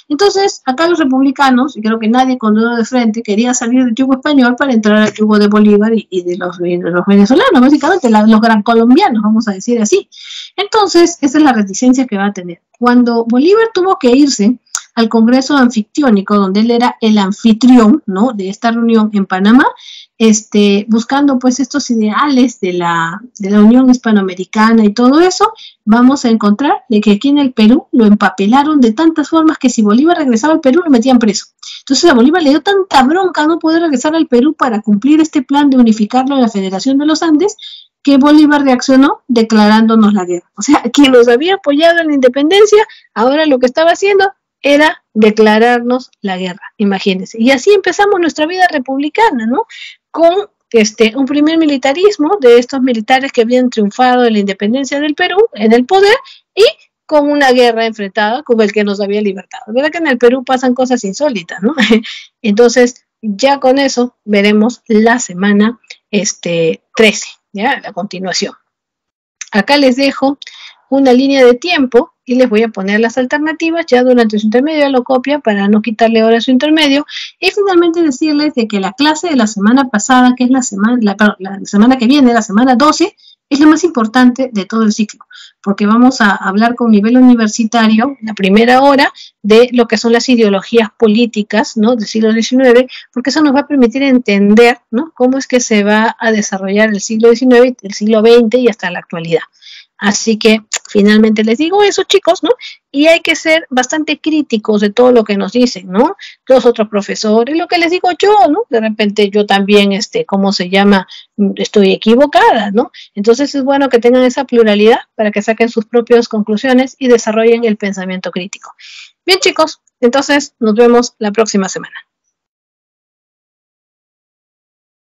Entonces, acá los republicanos, y creo que nadie con dedo de frente, quería salir del yugo español para entrar al yugo de Bolívar y de los venezolanos, básicamente los gran colombianos, vamos a decir así. Entonces, esa es la reticencia que va a tener. Cuando Bolívar tuvo que irse al Congreso Anfictiónico, donde él era el anfitrión, ¿no?, de esta reunión en Panamá, buscando pues estos ideales de la Unión Hispanoamericana y todo eso, vamos a encontrar de que aquí en el Perú lo empapelaron de tantas formas que si Bolívar regresaba al Perú lo metían preso. Entonces a Bolívar le dio tanta bronca no poder regresar al Perú para cumplir este plan de unificarlo en la Federación de los Andes, que Bolívar reaccionó declarándonos la guerra. O sea, quien nos había apoyado en la independencia, ahora lo que estaba haciendo era declararnos la guerra, imagínense. Y así empezamos nuestra vida republicana, ¿no? Con un primer militarismo de estos militares que habían triunfado en la independencia del Perú, en el poder, y con una guerra enfrentada con el que nos había libertado. ¿Verdad que en el Perú pasan cosas insólitas, no? Entonces, ya con eso veremos la semana 13, ¿ya? La continuación. Acá les dejo una línea de tiempo y les voy a poner las alternativas ya durante su intermedio, ya lo copia para no quitarle ahora su intermedio, y finalmente decirles de que la clase de la semana pasada, que es la semana que viene, la semana 12, es la más importante de todo el ciclo, porque vamos a hablar con nivel universitario, la primera hora, de lo que son las ideologías políticas, ¿no?, del siglo XIX, porque eso nos va a permitir entender, ¿no?, cómo es que se va a desarrollar el siglo XIX, el siglo XX y hasta la actualidad. Así que finalmente les digo eso, chicos, ¿no? Y hay que ser bastante críticos de todo lo que nos dicen, ¿no? Los otros profesores, lo que les digo yo, ¿no? De repente yo también, ¿cómo se llama? Estoy equivocada, ¿no? Entonces es bueno que tengan esa pluralidad para que saquen sus propias conclusiones y desarrollen el pensamiento crítico. Bien, chicos, entonces nos vemos la próxima semana.